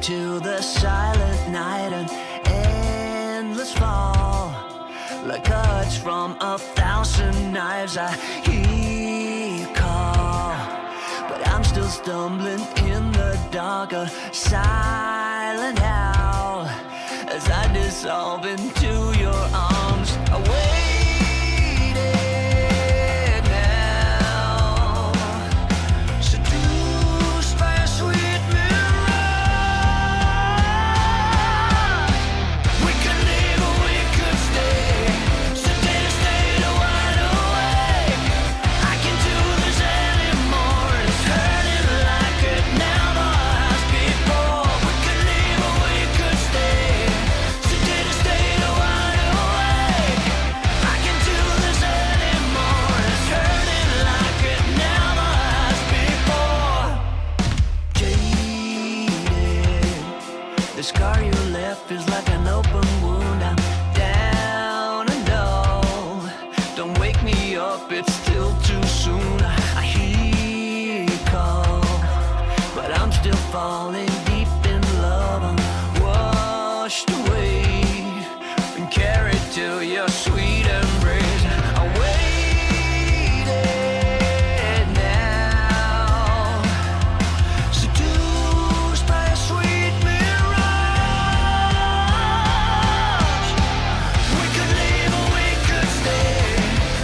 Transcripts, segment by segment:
into the silent night, an endless fall, like cuts from 1,000 knives. I hear you call, but I'm still stumbling in the dark, a silent howl as I dissolve into your arms. I waited now, seduced by a sweet mirage. We could leave or we could stay, sedate a state of wide awake. I can't do this anymore, it's hurting like it never has before. We could leave or we could stay, sedate a state of wide awake. I can't do this anymore, it's hurting like it never has before. Jaded, the scar you left is like an open wound. I'm down and low, don't wake me up, it's still too soon. I hear you call, but I'm still falling deep in love. I'm washed away and carried to your sweet embrace. I waited now, seduced by a sweet mirage. We could leave or we could stay,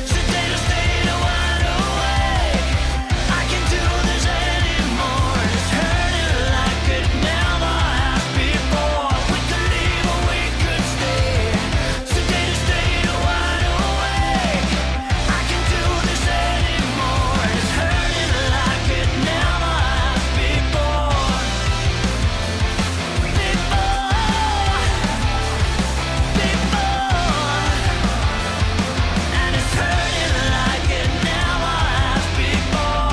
sedate a state of wide awake. I can't do this anymore, it's hurting like it never has before. We could leave or we could stay, sedate a state of wide awake. I can't do this anymore, it's hurting like it never has before. And it's hurting like it never has before.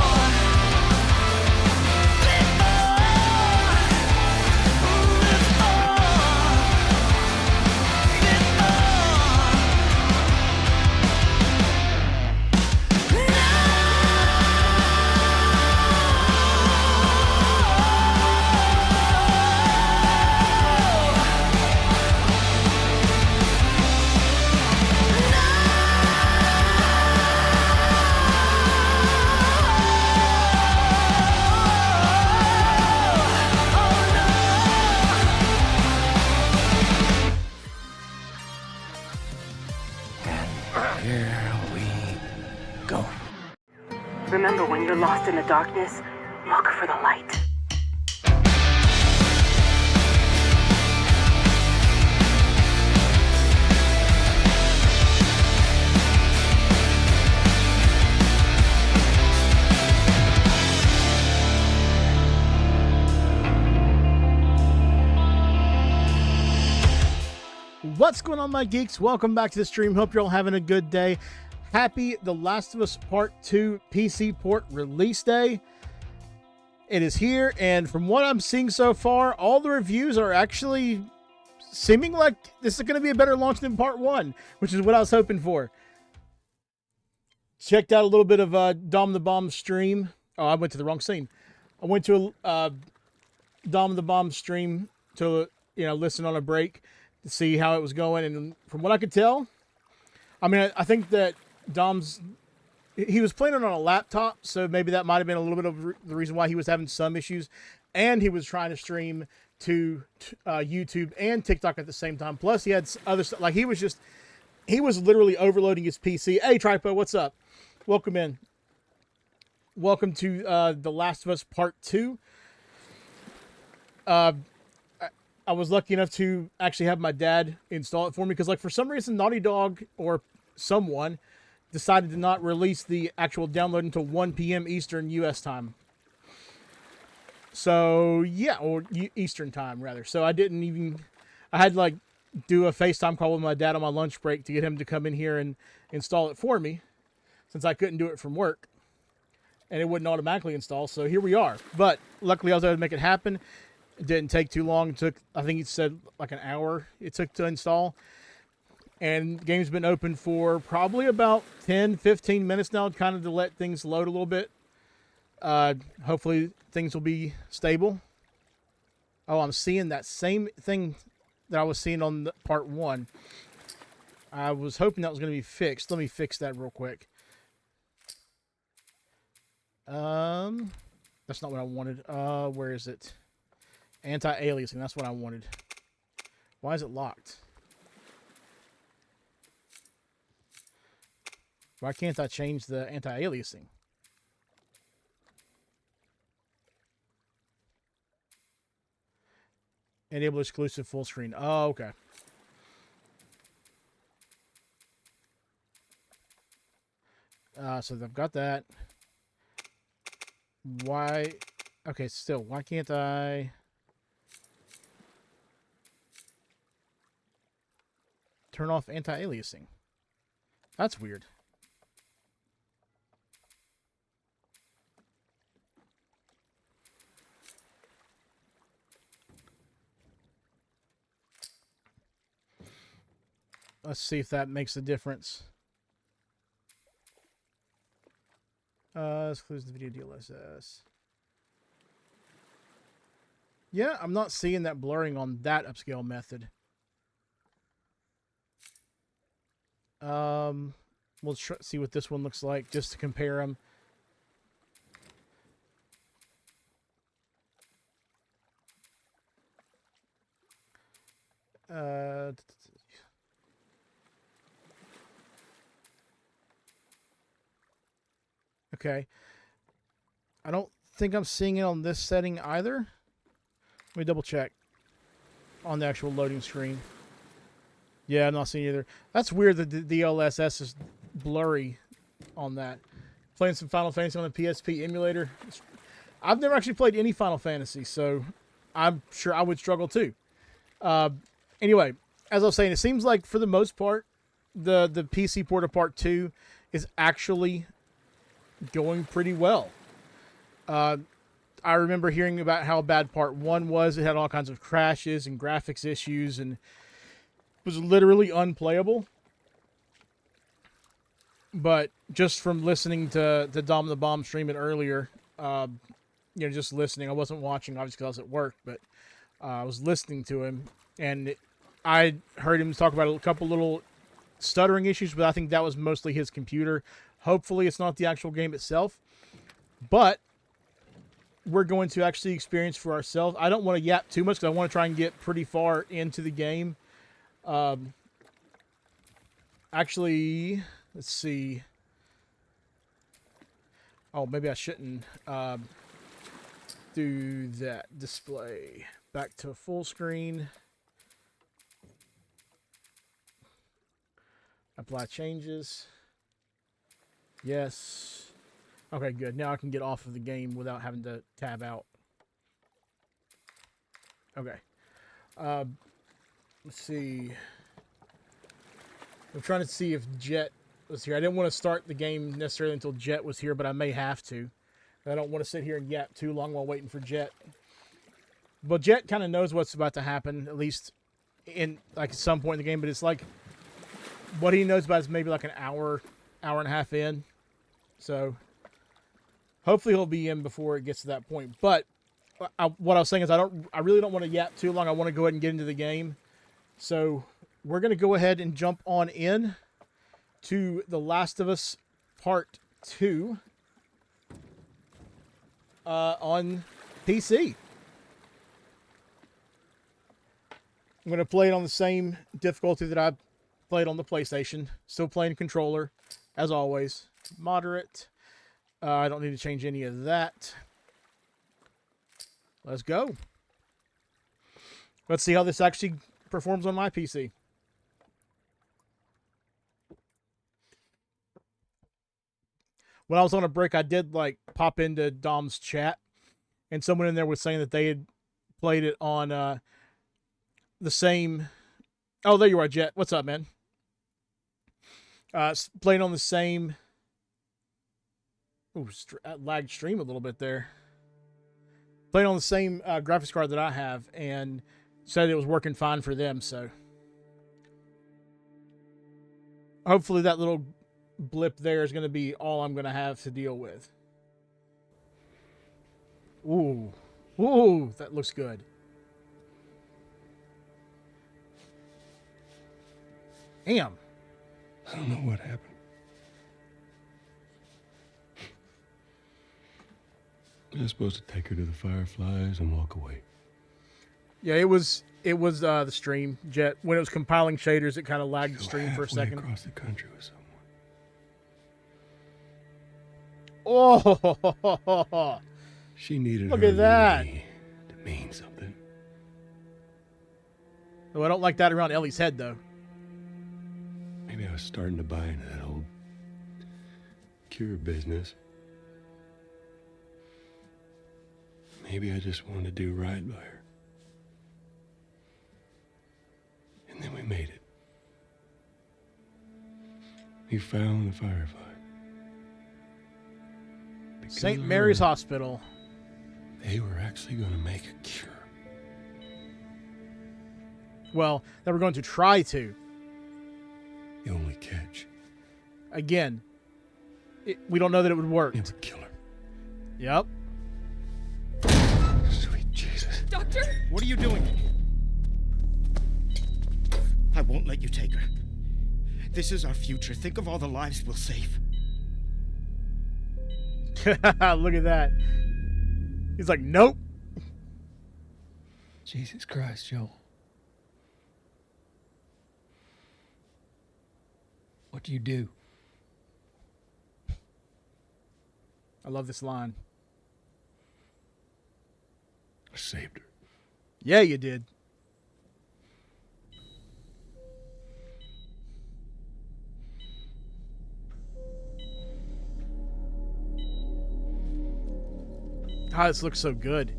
Here we go. Remember, when you're lost in the darkness, look for the light. What's going on, my geeks? Welcome back to the stream. Hope you're all having a good day. Happy The Last of Us Part 2 PC port release day. It is here, and from what I'm seeing so far, all the reviews are actually seeming like this is going to be a better launch than Part 1, which is what I was hoping for. Checked out a little bit of Dom the Bomb stream. Oh, I went to the wrong scene. I went to a Dom the Bomb stream to listen on a break to see how it was going, and from what I could tell, I mean, I think that he was playing it on a laptop, so maybe that might have been a little bit of the reason why he was having some issues, and he was trying to stream to YouTube and TikTok at the same time. Plus, he had other stuff, like he was literally overloading his PC. Hey, Tripo, what's up? Welcome in. Welcome to The Last of Us Part 2. I was lucky enough to actually have my dad install it for me because, like, for some reason, Naughty Dog or someone decided to not release the actual download until 1 p.m. Eastern U.S. time. So, yeah, or Eastern time, rather. So I had to, like, do a FaceTime call with my dad on my lunch break to get him to come in here and install it for me since I couldn't do it from work. And it wouldn't automatically install, so here we are. But luckily, I was able to make it happen. It didn't take too long. It took, I think he said, like an hour it took to install. And the game's been open for probably about 10, 15 minutes now, kind of to let things load a little bit. Hopefully things will be stable. Oh, I'm seeing that same thing that I was seeing on part 1. I was hoping that was going to be fixed. Let me fix that real quick. That's not what I wanted. Where is it? Anti-aliasing. That's what I wanted. Why is it locked? Why can't I change the anti-aliasing? Enable exclusive full screen. Oh, okay. So I've got that. Why? Okay, still, why can't I turn off anti-aliasing? That's weird. Let's see if that makes a difference. Let's close the video DLSS. Yeah, I'm not seeing that blurring on that upscale method. We'll see what this one looks like just to compare them. Okay. I don't think I'm seeing it on this setting either. Let me double check on the actual loading screen. Yeah, I'm not seeing it either. That's weird that the DLSS is blurry on that. Playing some Final Fantasy on a PSP emulator. I've never actually played any Final Fantasy, so I'm sure I would struggle too. Anyway, as I was saying, it seems like for the most part, the PC port of Part 2 is actually going pretty well. I remember hearing about how bad Part 1 was. It had all kinds of crashes and graphics issues and was literally unplayable. But just from listening to Dom the Bomb stream it earlier, just listening. I wasn't watching, obviously, because I was at work, but I was listening to him, and I heard him talk about a couple little stuttering issues, but I think that was mostly his computer. Hopefully, it's not the actual game itself, but we're going to actually experience for ourselves. I don't want to yap too much because I want to try and get pretty far into the game. Actually, let's see. Oh, maybe I shouldn't do that. Display. Back to full screen. Apply changes. Yes. Okay, good. Now I can get off of the game without having to tab out. Okay. Let's see. I'm trying to see if Jet was here. I didn't want to start the game necessarily until Jet was here, but I may have to. I don't want to sit here and yap too long while waiting for Jet. But Jet kind of knows what's about to happen, at least in like at some point in the game. But it's like what he knows about is maybe like an hour and a half in. So hopefully he'll be in before it gets to that point. But what I was saying is I really don't want to yap too long. I want to go ahead and get into the game. So we're going to go ahead and jump on in to The Last of Us Part 2 on PC. I'm going to play it on the same difficulty that I played on the PlayStation. Still playing controller, as always. Moderate. I don't need to change any of that. Let's go. Let's see how this actually performs on my PC. When I was on a break, I did like pop into Dom's chat, and someone in there was saying that they had played it on the same. Oh, there you are, Jet. What's up, man? Playing on the same. Ooh, lagged stream a little bit there. Playing on the same graphics card that I have, and said it was working fine for them. So hopefully that little blip there is going to be all I'm going to have to deal with. Ooh, that looks good. Damn. I don't know what happened. I was supposed to take her to the Fireflies and walk away. Yeah, it was the stream, Jet. When it was compiling shaders, it kind of lagged the Go stream for a halfway second. across the country with someone. Oh, She needed Look her at that. immunity to mean something. oh, I don't like that around Ellie's head, though. Maybe I was starting to buy into that old cure business. Maybe I just wanted to do right by her. And then we made it. We found the Firefly. Because St. of Mary's her, Hospital. they were actually going to make a cure. Well, they were going to try to. The only catch, Again, we don't know that it would work. it would kill her. Yep. Sweet Jesus. Doctor? What are you doing? I won't let you take her. This is our future. Think of all the lives we'll save. Look at that. He's like, nope. Jesus Christ, Joel. What do you do? I love this line. I saved her. Yeah, you did. Ah, this looks so good.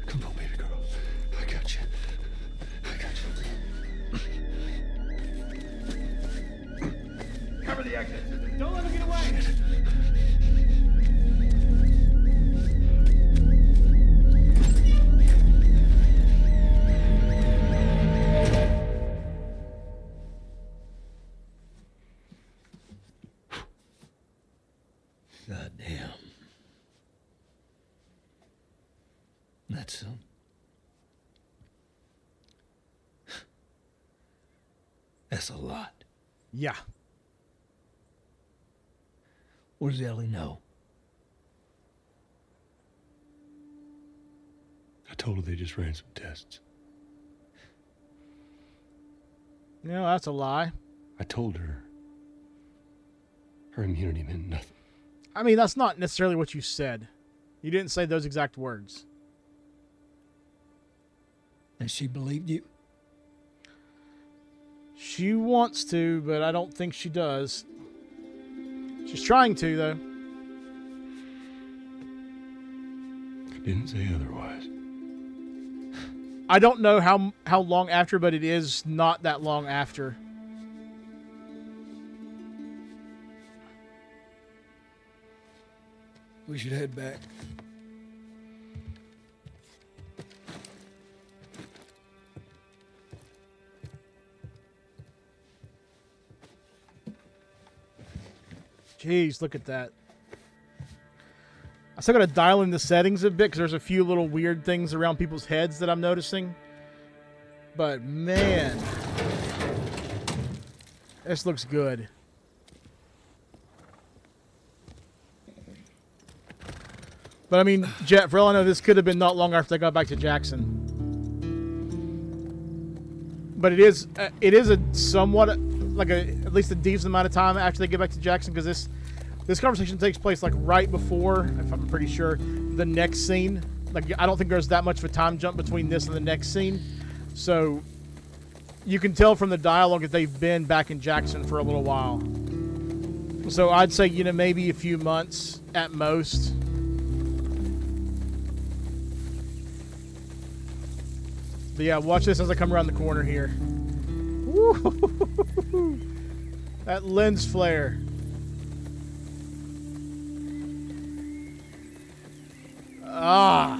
Come on, baby girl. I got you. I got you. Cover the exit. Don't let him get away. God damn. That's that's a lot. Yeah. What does Ellie know? I told her they just ran some tests. No, that's a lie. I told her her immunity meant nothing. I mean, that's not necessarily what you said. You didn't say those exact words. And she believed you? She wants to, but I don't think she does. She's trying to, though. I didn't say otherwise. I don't know how long after, but it is not that long after. We should head back. Jeez, look at that. I still gotta dial in the settings a bit because there's a few little weird things around people's heads that I'm noticing. But man, this looks good. But I mean, Jet, for all I know, this could have been not long after they got back to Jackson. But it is a somewhat like at least a decent amount of time after they get back to Jackson, because this conversation takes place like right before, if I'm pretty sure, the next scene. Like, I don't think there's that much of a time jump between this and the next scene, so you can tell from the dialogue that they've been back in Jackson for a little while. So I'd say, you know, maybe a few months at most. But yeah, watch this as I come around the corner here. Woo! That lens flare. Ah.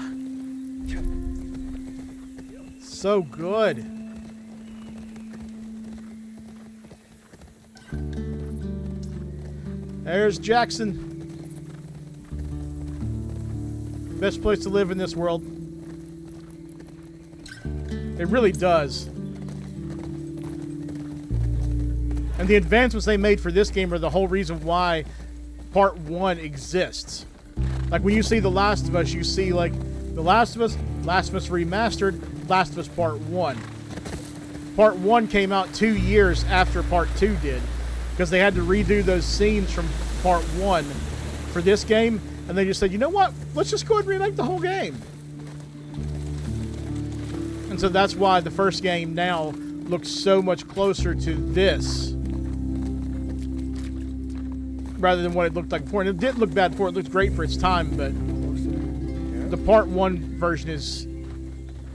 So good. There's Jackson. Best place to live in this world. It really does. And the advancements they made for this game are the whole reason why Part 1 exists. Like when you see The Last of Us, you see like The Last of Us Remastered, Last of Us Part 1. Part 1 came out 2 years after Part 2 did, because they had to redo those scenes from Part 1 for this game, and they just said, you know what, let's just go ahead and remake the whole game. And so that's why the first game now looks so much closer to this rather than what it looked like before. And it didn't look bad before, it looked great for its time, but the Part 1 version is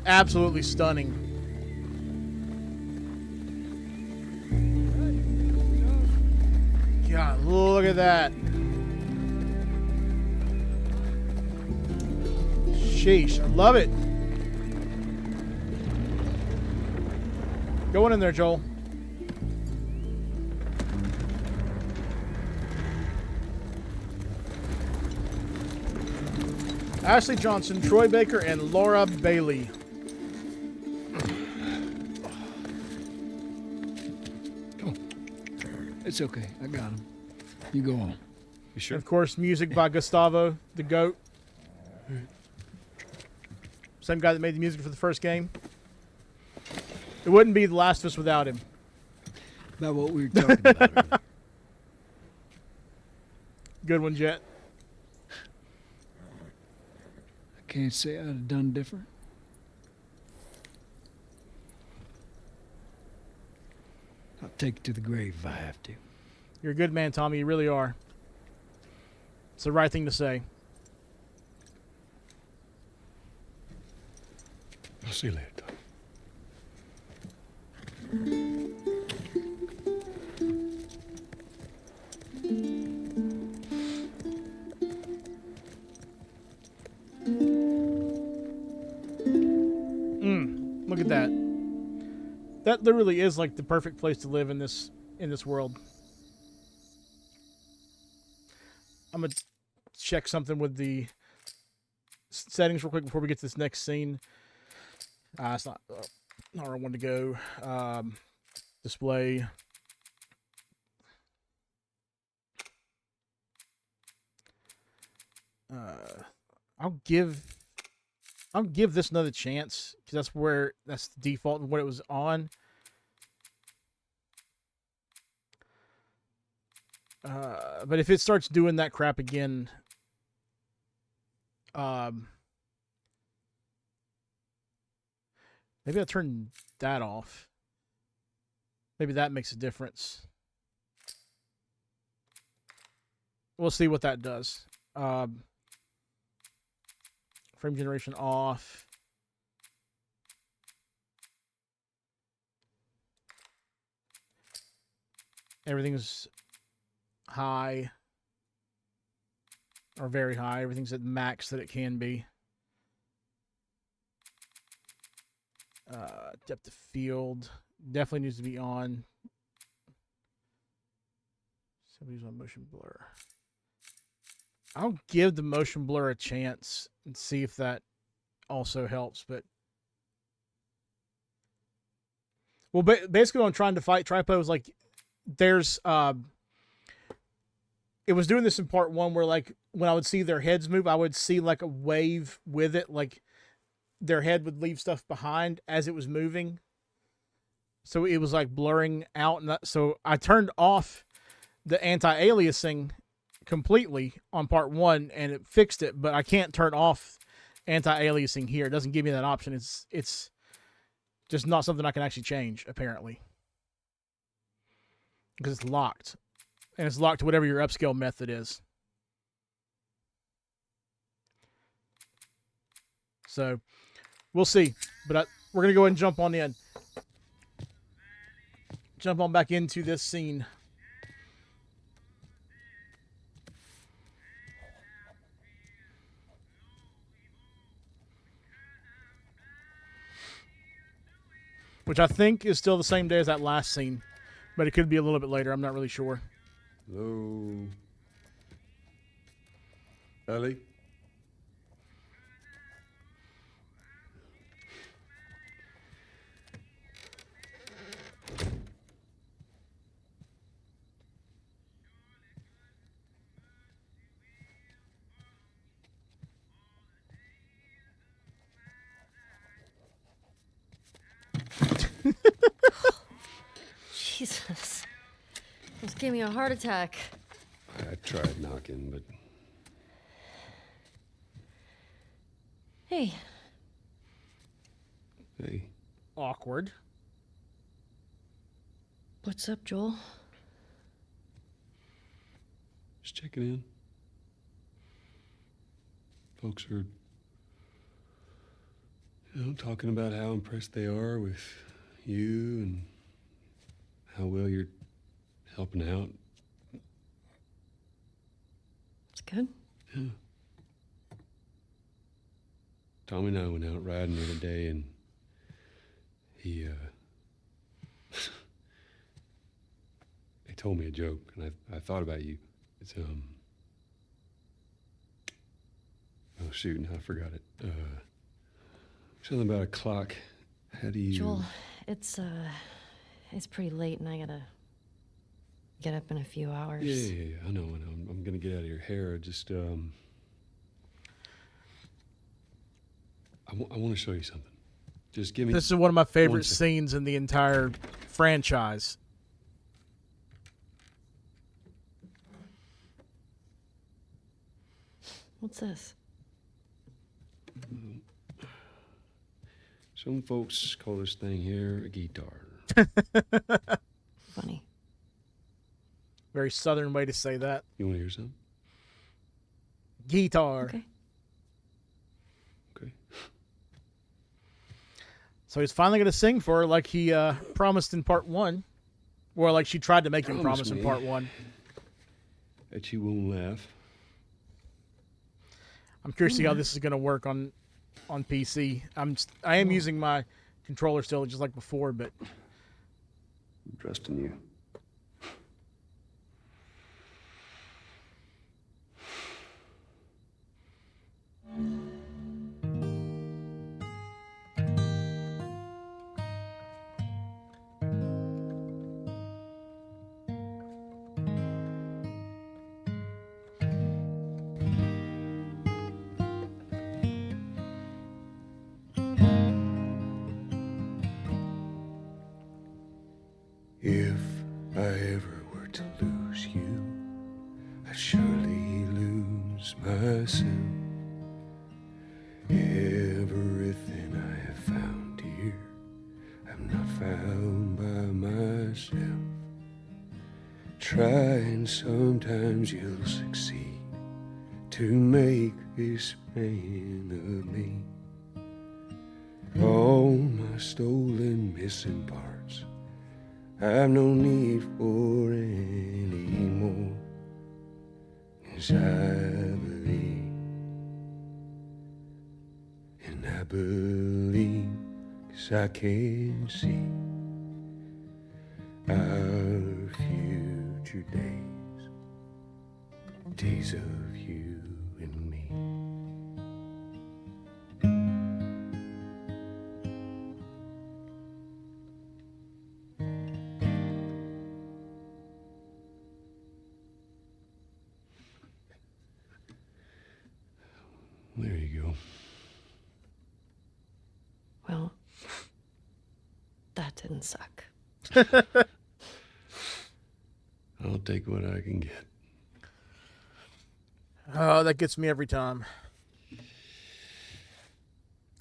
absolutely stunning. God, look at that. Sheesh, I love it. Go on in there, Joel. Ashley Johnson, Troy Baker, and Laura Bailey. It's okay. I got him. You go on. You sure? Of course, music by Gustavo, the GOAT. Same guy that made the music for the first game. It wouldn't be The Last of Us without him. About what we were talking about earlier. Good one, Jet. I can't say I'd have done different. I'll take it to the grave if I have to. You're a good man, Tommy. You really are. It's the right thing to say. I'll see you later, Tom. Look at that. That literally is like the perfect place to live in this world. I'm gonna check something with the settings real quick before we get to this next scene. It's not where I wanted to go. Display. I'll give this another chance because that's the default and what it was on. But if it starts doing that crap again, maybe I'll turn that off. Maybe that makes a difference. We'll see what that does. Frame generation off. Everything's high. Or very high. Everything's at max that it can be. Depth of field. Definitely needs to be on. Somebody's on motion blur. I'll give the motion blur a chance and see if that also helps. But well, basically, what I'm trying to fight Tripo is like there's it was doing this in part 1 where like when I would see their heads move, I would see like a wave with it, like their head would leave stuff behind as it was moving. So it was like blurring out, and so I turned off the anti-aliasing completely on part 1 and it fixed it, but I can't turn off anti-aliasing here. It doesn't give me that option. It's just not something I can actually change, apparently, because it's locked, and it's locked to whatever your upscale method is. So we'll see, but we're gonna go ahead and jump on back into this scene. Which I think is still the same day as that last scene, but it could be a little bit later. I'm not really sure. Hello? Ellie? gave me a heart attack. I tried knocking, but Hey, hey, Awkward. what's up, Joel? just checking in. Folks are, talking about how impressed they are with you and how well you're helping out. It's good. Yeah. Tommy and I went out riding the other day, and he told me a joke, and I thought about you. It's oh shoot, I forgot it. Something about a clock. How do you? Joel, it's pretty late and I gotta get up in a few hours. Yeah. I know. I'm gonna get out of your hair. Just I want to show you something. Just give me. This is one of my favorite 1 second. scenes in the entire franchise. What's this? Some folks call this thing here a guitar. Funny. Very southern way to say that. You want to hear something? Guitar. Okay. Okay. So he's finally going to sing for her like he promised in part 1. Or like she tried to make him Promise promise in me. part 1. Bet you won't laugh. I'm curious to see how this is going to work on PC. I am using my controller still just like before, but I'm trusting you. If I ever were to lose you, I'd surely lose myself. Everything I have found here, I'm not found by myself. Try and sometimes you'll succeed to make this man of me. All my stolen missing parts I've no need for any more, 'cause I believe, and I believe 'cause I can see our future days, days of you and me. There you go. Well, that didn't suck. I'll take what I can get. oh, that gets me every time.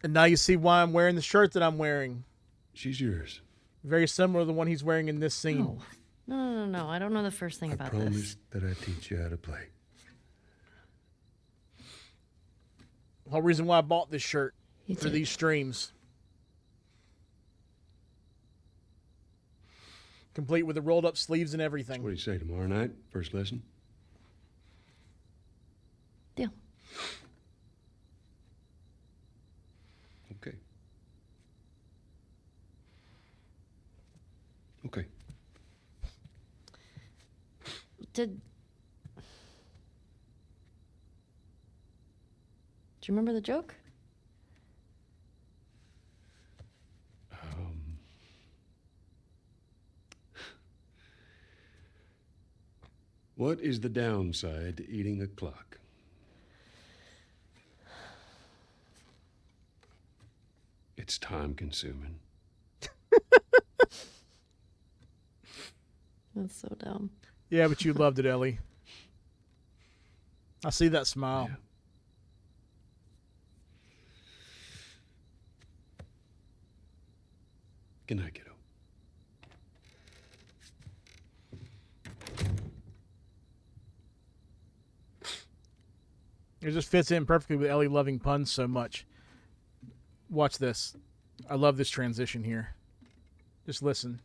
And now you see why I'm wearing the shirt that I'm wearing. She's yours. Very similar to the one he's wearing in this scene. No. I don't know the first thing I about promise this. that I teach you how to play. The whole reason why I bought this shirt You for did. these streams. Complete with the rolled up sleeves and everything. What do you say, tomorrow night? First lesson? Deal. Okay. Okay. Do you remember the joke? What is the downside to eating a clock? It's time consuming. That's so dumb. Yeah, but you loved it, Ellie. I see that smile. Yeah. Good night, kiddo. It just fits in perfectly with Ellie loving puns so much. Watch this. I love this transition here. Just listen.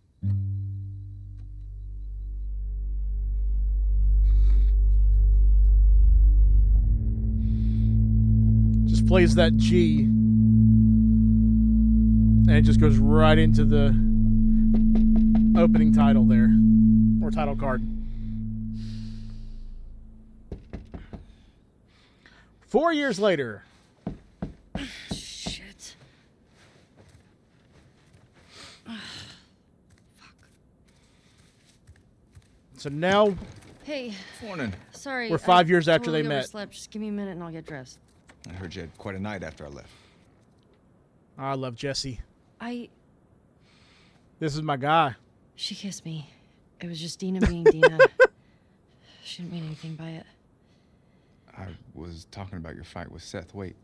Just plays that G. And it just goes right into the opening title there. Or title card. 4 years later. Shit. So now Hey, Morning. sorry. We're 5 years after totally they met. overslept. Just give me a minute and I'll get dressed. I heard you had quite a night after I left. I love Jesse. This is my guy. She kissed me. It was just Dina being Dina. She didn't mean anything by it. I was talking about your fight with Seth. Wait,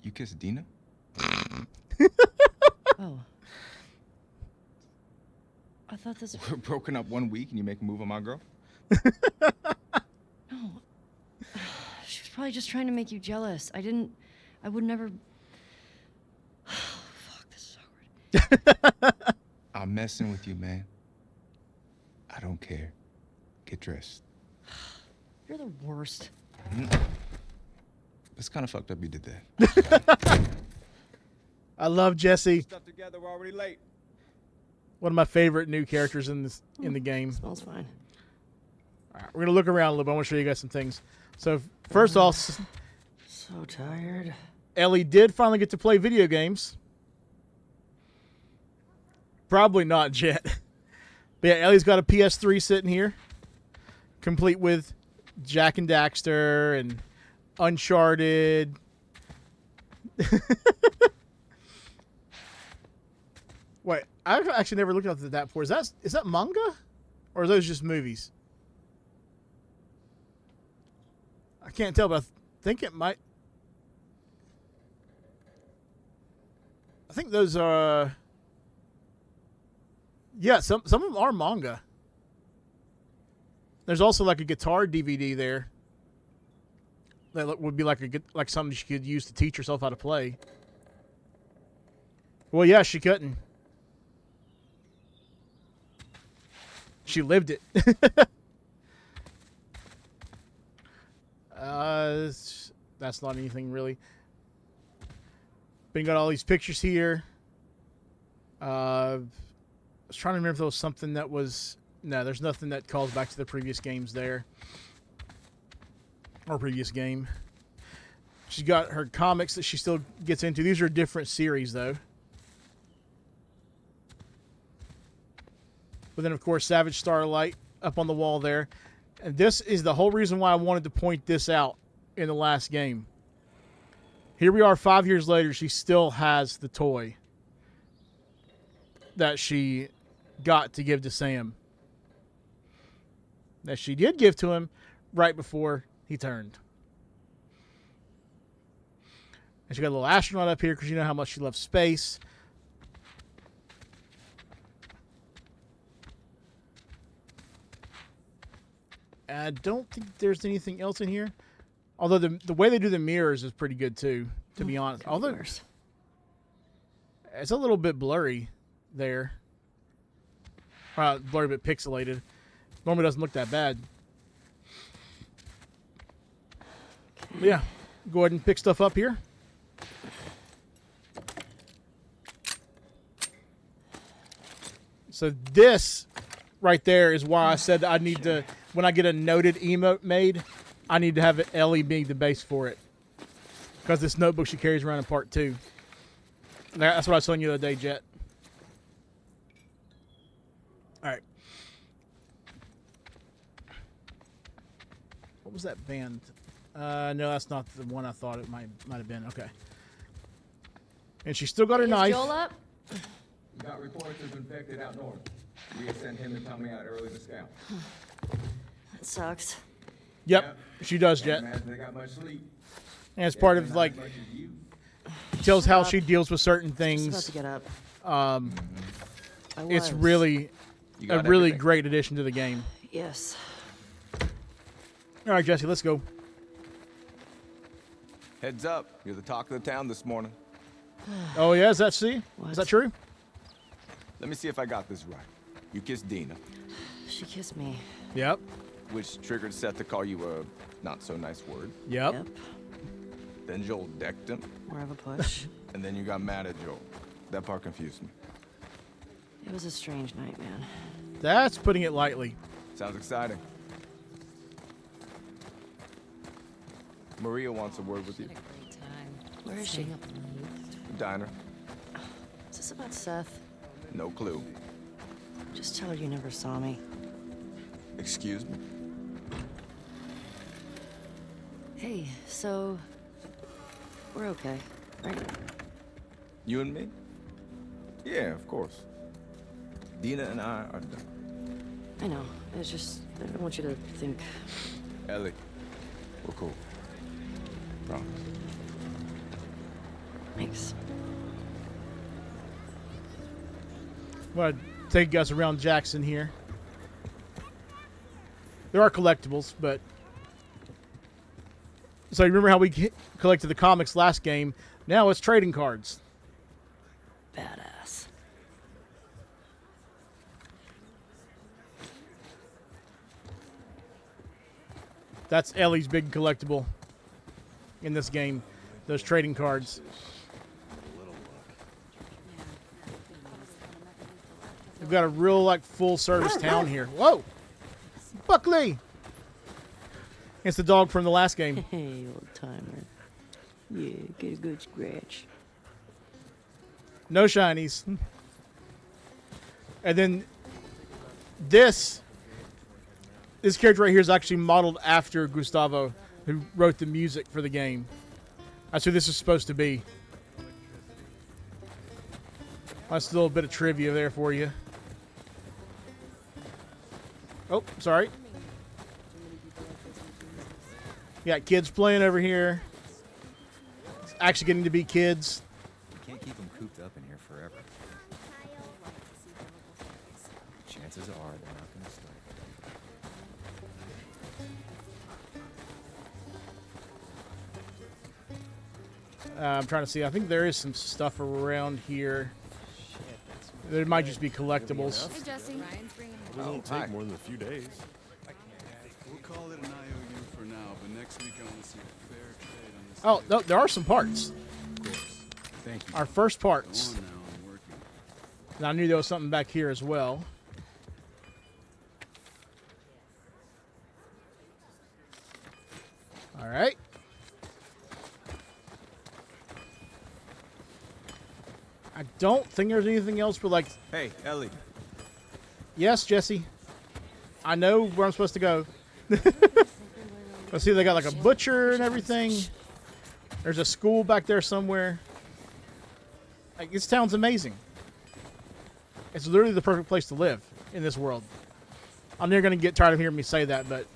you kissed Dina? Oh. I thought this. We're broken up 1 week and you make a move on my girl? No. She was probably just trying to make you jealous. I would never. Fuck, this is awkward. I'm messing with you, man. I don't care. Get dressed. You're the worst. It's kind of fucked up you did that. I love Jesse. Stuff together, we're already late. One of my favorite new characters in the game. Smells fine. All right, we're gonna look around a little bit. I want to show you guys some things. So first off, So tired. Ellie did finally get to play video games. Probably not Jet. But yeah, Ellie's got a PS3 sitting here, complete with Jack and Daxter and Uncharted. Wait, I've actually never looked at that before. Is that manga? Or are those just movies? I can't tell, but I think it might. I think those are. Yeah, some of them are manga. There's also like a guitar DVD there. That would be like something she could use to teach herself how to play. Well, yeah, she couldn't. She lived it. That's not anything really. But you got all these pictures here. I was trying to remember if there was something that was... No, there's nothing that calls back to the previous games there. Or previous game. She's got her comics that she still gets into. These are different series, though. But then, of course, Savage Starlight up on the wall there. And this is the whole reason why I wanted to point this out in the last game. Here we are 5 years later. She still has the toy that she got to give to Sam. That she did give to him right before he turned. And she got a little astronaut up here because you know how much she loves space. I don't think there's anything else in here. Although the way they do the mirrors is pretty good too, to be honest. Although it's a little bit blurry there. Blurry but pixelated. Normally doesn't look that bad. But yeah, go ahead and pick stuff up here. So this right there is why I said that I need to, when I get a noted emote made, I need to have Ellie being the base for it. Because this notebook she carries around in part 2. That's what I was telling you the other day, Jet. Alright. What was that band? No, that's not the one I thought it might have been. Okay. And she's still got her knife. Joel up? We got reports of infected out north. We had sent him and Tommy out early to scout. That sucks. Yep, she does, Jet. Imagine they got much sleep. And it's part of, like, tells how she deals with certain Just about things. to get up. It's really You a got really everything? great addition to the game. Yes. All right, Jesse, let's go. Heads up, you're the talk of the town this morning. Oh, yeah, is that see? What? Is that true? Let me see if I got this right. You kissed Dina, She kissed me. Yep. which triggered Seth to call you a not so nice word. Yep. Yep. Then Joel decked him, More of a push. and then you got mad at Joel. That part confused me. It was a strange night, man. That's putting it lightly. Sounds exciting. Maria wants a word with you. Where is she? Diner. Is this about Seth? No clue. Just tell her you never saw me. Excuse me? Hey, so we're okay, right? You and me? Yeah, of course. Dina and I are done. I know. It's just I don't want you to think. Ellie, we're cool. Promise. Thanks. I'm going to take you guys around Jackson here. There are collectibles, but... So you remember how we collected the comics last game? Now it's trading cards. Badass. That's Ellie's big collectible in this game. Those trading cards. We've got a real, like, full-service town here. Whoa! Buckley! It's the dog from the last game. Hey, old timer. Yeah, get a good scratch. No shinies. And then this character right here is actually modeled after Gustavo, who wrote the music for the game. That's who this is supposed to be. That's a little bit of trivia there for you. Oh, sorry. Got kids playing over here. It's actually getting to be kids. Can't keep them cooped up in here forever. Chances are they're not going to start. I'm trying to see. I think there is some stuff around here. There might just be collectibles. Hey, Jesse. It won't take hi. more than a few days. We'll call it an IOU for now, but next week I want to see a fair trade on this. Oh, no, there are some parts. Of course. Thank you. Our first Go parts. on now, I'm working. And I knew there was something back here as well. All right. I don't think there's anything else but, like, Hey, Ellie. yes, Jesse. I know where I'm supposed to go. Let's see, they got like a butcher and everything. There's a school back there somewhere. Like, this town's amazing. It's literally the perfect place to live in this world. I'm never going to get tired of hearing me say that, but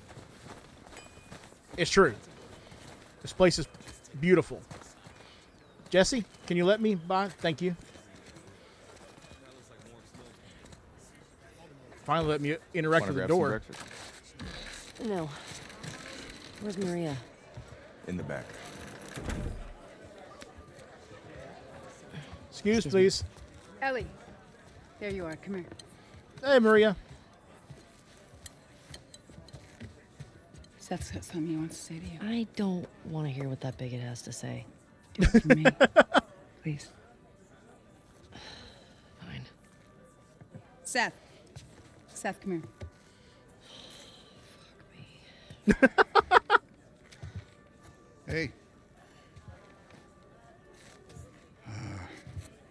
it's true. This place is beautiful. Jesse, can you let me by? Thank you. Finally let me interact Wanna with the grab some door. breakfast? No. Where's Maria? In the back. Excuse, please. Ellie. There you are. Come here. Hey, Maria. Seth's got something he wants to say to you. I don't want to hear what that bigot has to say. Do it for me. Please. Fine. Seth. Seth, come here. Hey.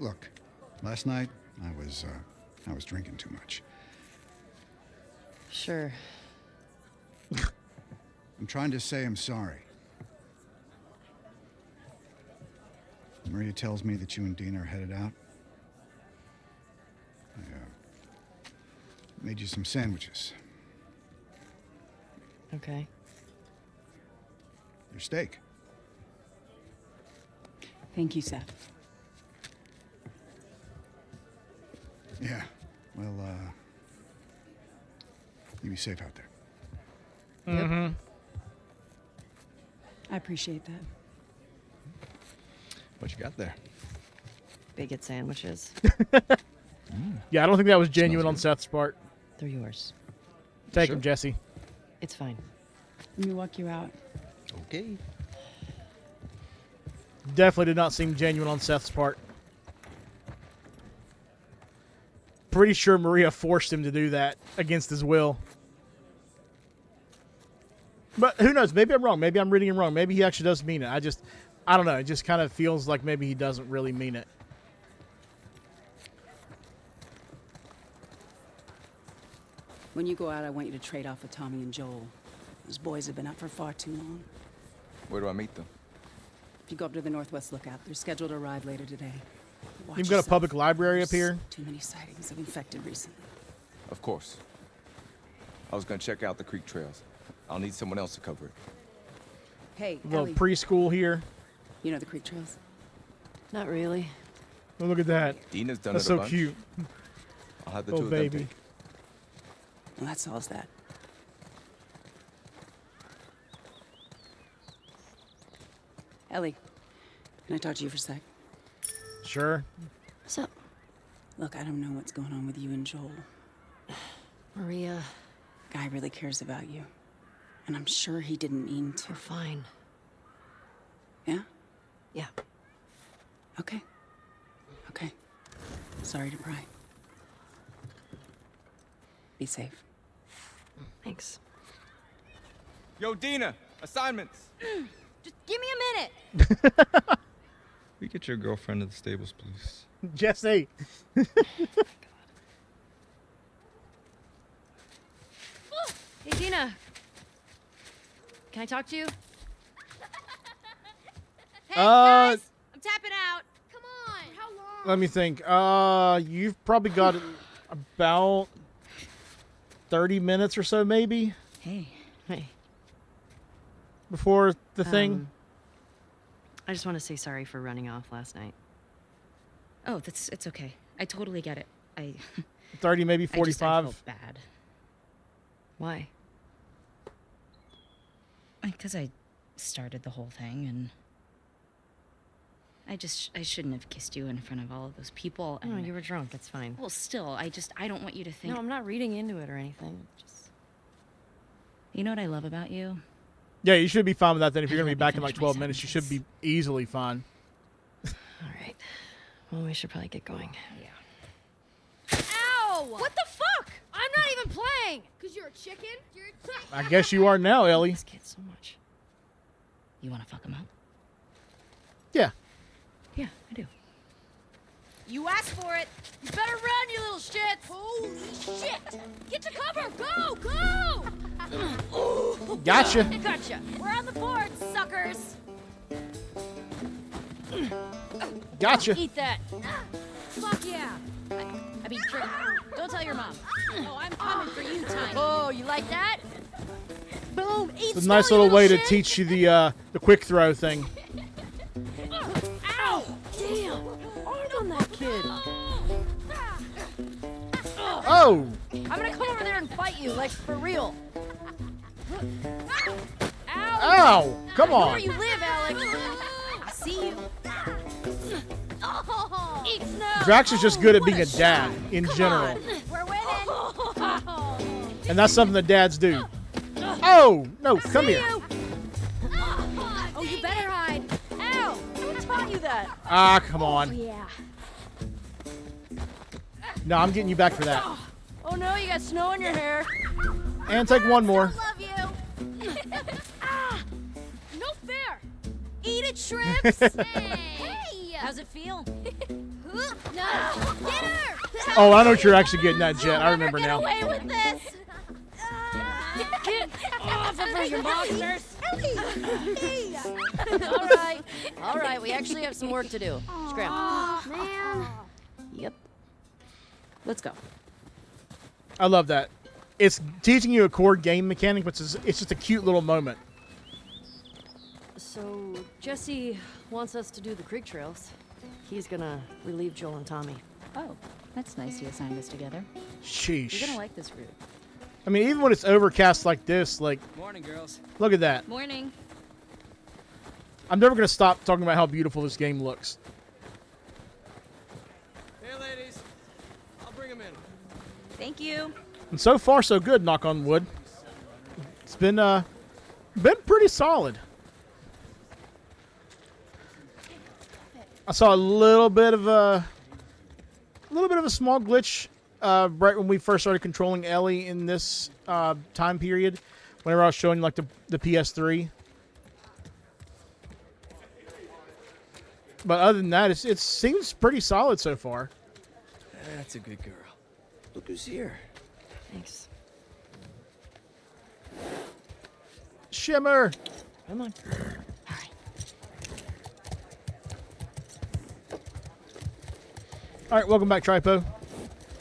Look, last night I was drinking too much. Sure. I'm trying to say I'm sorry. Maria tells me that you and Dean are headed out. I made you some sandwiches. Okay. Your steak. Thank you, Seth. Yeah. Well, you be safe out there. Mm-hmm. I appreciate that. What you got there? Bigot sandwiches. Yeah, I don't think that was genuine on good. Seth's part. They're yours. Take Sure. them, Jesse. It's fine. Let me walk you out. Okay. Definitely did not seem genuine on Seth's part. Pretty sure Maria forced him to do that against his will. But who knows? Maybe I'm wrong. Maybe I'm reading him wrong. Maybe he actually does mean it. I don't know. It just kind of feels like maybe he doesn't really mean it. When you go out, I want you to trade off with Tommy and Joel. Those boys have been up for far too long. Where do I meet them? If you go up to the Northwest Lookout, they're scheduled to arrive later today. Watch You've got a yourself. public library up There's here. Too many sightings of infected recently. Of course. I was gonna check out the creek trails. I'll need someone else to cover it. Hey, A little Ellie, preschool here. you know the creek trails? Not really. Oh, look at that. Dina's done That's it a so bunch. cute. I'll have the Oh, two of them baby. take it. Well, that solves that. Ellie, can I talk to you for a sec? Sure. What's up, Look, I don't know what's going on with you and Joel. Maria? Guy really cares about you. And I'm sure he didn't mean to. We're fine. Yeah? Yeah. Okay. Okay. Sorry to pry. Be safe. Thanks. Yo, Dina, assignments. Just give me a minute. We get your girlfriend to the stables, please. Jesse. Hey, Dina. Can I talk to you? Hey, guys! I'm tapping out. Come on. How long? Let me think. You've probably got about 30 minutes or so, maybe, Hey. Hey. before the thing. I just want to say sorry for running off last night. Oh, it's okay. I totally get it. 30, maybe I just- 45. I felt bad. Why? Because I started the whole thing, and I shouldn't have kissed you in front of all of those people. No, And you were drunk. It's fine. well, still, I don't want you to think. No, I'm not reading into it or anything. Just You know what I love about you? Yeah, you should be fine with that then. If you're Let going to be me back in like finish my 12 minutes, you should be easily fine. all right. Well, we should probably get going. Ow! What the fuck? I'm not even playing. Cause you're a chicken. You're a chicken. I guess you are now, Ellie. This kid so much. You want to fuck him up? Yeah. Yeah, I do. You asked for it. You better run, you little shits. Holy shit! Get to cover. Go, go! Gotcha. Gotcha. We're on the board, suckers. Gotcha. Eat that. Fuck yeah. I mean, don't tell your mom. Oh, I'm coming for you, Tiny. Oh, you like that? Boom. Eat It's a nice little way to teach you the quick throw thing. Ow! Damn. Arm on that kid. Oh! I'm gonna come over there and fight you, like for real. Ow! Ow! Come I know on. where you live, Alex. I see you. Oh, eat snow. Drax is just good at What being a dad shot. in Come general. on. We're winning. And that's something that dads do. Oh! No, come See here. you. Oh, you better hide. Ow! Who taught you that? Ah, come Oh, on. yeah. No, I'm getting you back for that. Oh no, you got snow in your hair. And take one more. Love you. Ah, no fair. Eat it, shrimps. Hey. How's it feel? No. Get her. Oh, I know what you're actually getting at, Jet. I remember now. Get away with this. Get off of her, you monsters. All right. We actually have some work to do. Scram. Man. Yep. Let's go. I love that. it's teaching you a core game mechanic, but it's just a cute little moment. So, Jesse wants us to do the creek trails. He's gonna relieve Joel and Tommy. Oh, that's nice you assigned us together. Sheesh. You're gonna like this route. I mean, even when it's overcast like this, like, Morning, girls. look at that. Morning. I'm never gonna stop talking about how beautiful this game looks. Hey, ladies. I'll bring them in. Thank you. And so far, so good. Knock on wood. It's been pretty solid. I saw a little bit of a small glitch right when we first started controlling Ellie in this time period. Whenever I was showing like the PS3. But other than that, it seems pretty solid so far. That's a good girl. Look who's here. Thanks. Shimmer. Come on. All right, welcome back, Tripo.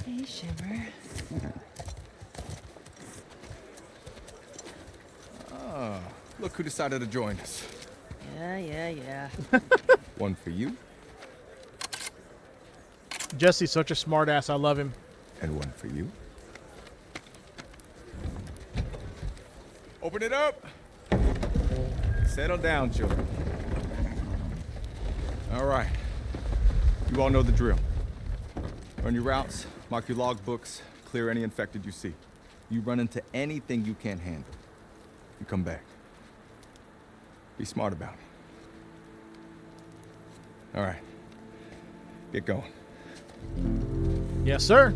Hey, Shimmer. Ah, look who decided to join us. Yeah. One for you, Jesse's such a smart ass. I love him. and one for you. Open it up. Settle down, children. All right. You all know the drill. Run your routes, mark your log books, clear any infected you see. You run into anything you can't handle, you come back. Be smart about it. All right. Get going. Yes, sir.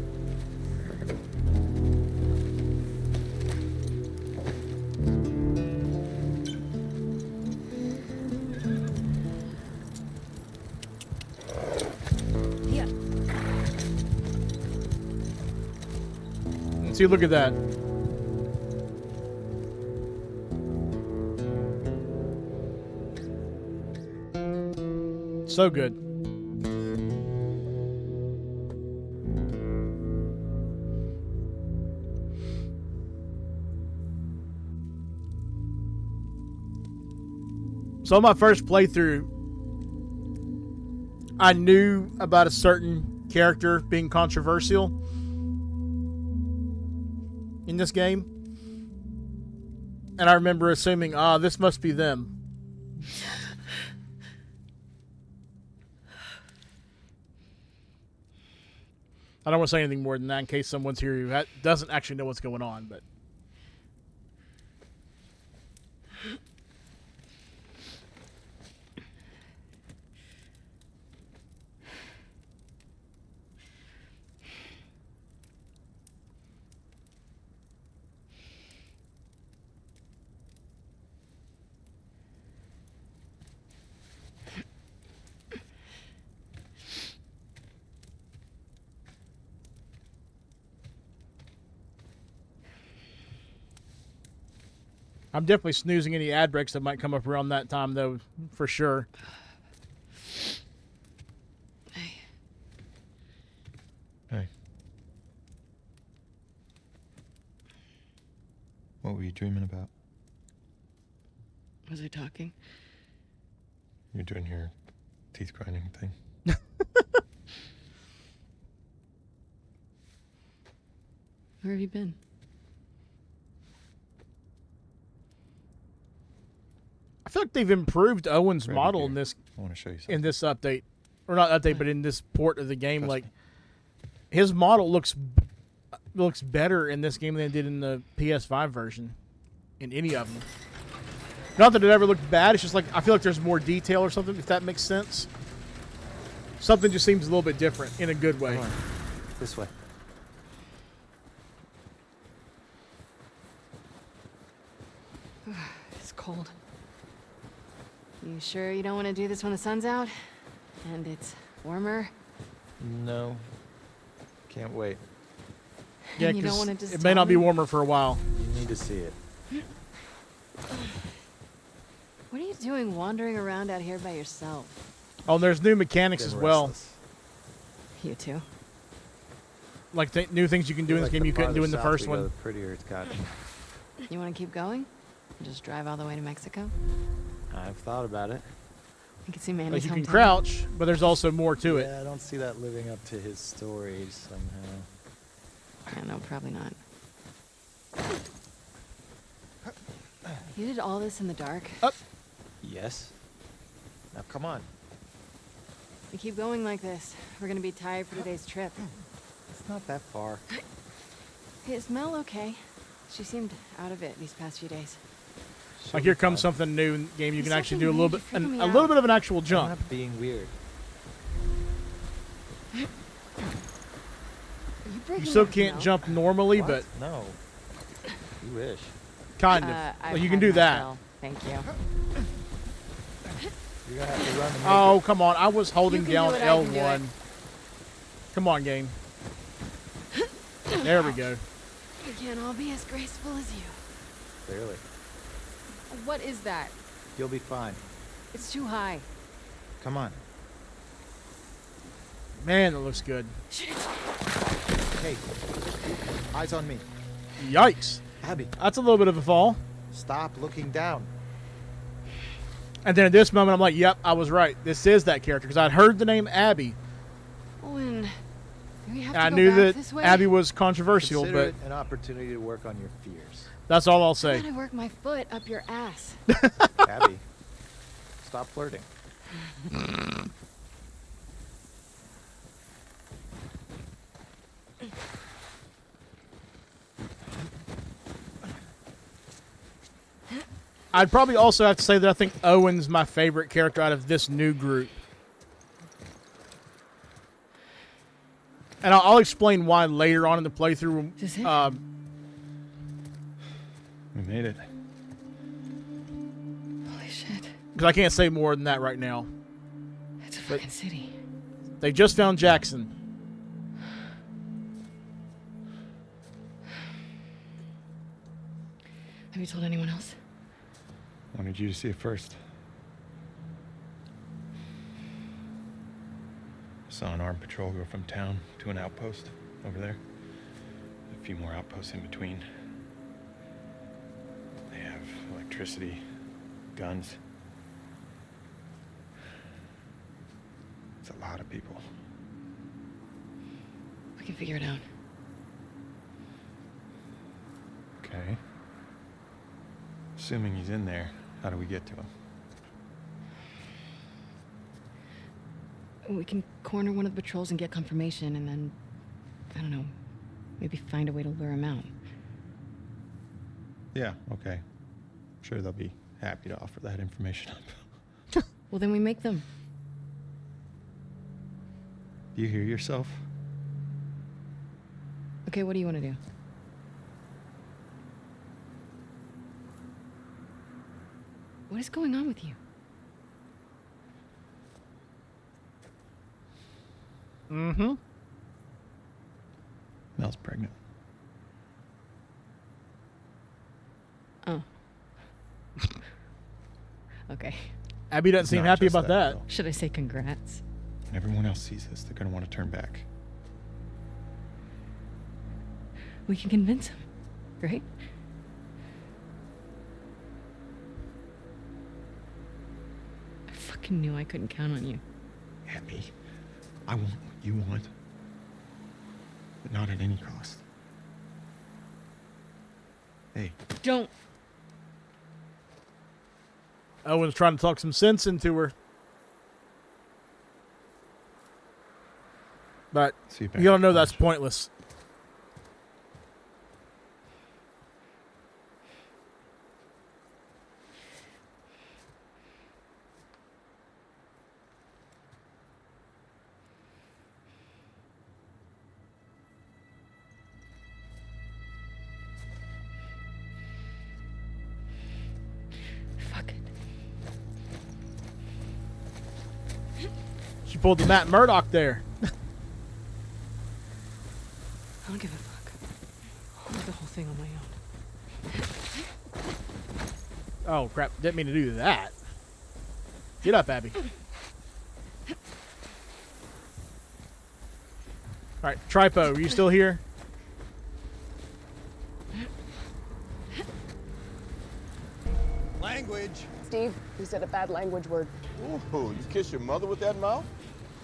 Yeah. See, look at that. So good. So on my first playthrough, I knew about a certain character being controversial in this game. And I remember assuming, this must be them. I don't want to say anything more than that in case someone's here who doesn't actually know what's going on, but... I'm definitely snoozing any ad breaks that might come up around that time, though, for sure. Hey. What were you dreaming about? Was I talking? You're doing your teeth grinding thing. Where have you been? I feel like they've improved Owen's Right model here. in this I want to show you something. in this update, or not update, but in this port of the game. Trust Like me. his model looks better in this game than it did in the PS5 version. In any of them, not that it ever looked bad. It's just like I feel like there's more detail or something. If that makes sense, something just seems a little bit different in a good way. Come on. This way. It's cold. You sure you don't want to do this when the sun's out? And it's warmer? No. Can't wait. Yeah, And you don't 'cause want to just it may tell not be me? warmer for a while. You need to see it. What are you doing wandering around out here by yourself? Oh, and there's new mechanics as Been well. restless. You too? like new things you can do in this game you couldn't do in the first one. The prettier it's gotten. You want to keep going? Just drive all the way to Mexico? I've thought about it. You can see Manny's Like you can hometown. crouch, but there's also more to it. Yeah, I don't see that living up to his stories somehow. Yeah, no, probably not. You did all this in the dark? Yes. Now come on. We keep going like this. We're gonna be tired for today's trip. It's not that far. Hey, is Mel okay? She seemed out of it these past few days. Like here comes something new in the game. You can actually do a little bit, freaking me a little bit of an actual I'm jump. not being weird. Are you breaking You still up, can't Mel? jump normally, What? but No. You wish. kind of. I've Like you can had do my that. fill. Thank you. You're gonna have to run to make Oh, come on. I was holding You can down do it, I can do L1. Come on, game. There we go. We can't all be as graceful as you. it. Clearly. What is that? You'll be fine. It's too high. Come on. Man, that looks good. Hey. Eyes on me. Yikes. Abby, That's a little bit of a fall. stop looking down. And then at this moment, I'm like, yep, I was right. This is that character. Because I'd heard the name Abby. Owen, do we have And I to go knew back that this way? Abby was controversial, Consider but it an opportunity to work on your fears. that's all I'll I say. gotta work my foot up your ass. Abby, stop flirting. I'd probably also have to say that I think Owen's my favorite character out of this new group. And I'll explain why later on in the playthrough. Is it? We made it. Holy shit. Because I can't say more than that right now. It's a fucking city. They just found Jackson. Have you told anyone else? Wanted you to see it first. Saw an armed patrol go from town to an outpost over there. A few more outposts in between. They have electricity, guns. It's a lot of people. We can figure it out. Okay. Assuming he's in there, how do we get to him? We can corner one of the patrols and get confirmation, and then, I don't know, maybe find a way to lure him out. Yeah, okay. I'm sure they'll be happy to offer that information up. Well, then we make them. Do you hear yourself? Okay, what do you want to do? What is going on with you? Mm-hmm. Mel's pregnant. Oh. Okay. Abby doesn't seem Not happy just about that. though. Should I say congrats? When everyone else sees this, they're gonna want to turn back. We can convince him, right? I fucking knew I couldn't count on you. Abby, I want what you want, but not at any cost. Hey, Don't. Owen's trying to talk some sense into her. But see you you back gotta at know that's college. pointless. Fuck it. She pulled the Matt Murdock there. I don't give a fuck. I'll do the whole thing on my own. Oh, crap. Didn't mean to do that. Get up, Abby. Alright, Tripo, are you still here? Language. Steve, you said a bad language word. Ooh, you kiss your mother with that mouth?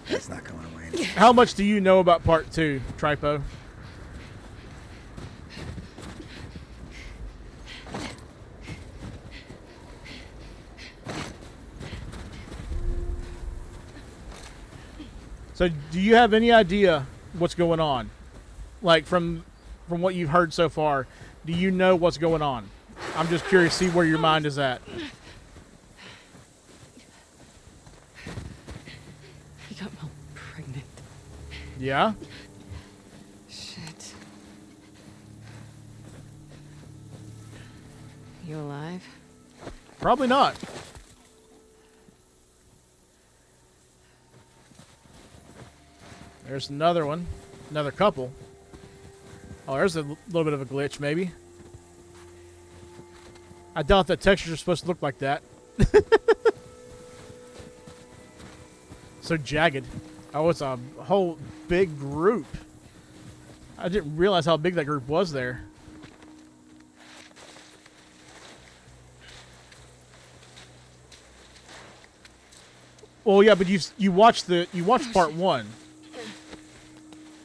That's not going away. How much do you know about part 2, Tripo? So, do you have any idea what's going on? Like, from what you've heard so far, do you know what's going on? I'm just curious to see where your mind is at. He got Mel pregnant. Yeah? Shit. You alive? Probably not. There's another one. Another couple. Oh, there's a little bit of a glitch, maybe. I doubt that textures are supposed to look like that. So jagged. Oh, it's a whole big group. I didn't realize how big that group was there. Well, yeah, but you watched part 1.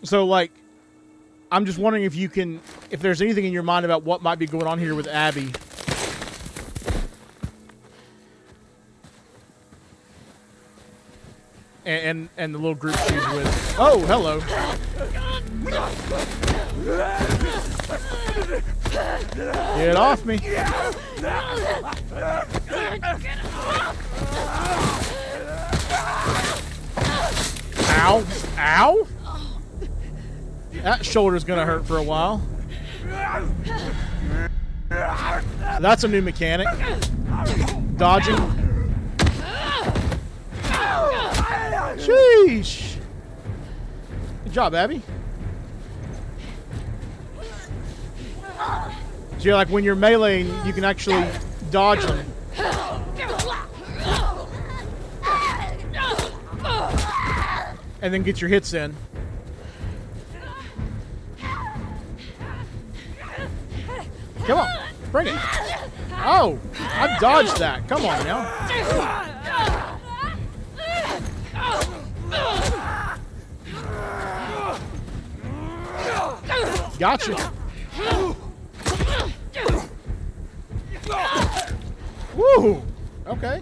So, like, I'm just wondering if there's anything in your mind about what might be going on here with Abby. And the little group she's with. Oh, hello. Get off me. Ow. Ow? That shoulder's gonna hurt for a while. That's a new mechanic. Dodging. Sheesh. Good job, Abby. So you're like, when you're meleeing, you can actually dodge them. And then get your hits in. Come on, bring it. Oh, I dodged that. Come on now. Gotcha. Woo! Okay.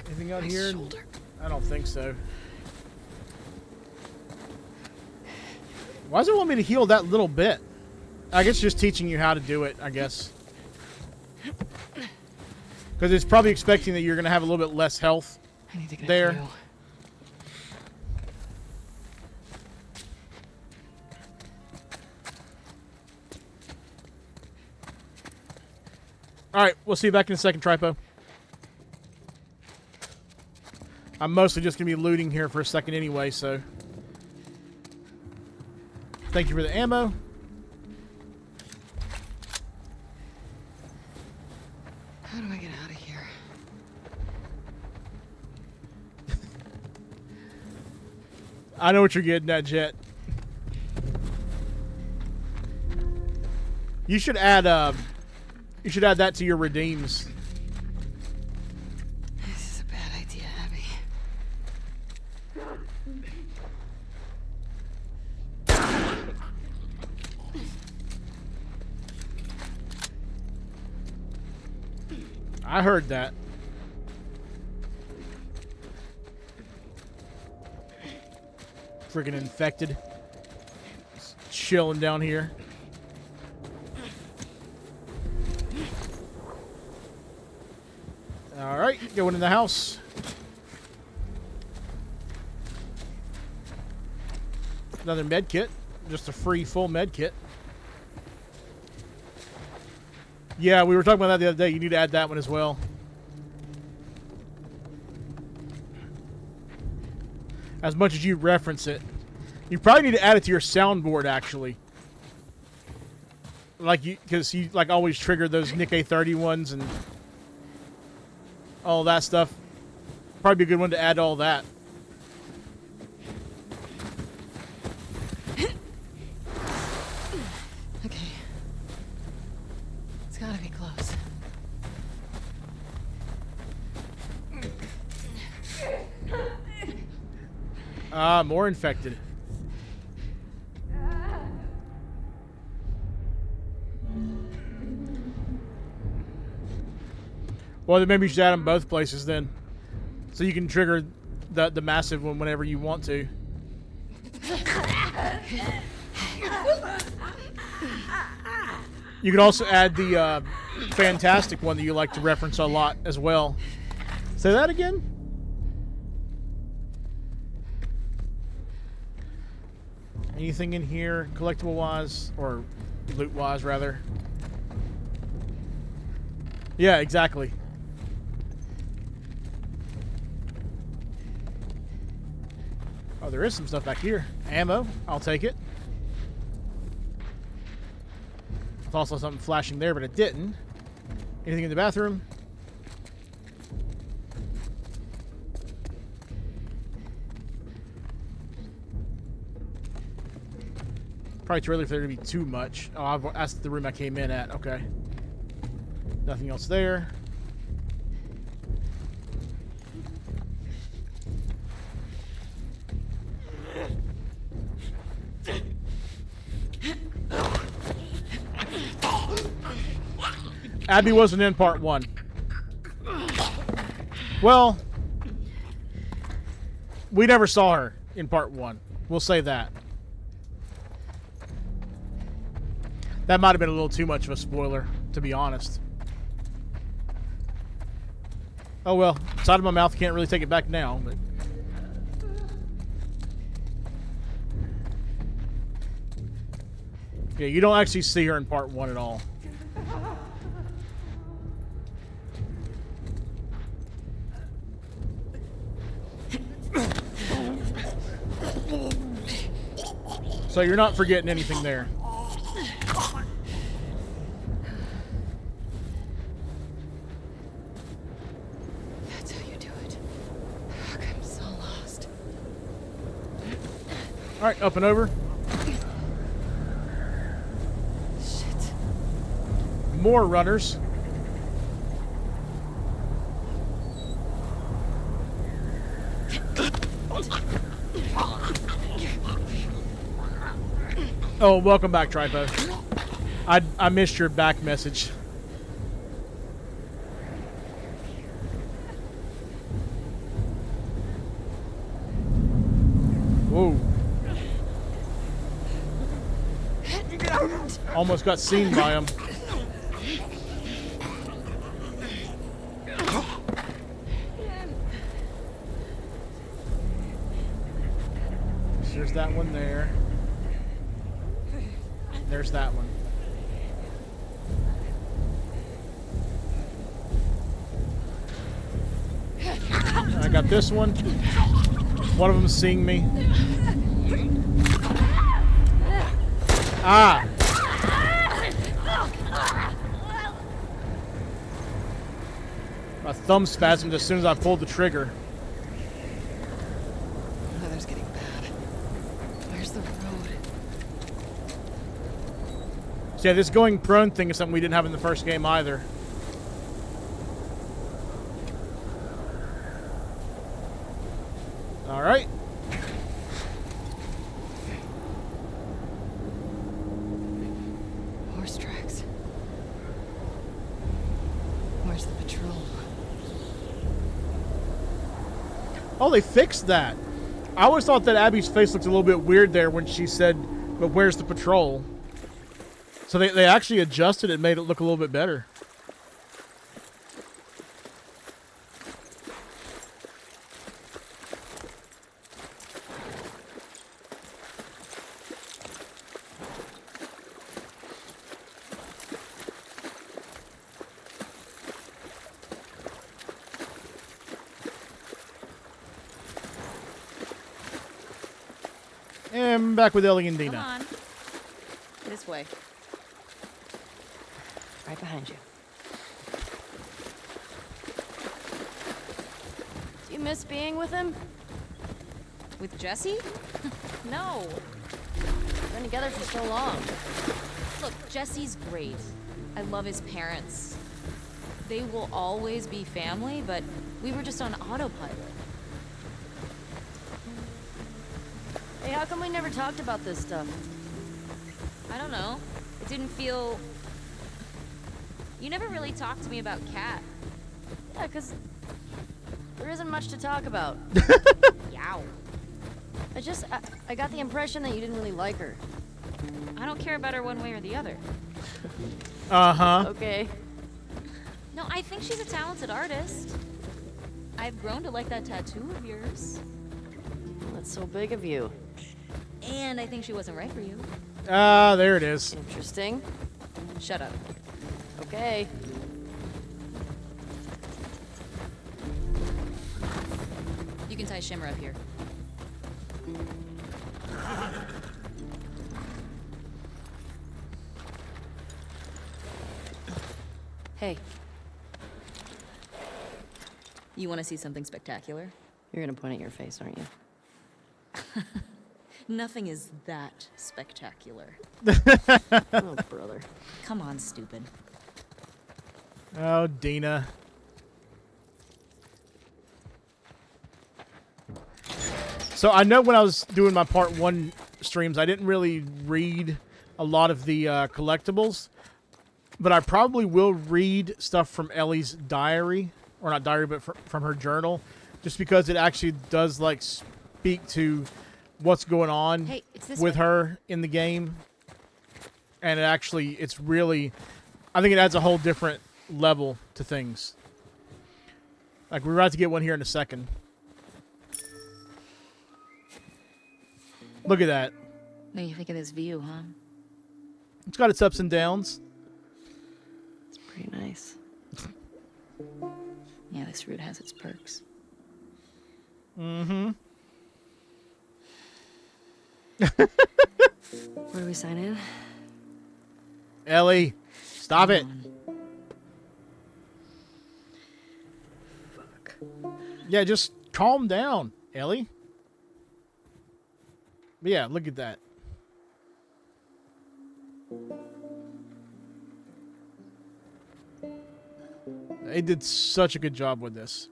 Anything out here? Shoulder. I don't think so. Why does it want me to heal that little bit? I guess just teaching you how to do it, I guess. Because it's probably expecting that you're going to have a little bit less health I need to get there. through. Alright, we'll see you back in a second, Tripo. I'm mostly just going to be looting here for a second anyway, so... Thank you for the ammo. How do I get out of here? I know what you're getting at, Jet. You should add that to your redeems. This is a bad idea, Abby. I heard that. Freaking infected. Just chilling down here. Alright, going in the house. Another med kit. Just a free full med kit. Yeah, we were talking about that the other day. You need to add that one as well. As much as you reference it. You probably need to add it to your soundboard, actually. Like you, because you like always trigger those Nick A30 ones and all that stuff. Probably be a good one to add all that. Okay. It's gotta be close. Ah, more infected. Well, then maybe you should add them both places then. So you can trigger the massive one whenever you want to. You could also add the fantastic one that you like to reference a lot as well. Say that again? Anything in here, collectible-wise, or loot-wise, rather? Yeah, exactly. Oh, there is some stuff back here. Ammo, I'll take it. I thought I saw something flashing there, but it didn't. Anything in the bathroom? Probably too early for there to be too much. Oh, that's the room I came in at. Okay. Nothing else there. Abby wasn't in part 1. Well, we never saw her in part 1. We'll say that. That might have been a little too much of a spoiler, to be honest. Oh well, side of my mouth, can't really take it back now, but... Yeah, you don't actually see her in part 1 at all. So you're not forgetting anything there. That's how you do it. Fuck, I'm so lost. Alright, up and over. Shit. More runners. Oh, welcome back, Tripo. I missed your back message. Whoa. Almost got seen by him. There's that one there. There's that one. I got this one. One of them's seeing me. Ah! My thumb spasmed as soon as I pulled the trigger. The weather's getting bad. Where's the road? So yeah, this going prone thing is something we didn't have in the first game either. Alright. Horse tracks. Where's the patrol? Oh, they fixed that. I always thought that Abby's face looked a little bit weird there when she said, but where's the patrol? So they actually adjusted it and made it look a little bit better. And back with Ellie and Dina. Come on. This way. Right behind you. You miss being with him? With Jesse? No. We've been together for so long. Look, Jesse's great. I love his parents. They will always be family, but we were just on autopilot. Hey, how come we never talked about this stuff? I don't know. It didn't feel... You never really talked to me about Kat. Yeah, 'cause there isn't much to talk about. Yow. I got the impression that you didn't really like her. I don't care about her one way or the other. Uh-huh. Okay. No, I think she's a talented artist. I've grown to like that tattoo of yours. That's so big of you. And I think she wasn't right for you. Ah, there it is. Interesting. Shut up. Okay. You can tie Shimmer up here. Hey. You want to see something spectacular? You're gonna point at your face, aren't you? Nothing is that spectacular. Oh, brother. Come on, stupid. Oh, Dina. So I know when I was doing my part 1 streams, I didn't really read a lot of the collectibles, but I probably will read stuff from Ellie's diary, or not diary, but from her journal, just because it actually does like speak to what's going on with her in the game, and it's really, I think it adds a whole different level to things. Like, we're about to get one here in a second. Look at that. What do you think of this view, huh? It's got its ups and downs. It's pretty nice. Yeah, this route has its perks. Mm-hmm. Where do we sign in? Ellie, stop it. Fuck. Yeah, just calm down, Ellie. But yeah, look at that. They did such a good job with this.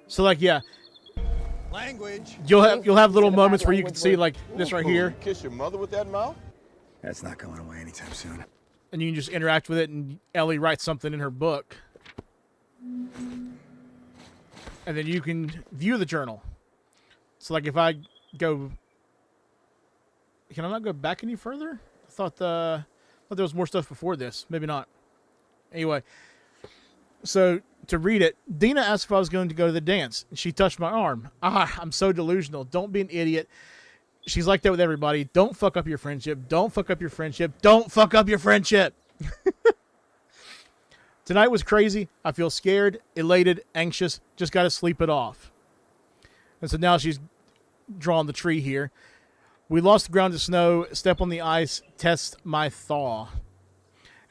So like, yeah, Language. you'll have little moments where you can see like this right here, Kiss your mother with that mouth? That's not going away anytime soon. and you can just interact with it, and Ellie writes something in her book, and then you can view the journal. So like, if I go, can I not go back any further? I thought there was more stuff before this. Maybe not. Anyway, so to read it, Dina asked if I was going to go to the dance. She touched my arm. I'm so delusional. Don't be an idiot. She's like that with everybody. Don't fuck up your friendship. Don't fuck up your friendship. Don't fuck up your friendship. Tonight was crazy. I feel scared, elated, anxious. Just got to sleep it off. And so now she's drawn the tree here. We lost the ground to snow. Step on the ice. Test my thaw.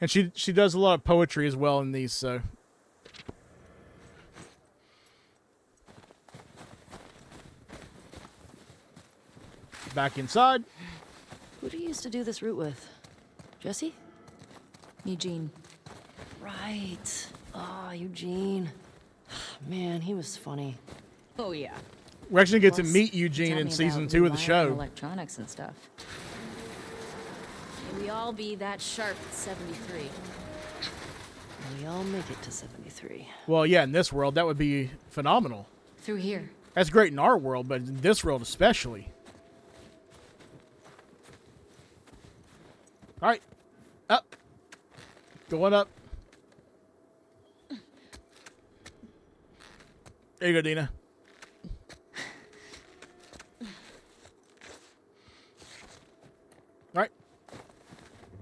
And she does a lot of poetry as well in these, so. Back inside. Who do you used to do this route with? Jesse? Eugene. Right. Oh, Eugene. Man, he was funny. Oh, yeah. We're actually going to get to Plus, meet he Eugene taught in me season about 2 of the rewiring show. Electronics and stuff. May we all be that sharp at 73. We all make it to 73. Well, yeah, in this world, that would be phenomenal. Through here. That's great in our world, but in this world especially. All right. Up. Going up. There you go, Dina. All right.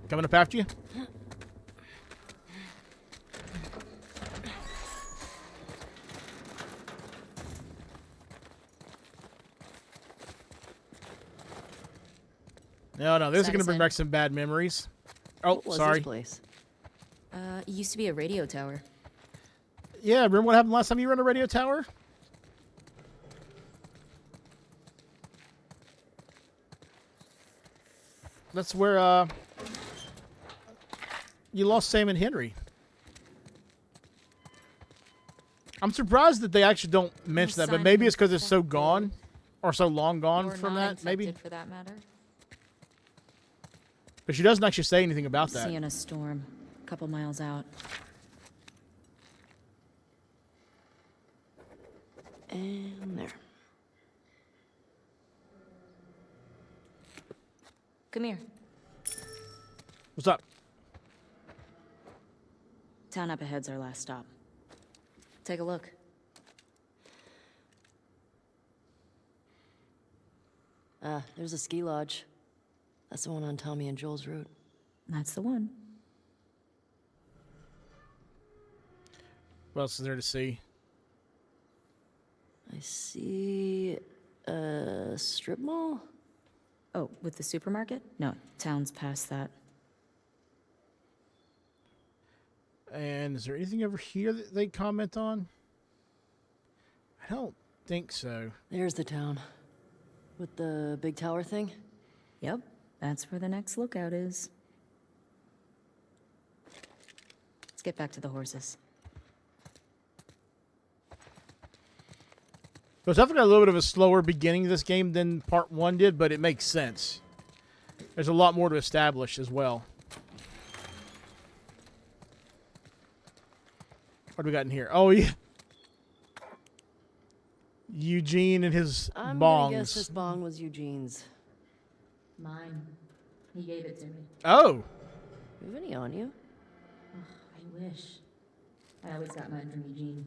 Coming up after you. No, this is going to bring back some bad memories. Oh, What was sorry. this place? It used to be a radio tower. Yeah, remember what happened last time you were in a radio tower? That's where you lost Sam and Henry. I'm surprised that they actually don't mention that, but maybe it's because it's so gone, or so long gone from that. Maybe for that matter. But she doesn't actually say anything about that. Seeing a storm, a couple miles out. And there. Come here. What's up? Town up ahead's our last stop. Take a look. There's a ski lodge. That's the one on Tommy and Joel's route. That's the one. What else is there to see? I see a strip mall? Oh, with the supermarket? No, town's past that. And is there anything over here that they comment on? I don't think so. There's the town. With the big tower thing? Yep, that's where the next lookout is. Let's get back to the horses. So it's definitely got a little bit of a slower beginning of this game than part 1 did, but it makes sense. There's a lot more to establish as well. What do we got in here? Oh, yeah. Eugene and his I'm bongs. gonna guess this bong was Eugene's. Mine. He gave it to me. Oh. You have any on you? I wish. I always got mine from Eugene.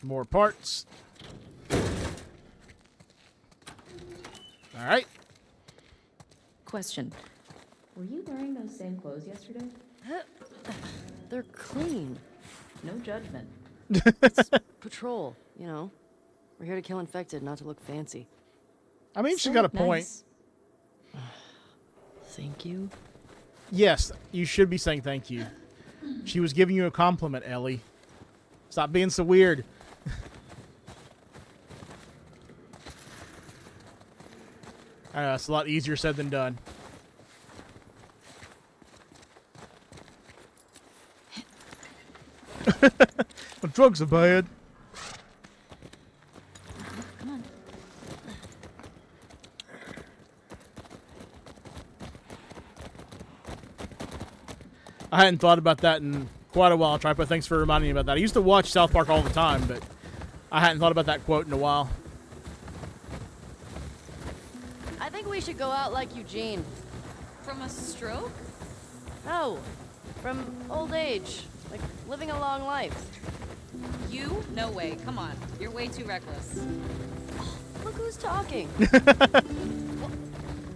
More parts. All right. Question. Were you wearing those same clothes yesterday? They're clean. No judgment. It's patrol, you know. We're here to kill infected, not to look fancy. I mean, she's got a point. Thank you. Yes, you should be saying thank you. She was giving you a compliment, Ellie. Stop being so weird. I know, it's a lot easier said than done. The drugs are bad. Come on. I hadn't thought about that in quite a while, Tripo. Thanks for reminding me about that. I used to watch South Park all the time, but I hadn't thought about that quote in a while. I think we should go out like Eugene. From a stroke? No, from old age. Like living a long life. You? No way. Come on. You're way too reckless. Look who's talking. Well,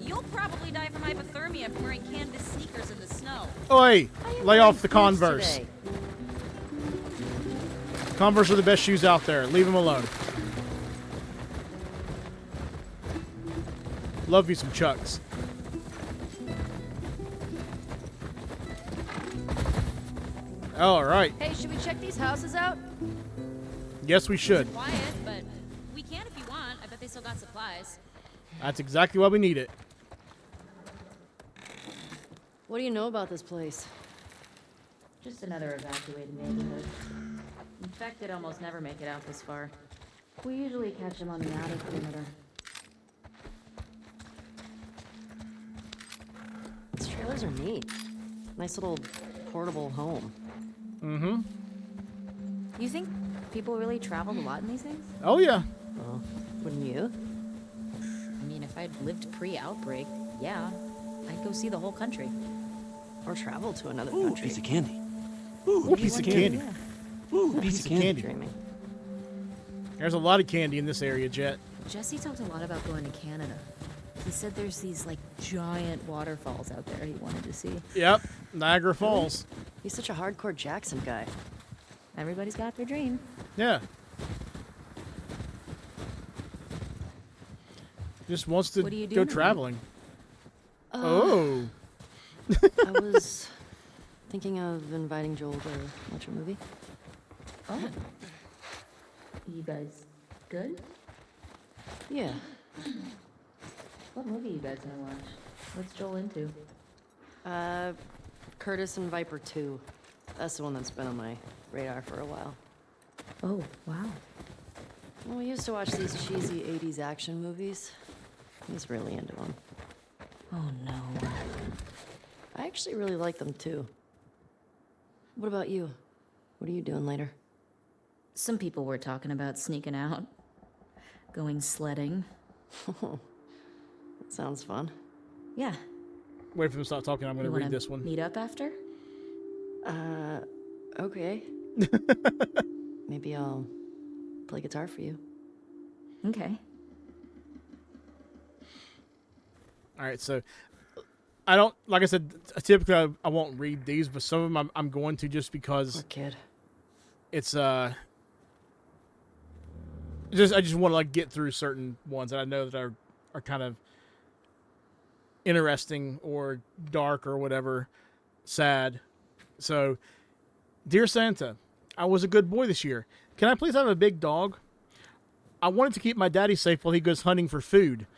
you'll probably die from hypothermia from wearing canvas sneakers in the snow. Oi! Lay wearing off the boots Converse. today? Converse are the best shoes out there. Leave them alone. Love you some Chucks. All right. Hey, should we check these houses out? Yes, we should. Quiet, but we can if you want. I bet they still got supplies. That's exactly why we need it. What do you know about this place? Just another evacuated neighborhood. Infected almost never make it out this far. We usually catch them on the outer perimeter. These trailers are neat. Nice little portable home. Mm-hmm. You think people really traveled a lot in these things? Oh, yeah. Well, wouldn't you? I mean, if I'd lived pre-outbreak, yeah. I'd go see the whole country. Or travel to another Ooh, country. piece of candy. Ooh, piece of candy. Ooh, piece of candy. Dreaming. There's a lot of candy in this area, Jet. Jesse talked a lot about going to Canada. He said there's these, like, giant waterfalls out there he wanted to see. Yep. Niagara Falls. He's such a hardcore Jackson guy. Everybody's got their dream. Yeah. Just wants to What are you go doing? traveling. Oh. I was thinking of inviting Joel to watch a movie. Oh. You guys good? Yeah. What movie you guys gonna watch? What's Joel into? Curtis and Viper 2. That's the one that's been on my radar for a while. Oh, wow. Well, we used to watch these cheesy 80s action movies. He's really into them. Oh, no. I actually really like them, too. What about you? What are you doing later? Some people were talking about sneaking out. Going sledding. That sounds fun. Yeah. Wait for them to stop talking. I'm going to read this one. Meet up after? Okay. Maybe I'll play guitar for you. Okay. All right, so I don't, like I said, typically I won't read these, but some of them I'm going to just because. Poor kid. It's I just want to like get through certain ones that I know that are kind of interesting or dark or whatever, sad. So, dear Santa, I was a good boy this year. Can I please have a big dog? I wanted to keep my daddy safe while he goes hunting for food.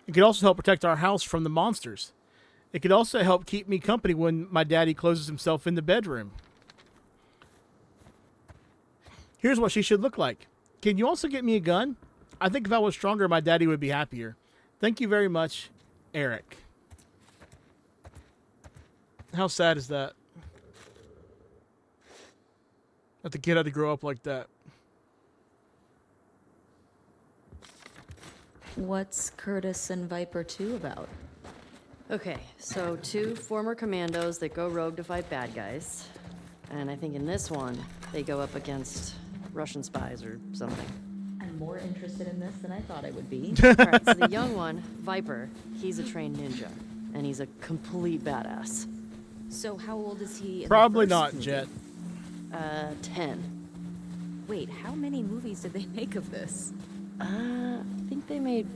It could also help protect our house from the monsters. It could also help keep me company when my daddy closes himself in the bedroom. Here's what she should look like. Can you also get me a gun? I think if I was stronger, my daddy would be happier. Thank you very much, Eric. How sad is that? That the kid had to grow up like that. What's Curtis and Viper 2 about? Okay, so 2 former commandos that go rogue to fight bad guys. And I think in this one, they go up against Russian spies or something. I'm more interested in this than I thought I would be. Alright, so the young one, Viper, he's a trained ninja. And he's a complete badass. So how old is he in Probably the not, first movie? Jet. 10. Wait, how many movies did they make of this? I think they made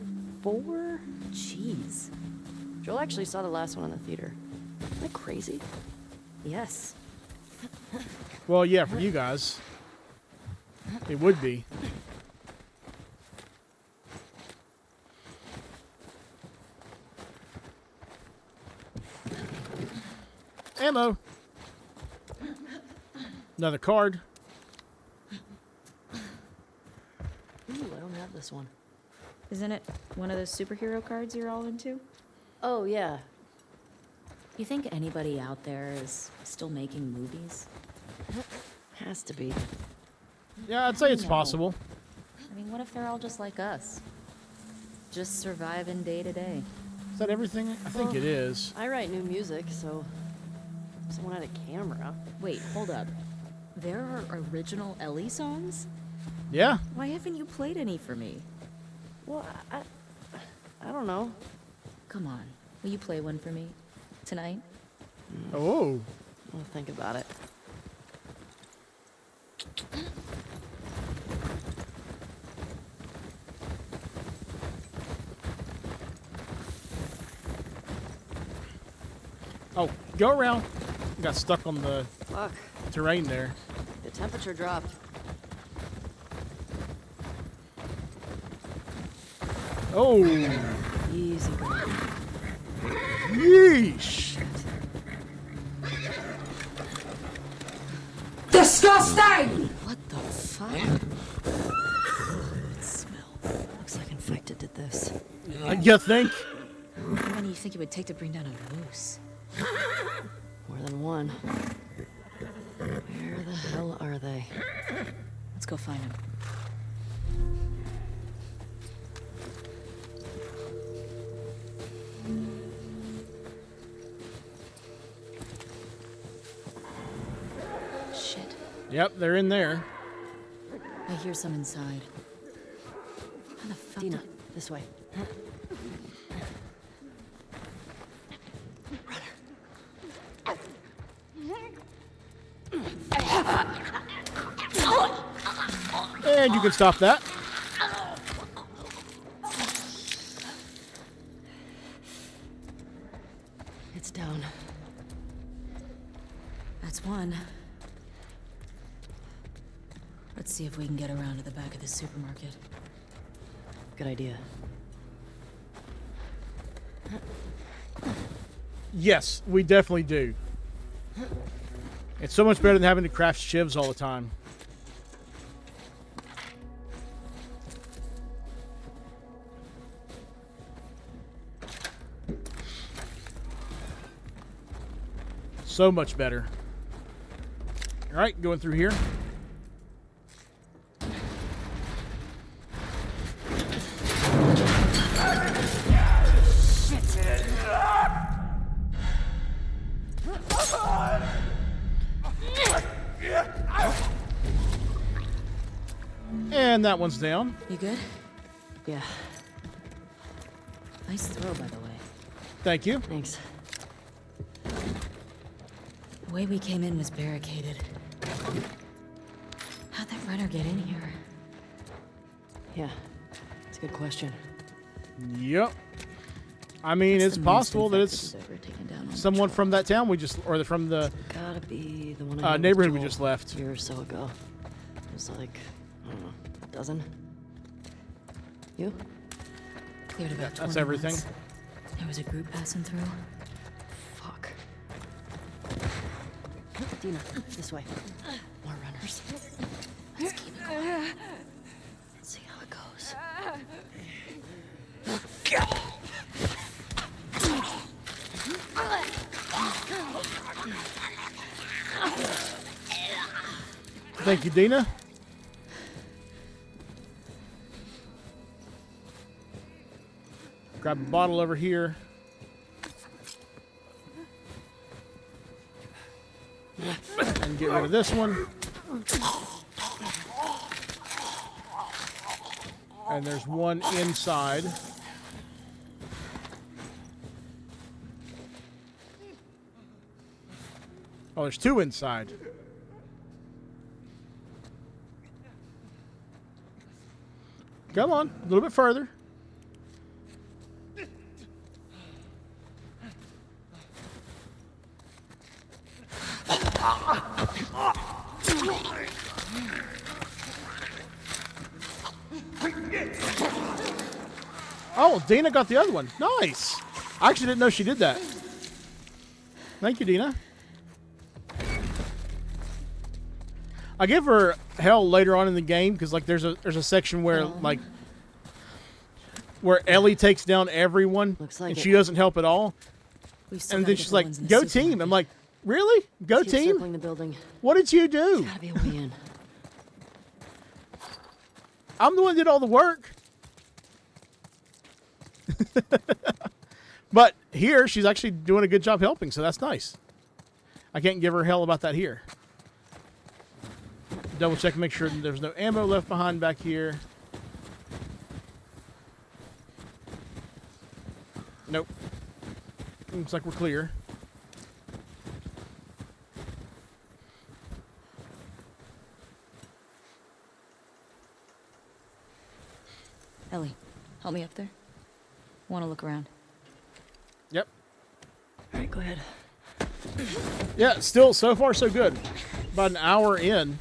4? Jeez. Joel actually saw the last one in the theater. Isn't that crazy? Yes. Well, yeah, for you guys, it would be. Ammo. Another card. Ooh, I don't have this one. Isn't it one of those superhero cards you're all into? Oh, yeah. You think anybody out there is still making movies? Has to be. Yeah, I'd say it's No. possible. I mean, what if they're all just like us? Just surviving day to day. Is that everything? I think it is. I write new music, so someone had a camera. Wait, hold up. There are original Ellie songs? Yeah. Why haven't you played any for me? Well, I don't know. Come on. Will you play one for me? Tonight? Oh. I'll think about it. Oh, go around. Got stuck on the Fuck. terrain there. The temperature dropped. Oh. Easy girl. Yeesh. Disgusting! What the fuck? It smells. Looks like infected did this. You think? How many do you think it would take to bring down a moose? More than one. Where the hell are they? Let's go find him. Shit. Yep, they're in there. I hear some inside. How the fuck Dina, this way. And you can stop that. That's one. Let's see if we can get around to the back of the supermarket. Good idea. Yes, we definitely do. It's so much better than having to craft shivs all the time. So much better. All right, going through here. And that one's down. You good? Yeah. Nice throw, by the way. Thank you. Thanks. The way we came in was barricaded. How'd that runner get in here? Yeah, it's a good question. Yep. I mean, it's possible that it's someone from that town we just, or from the Gotta be the one I neighborhood we just left. A year or so ago. It was like, I don't know, a dozen. You? Cleared about 20 That's everything. months. There was a group passing through. Fuck. Dina, this way. More runners. Let's keep it going. Let's see how it goes. Thank you, Dina. Grab a bottle over here. And get rid of this one. And there's one inside. Oh, there's two inside. Come on, a little bit further. Oh, Dina got the other one. Nice. I actually didn't know she did that. Thank you, Dina. I give her hell later on in the game because like there's a section where like where Ellie takes down everyone and she doesn't help at all. And then she's like, "Go team." I'm like, "Really? Go Let's keep team? circling the building. What did you do?" Gotta be a way in. I'm the one that did all the work. But here she's actually doing a good job helping, so that's nice. I can't give her hell about that here. Double check, make sure there's no ammo left behind back here. Nope. Looks like we're clear. Ellie, help me up there. Want to look around? Yep. All right, go ahead. Yeah, still so far so good. About an hour in.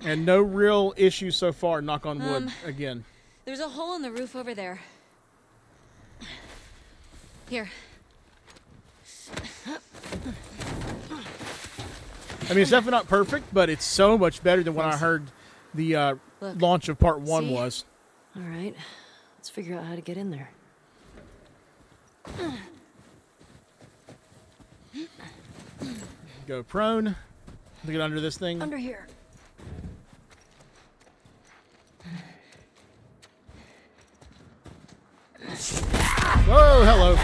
And no real issues so far, knock on wood, again. There's a hole in the roof over there. Here. I mean, it's definitely not perfect, but it's so much better than what I heard the launch of part 1 was. All right, let's figure out how to get in there. Go prone. Get under this thing. Under here. Whoa, hello.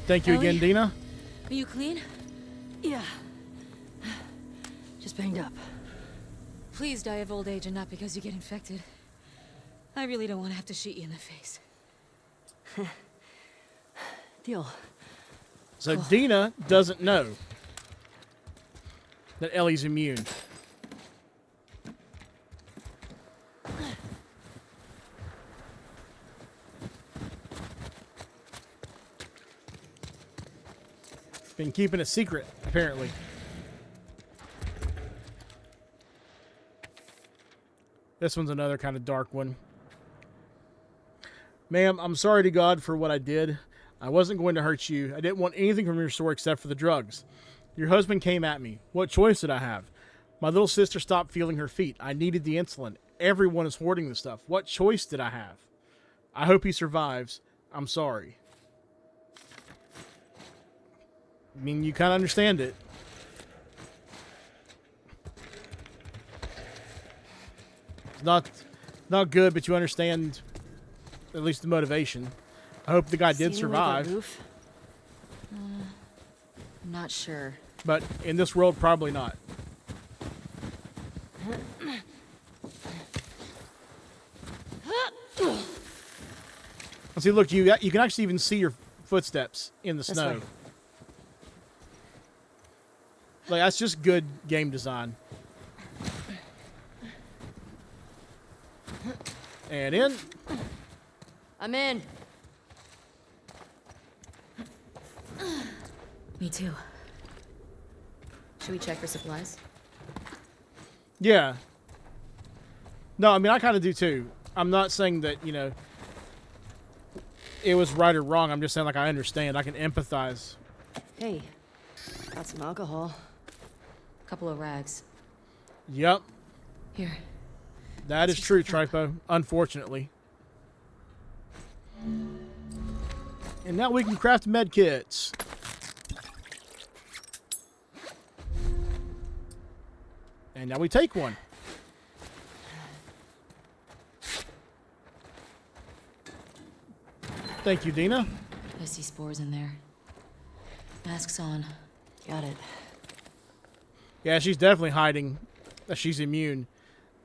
Thank you again, Ellie? Dina. Are you clean? Yeah. Just banged up. Please die of old age and not because you get infected. I really don't want to have to shoot you in the face. Deal. So Dina doesn't know that Ellie's immune. Been keeping it secret, apparently. This one's another kind of dark one. Ma'am, I'm sorry to God for what I did. I wasn't going to hurt you. I didn't want anything from your store except for the drugs. Your husband came at me. What choice did I have? My little sister stopped feeling her feet. I needed the insulin. Everyone is hoarding the stuff. What choice did I have? I hope he survives. I'm sorry. I mean, you kind of understand it. It's not good, but you understand at least the motivation. I hope the guy did survive. I'm not sure. But in this world, probably not. See, look, you can actually even see your footsteps in the snow. Like, that's just good game design. And in. I'm in. Me too. Should we check for supplies? Yeah. No, I mean, I kind of do too. I'm not saying that, you know, it was right or wrong. I'm just saying, like, I understand. I can empathize. Hey, got some alcohol. Couple of rags. Yep. Here. That is true, Tripo. Unfortunately. And now we can craft med kits. And now we take one. Thank you, Dina. I see spores in there. Mask's on. Got it. Yeah, she's definitely hiding that she's immune.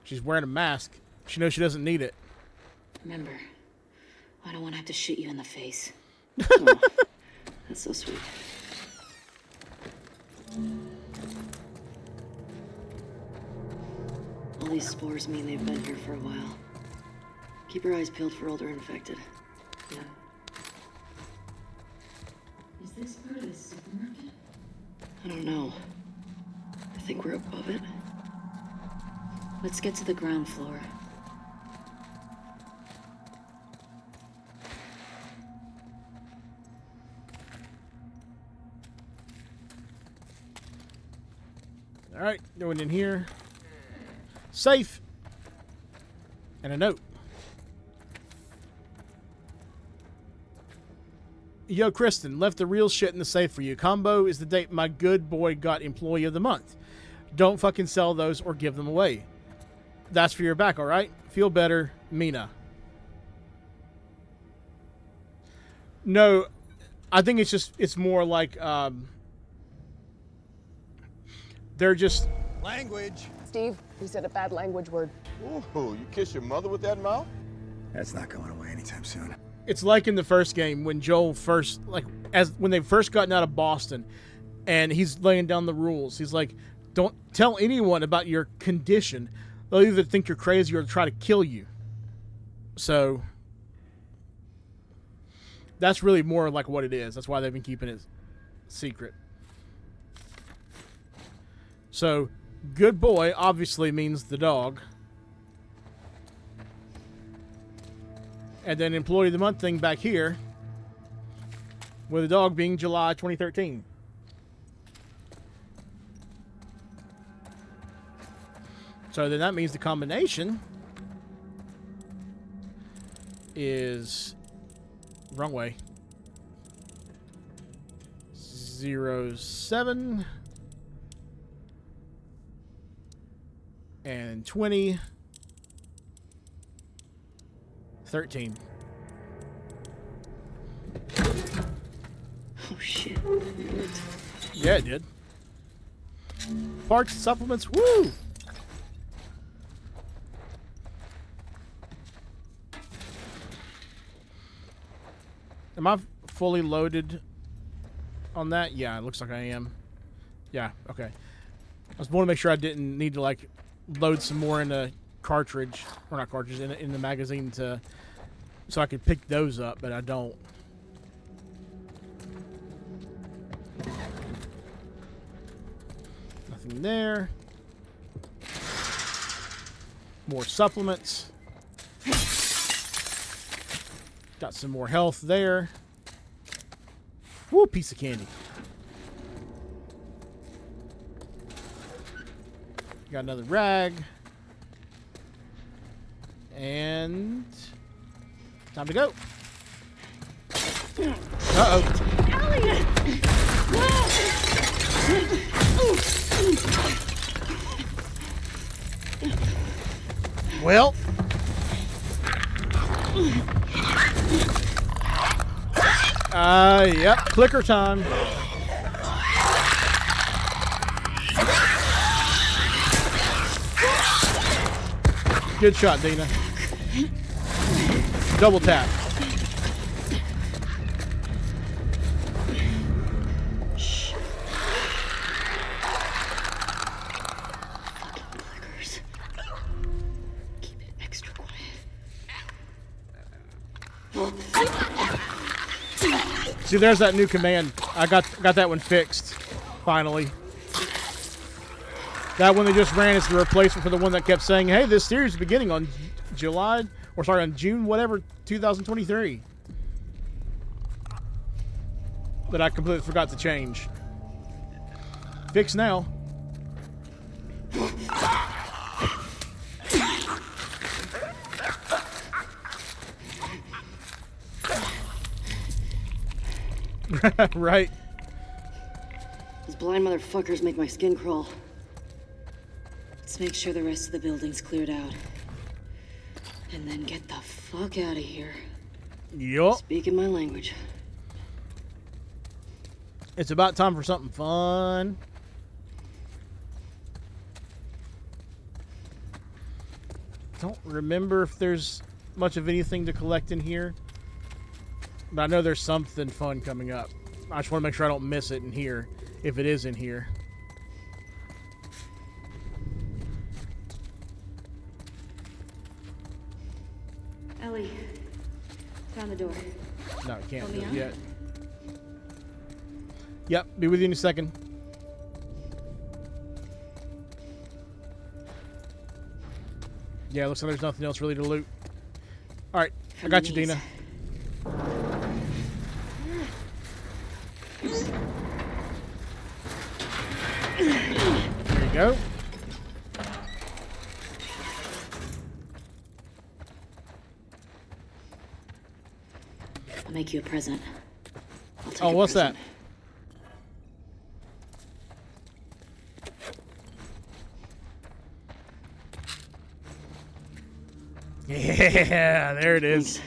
She's wearing a mask. She knows she doesn't need it. Remember, I don't want to have to shoot you in the face. Oh, that's so sweet. All these spores mean they've been here for a while. Keep your eyes peeled for older infected. Yeah. Is this part of the supermarket? I don't know. I think we're above it. Let's get to the ground floor. All right, going in here. Safe. And a note. Yo, Kristen, left the real shit in the safe for you. Combo is the date my good boy got Employee of the Month. Don't fucking sell those or give them away. That's for your back, all right? Feel better, Mina. No, I think it's more like, they're just... Language. Steve, he said a bad language word. Ooh, you kiss your mother with that mouth? That's not going away anytime soon. It's like in the first game when Joel first, like, when they first gotten out of Boston, and he's laying down the rules. He's like, don't tell anyone about your condition. They'll either think you're crazy or try to kill you. So that's really more like what it is. That's why they've been keeping it secret. So good boy obviously means the dog. And then Employee of the Month thing back here with the dog being July 2013. So then that means the combination is wrong way. 07 and 20 13. Oh shit. Yeah, it did. Parts, supplements, woo! Am I fully loaded on that? Yeah, it looks like I am. Yeah, okay. I was wanting to make sure I didn't need to, like, load some more in a cartridge, or not cartridge, in the magazine so I could pick those up, but I don't. Nothing there. More supplements. Got some more health there. Woo, piece of candy. Got another rag. And time to go. Uh-oh. Well. Yep, clicker time. Good shot, Dina. Double tap. Shh. Fucking clickers. Keep it extra quiet. See, there's that new command. I got that one fixed, finally. That one they just ran is the replacement for the one that kept saying, hey, this series is beginning on on June, whatever, 2023. That I completely forgot to change. Fixed now. Right. Those blind motherfuckers make my skin crawl. Let's make sure the rest of the building's cleared out. And then get the fuck out of here. Yup. Speaking my language. It's about time for something fun. Don't remember if there's much of anything to collect in here. But I know there's something fun coming up. I just want to make sure I don't miss it in here, if it is in here. Ellie, found the door. No, I can't Let do me it out? yet. Yep, be with you in a second. Yeah, looks like there's nothing else really to loot. Alright, I got you, Dina. There you go. I'll make you a present. I'll take Oh, a what's present. that? Yeah, there it is.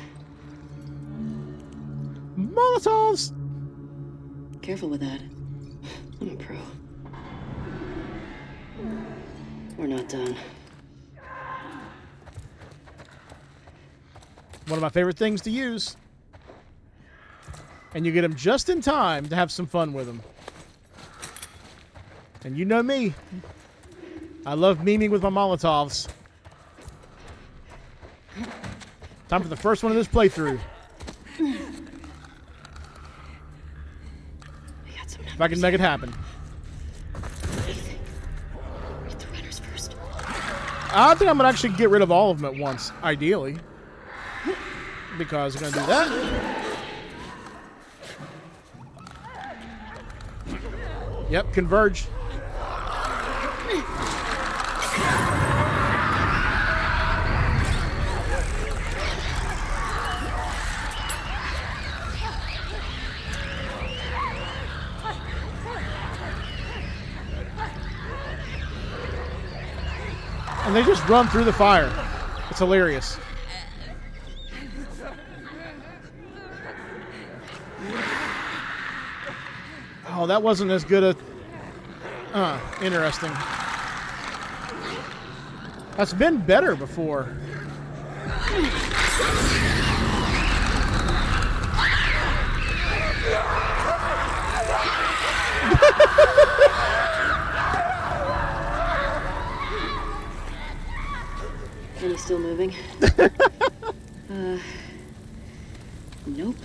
Molotovs! Careful with that. I'm a pro. We're not done. One of my favorite things to use. And you get them just in time to have some fun with them. And you know me. I love memeing with my Molotovs. Time for the first one of this playthrough. If I can make it happen. Get the runners first. I think I'm going to actually get rid of all of them at once, ideally. Because I'm going to do that. Yep, converge. And they just run through the fire. It's hilarious. Oh, that wasn't as good a... interesting. That's been better before. Are you still moving? Nope.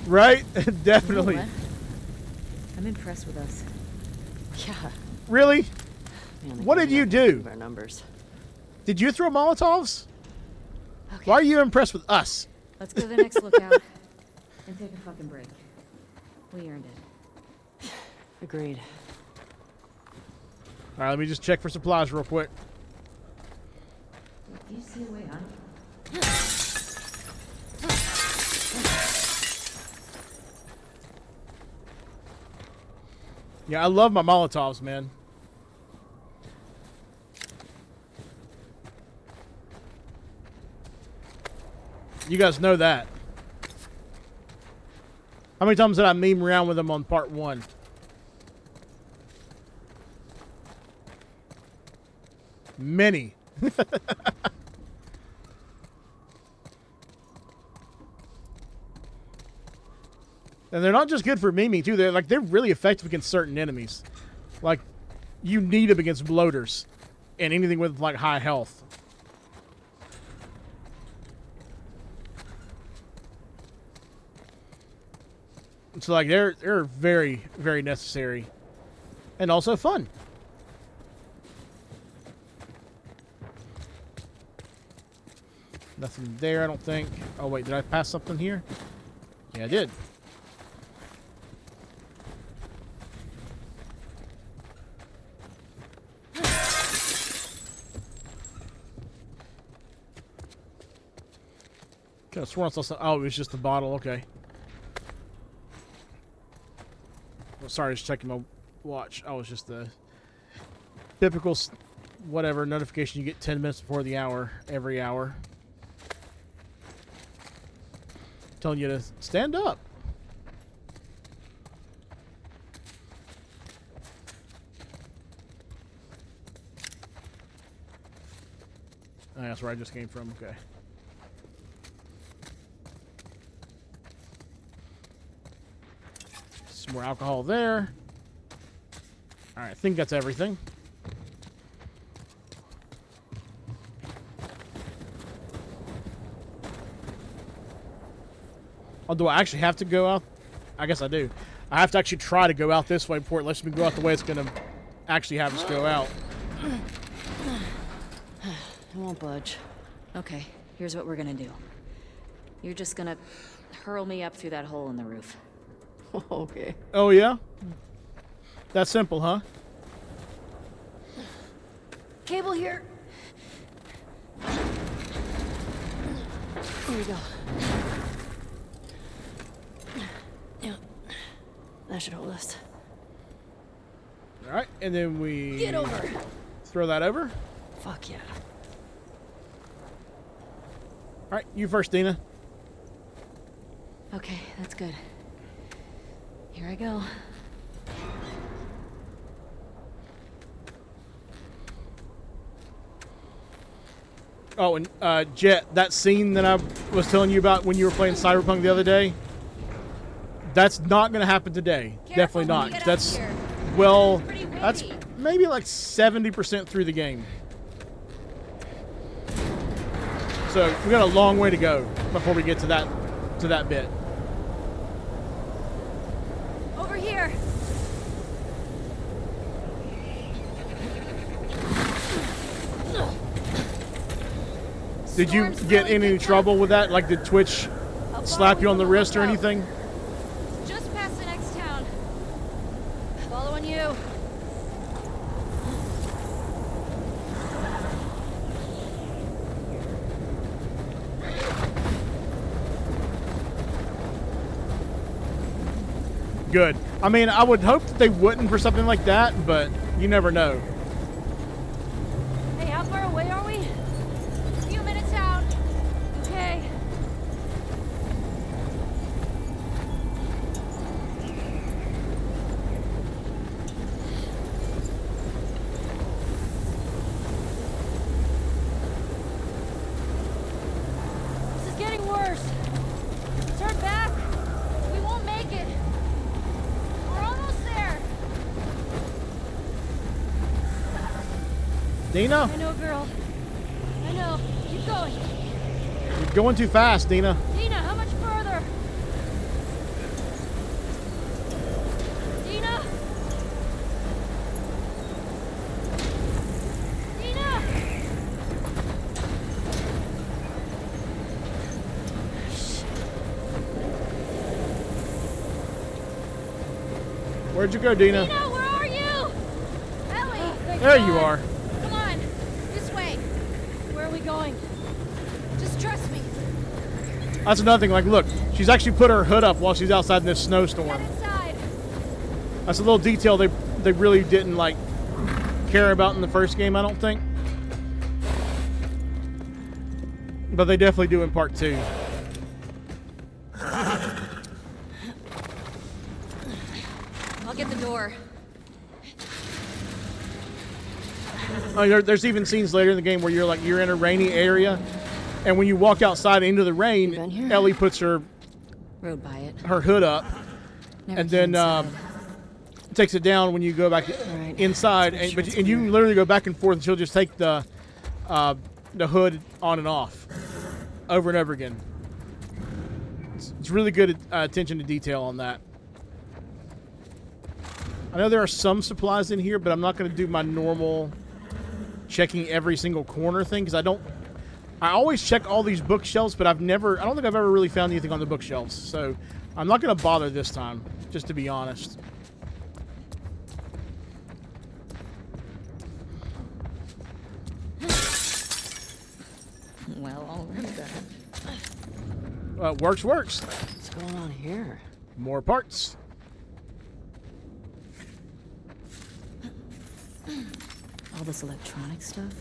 Right? Definitely. You know what? I'm impressed with us. Yeah. Really? Man, What did you do? our numbers. Did you throw Molotovs? Why are you impressed with us? Let's go to the next lookout and take a fucking break. We earned it. Agreed. All right, let me just check for supplies real quick. Do you see a way out? Yeah, I love my Molotovs, man. You guys know that. How many times did I meme around with them on part 1? Many. And they're not just good for memeing too. They're really effective against certain enemies. Like, you need them against bloaters and anything with like high health. So like they're very, very necessary. And also fun. Nothing there, I don't think. Oh wait, did I pass something here? Yeah, I did. Could have sworn I saw something. Oh, it was just the bottle. Okay. Oh, sorry, just checking my watch. Oh, it's just the typical whatever notification you get 10 minutes before the hour, every hour. Telling you to stand up. Oh, that's where I just came from. Okay. Some more alcohol there. All right, I think that's everything. Oh, do I actually have to go out? I guess I do. I have to actually try to go out this way before it lets me go out the way it's going to actually have us go out. I won't budge. Okay, here's what we're gonna do. You're just gonna hurl me up through that hole in the roof. Okay. Oh, yeah? That's simple, huh? Cable here. Here we go. Yeah. That should hold us. All right, and then we Get over. Throw that over. Fuck yeah. All right, you first, Dina. Okay, that's good. Here I go. Oh, and Jet, that scene that I was telling you about when you were playing Cyberpunk the other day, that's not going to happen today. Definitely not. That's, well, that's maybe like 70% through the game. So we got a long way to go before we get to that bit. Over here. Did you get in any trouble with that? Like, did Twitch slap you on the wrist or anything? Just past the next town. Following you. Good. I mean, I would hope that they wouldn't for something like that, but you never know. Hey, how far away are we? A few minutes out. Okay. This is getting worse. Turn back. We won't make it. We're almost there. Dina? I know, girl. I know. Keep going. You're going too fast, Dina. Dina, how much further? Dina? Where'd you go, Dina? Dina, where are you? Ellie! There you are. Come on, this way. Where are we going? Just trust me. That's another thing. Like, look, she's actually put her hood up while she's outside in this snowstorm. Inside. That's a little detail they really didn't like care about in the first game, I don't think. But they definitely do in part 2. I'll get the door. Oh, there's even scenes later in the game where you're in a rainy area, and when you walk outside into the rain, Ellie puts her Rode by it. her hood up, Never and then takes it down when you go back inside, and you can literally go back and forth, and she'll just take the hood on and off over and over again. It's really good attention to detail on that. I know there are some supplies in here, but I'm not going to do my normal checking every single corner thing, because I always check all these bookshelves, but I don't think I've ever really found anything on the bookshelves, so I'm not going to bother this time, just to be honest. Well, all right then. Works. What's going on here? More parts. All this electronic stuff?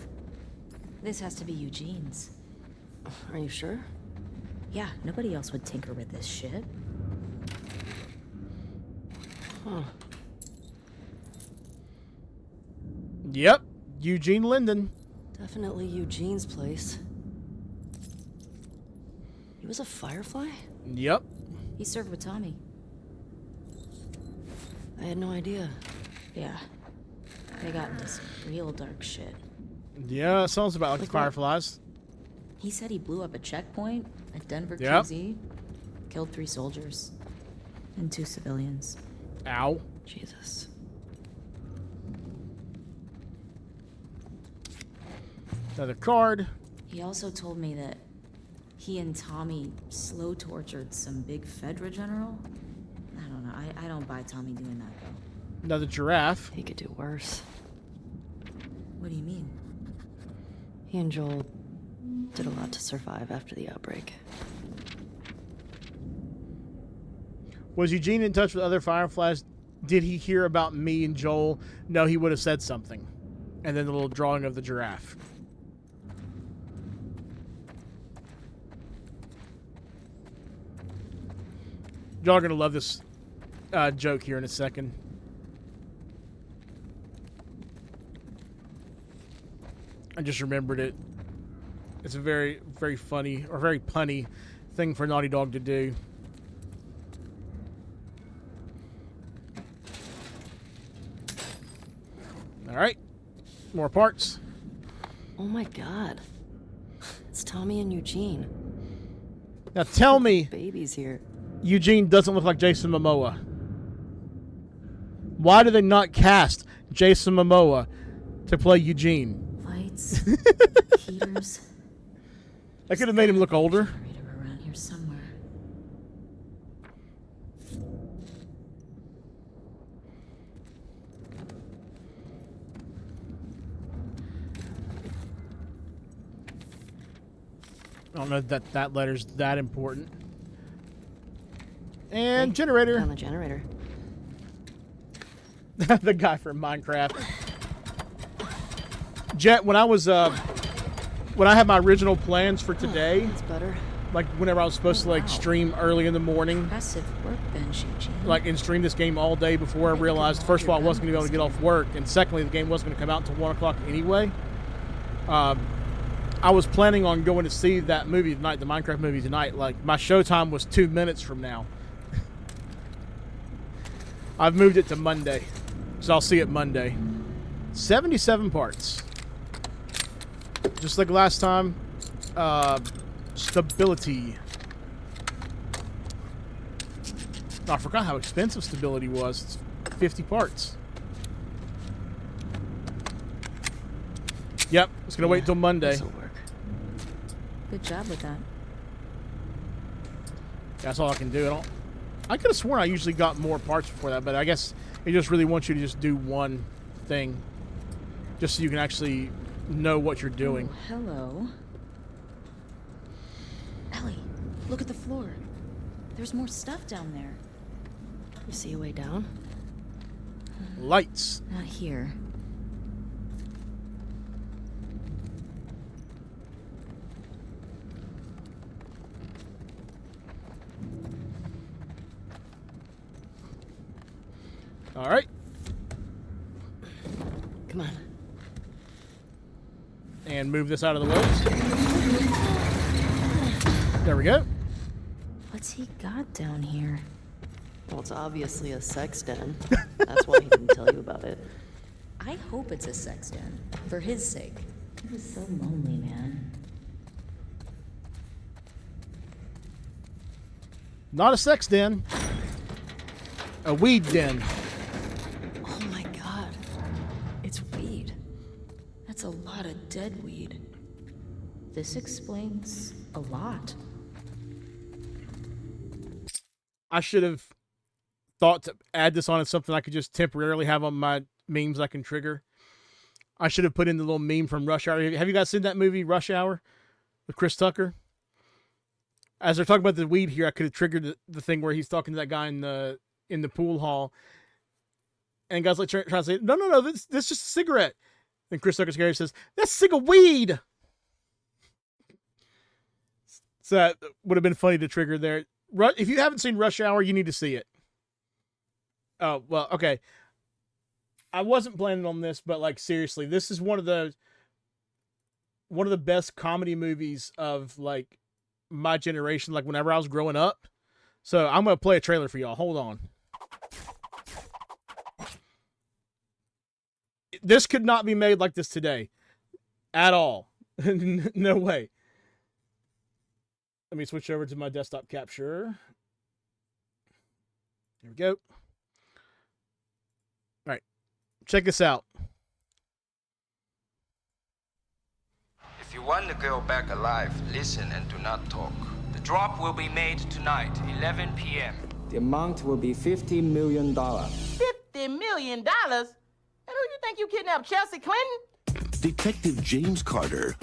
This has to be Eugene's. Are you sure? Yeah, nobody else would tinker with this shit. Huh. Yep, Eugene Linden. Definitely Eugene's place. He was a Firefly? Yep. He served with Tommy. I had no idea. Yeah. They got into some real dark shit. Yeah, sounds about like the Fireflies. He said he blew up a checkpoint at Denver Yep. QZ. Killed 3 soldiers. And 2 civilians. Ow. Jesus. Another card. He also told me that he and Tommy slow tortured some big Fedra general. I don't know. I don't buy Tommy doing that, though. Another giraffe. He could do worse. What do you mean? He and Joel did a lot to survive after the outbreak. Was Eugene in touch with other Fireflies? Did he hear about me and Joel? No, he would have said something. And then the little drawing of the giraffe. Y'all are going to love this joke here in a second. I just remembered it. It's a very, very funny or very punny thing for Naughty Dog to do. All right, more parts. Oh my God. It's Tommy and Eugene. Now tell me Babies here. Eugene doesn't look like Jason Momoa. Why do they not cast Jason Momoa to play Eugene? Lights, heaters. I could have made him look older. Generator around here somewhere. I don't know that that letter's that important. And generator. On the generator. The guy from Minecraft. Jet, when I was when I had my original plans for today, That's better. like whenever I was supposed to like stream early in the morning, Impressive workbench, Eugene. like and stream this game all day before I realized first of all I wasn't gonna be able to get off work, and secondly the game wasn't gonna come out until 1 o'clock anyway. I was planning on going to see that movie tonight, the Minecraft movie tonight. Like my showtime was 2 minutes from now. I've moved it to Monday, so I'll see it Monday. 77 parts. Just like last time. Stability. Oh, I forgot how expensive stability was. It's 50 parts. Yep, it's gonna wait till Monday. This'll work. Good job with that. That's all I can do. I could have sworn I usually got more parts before that, but I guess it just really wants you to just do one thing. Just so you can actually know what you're doing. Oh, hello. Ellie, look at the floor. There's more stuff down there. You see a way down? Lights. Not here. All right. Come on. And move this out of the way. There we go. What's he got down here? Well, it's obviously a sex den. That's why he didn't tell you about it. I hope it's a sex den. For his sake. He was so lonely, man. Not a sex den. A weed den. Oh my god. It's weed. That's a lot of dead weed. This explains a lot. I should have thought to add this on as something I could just temporarily have on my memes I can trigger. I should have put in the little meme from Rush Hour. Have you guys seen that movie, Rush Hour, with Chris Tucker? As they're talking about the weed here, I could have triggered the thing where he's talking to that guy in the pool hall. And guys like trying to say, no, this is just a cigarette. And Chris Tucker's character says, that's a cig of weed. So that would have been funny to trigger there. If you haven't seen Rush Hour, you need to see it. Oh, well, okay. I wasn't planning on this, but like seriously, this is one of the best comedy movies of like my generation, like whenever I was growing up. So I'm going to play a trailer for y'all. Hold on. This could not be made like this today. At all. No way. Let me switch over to my desktop capture. There we go. All right. Check this out. If you want the girl back alive, listen and do not talk. The drop will be made tonight, 11 p.m. The amount will be $50 million. $50 million? And who you think you kidnapped, Chelsea Clinton? Detective James Carter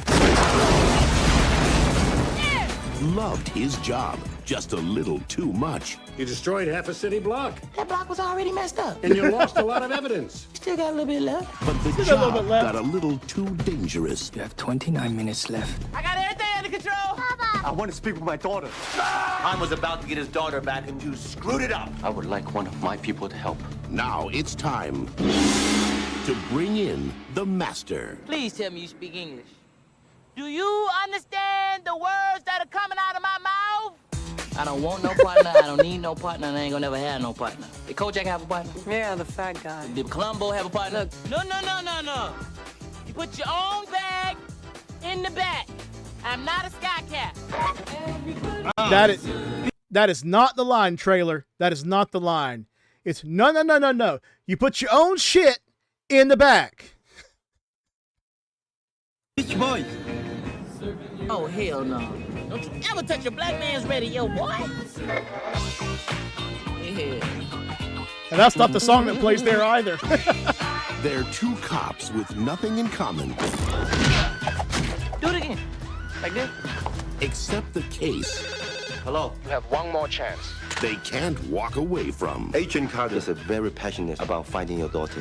loved his job just a little too much. You destroyed half a city block. That block was already messed up. And you lost a lot of evidence. Still got a little bit left. But the job got a little too dangerous. You have 29 minutes left. I got everything under control. Papa! I want to speak with my daughter. I was about to get his daughter back and you screwed it up. I would like one of my people to help. Now it's time to bring in the master. Please tell me you speak English. Do you understand the words that are coming out of my mouth? I don't want no partner, I don't need no partner, and I ain't gonna never have no partner. Did Kojak have a partner? Yeah, the fat guy. Did Columbo have a partner? No. You put your own bag in the back. I'm not a sky cat. That is not the line, trailer. That is not the line. It's no. You put your own shit in the back. Which boy? Oh, hell no. Don't you ever touch a black man's radio, boy. Yeah. And that's not the song that plays there either. They're two cops with nothing in common. Do it again. Like this. Except the case. Hello. You have one more chance. They can't walk away from. Agent Carter is very passionate about finding your daughter.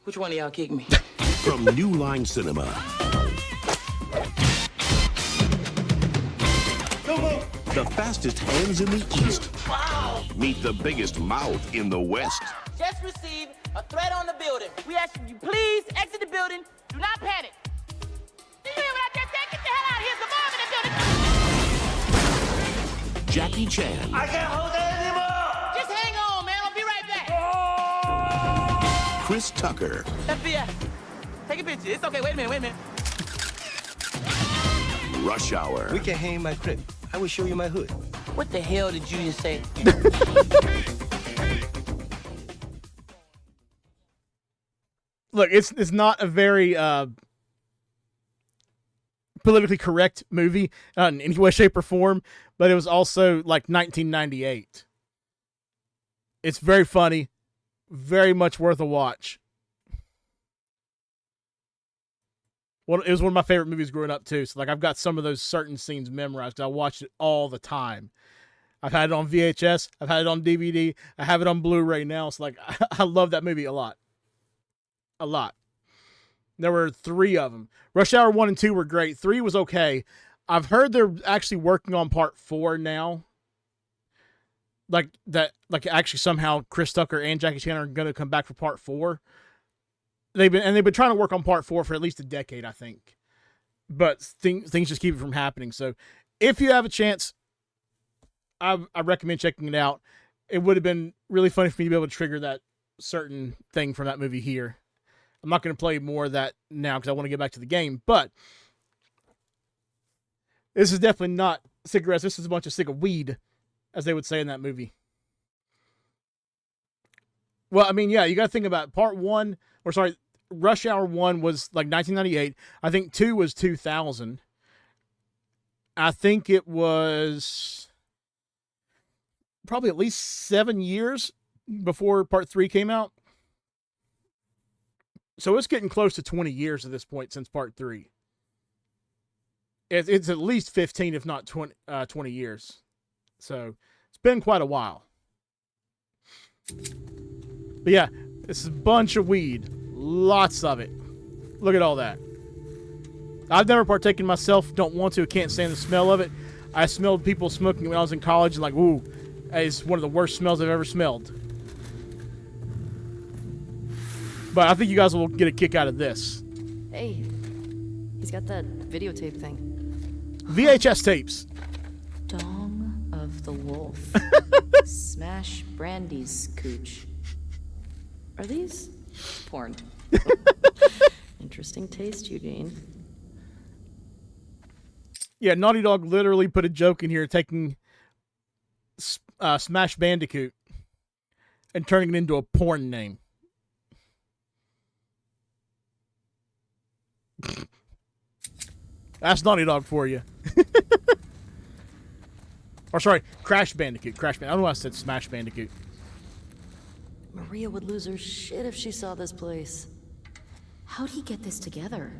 Which one of y'all kicked me? From New Line Cinema. The fastest hands in the East. Wow. Meet the biggest mouth in the West. Just received a threat on the building. We ask you please exit the building. Do not panic. Did you hear what I just said? Get the hell out of here. It's a bomb in the building. Jackie Chan. I can't hold that anymore. Just hang on, man. I'll be right back. Chris Tucker. FBI. Take a picture. It's okay. Wait a minute. Rush Hour. We can hang in my crib. I will show you my hood. What the hell did you just say? look, it's not a very politically correct movie in any way, shape, or form, but it was also like 1998. It's very funny, very much worth a watch. Well, it was one of my favorite movies growing up too. So like I've got some of those certain scenes memorized. I watched it all the time. I've had it on VHS. I've had it on DVD. I have it on Blu-ray now. So like I love that movie a lot. A lot. There were 3 of them. Rush Hour 1 and 2 were great. 3 was okay. I've heard they're actually working on part 4 now. Like actually somehow Chris Tucker and Jackie Chan are going to come back for part 4. They've been trying to work on part 4 for at least a decade, I think. But things just keep it from happening. So if you have a chance, I recommend checking it out. It would have been really funny for me to be able to trigger that certain thing from that movie here. I'm not going to play more of that now because I want to get back to the game. But this is definitely not cigarettes. This is a bunch of cig weed, as they would say in that movie. Well, I mean, yeah, you got to think about Rush Hour 1 was like 1998. I think 2 was 2000. I think it was probably at least 7 years before part 3 came out. So it's getting close to 20 years at this point since part 3. It's at least 15, if not 20 years. So it's been quite a while. But yeah, it's a bunch of weed. Lots of it. Look at all that. I've never partaken myself. Don't want to. Can't stand the smell of it. I smelled people smoking when I was in college and like, ooh, it's one of the worst smells I've ever smelled. But I think you guys will get a kick out of this. Hey, he's got that videotape thing. VHS tapes. Dong of the Wolf. Smash Brandy's cooch. Are these porn? Interesting taste, Eugene. Yeah, Naughty Dog literally put a joke in here taking Smash Bandicoot and turning it into a porn name. That's Naughty Dog for you. Or sorry, Crash Bandicoot. I don't know why I said Smash Bandicoot. Maria would lose her shit if she saw this place. How'd he get this together?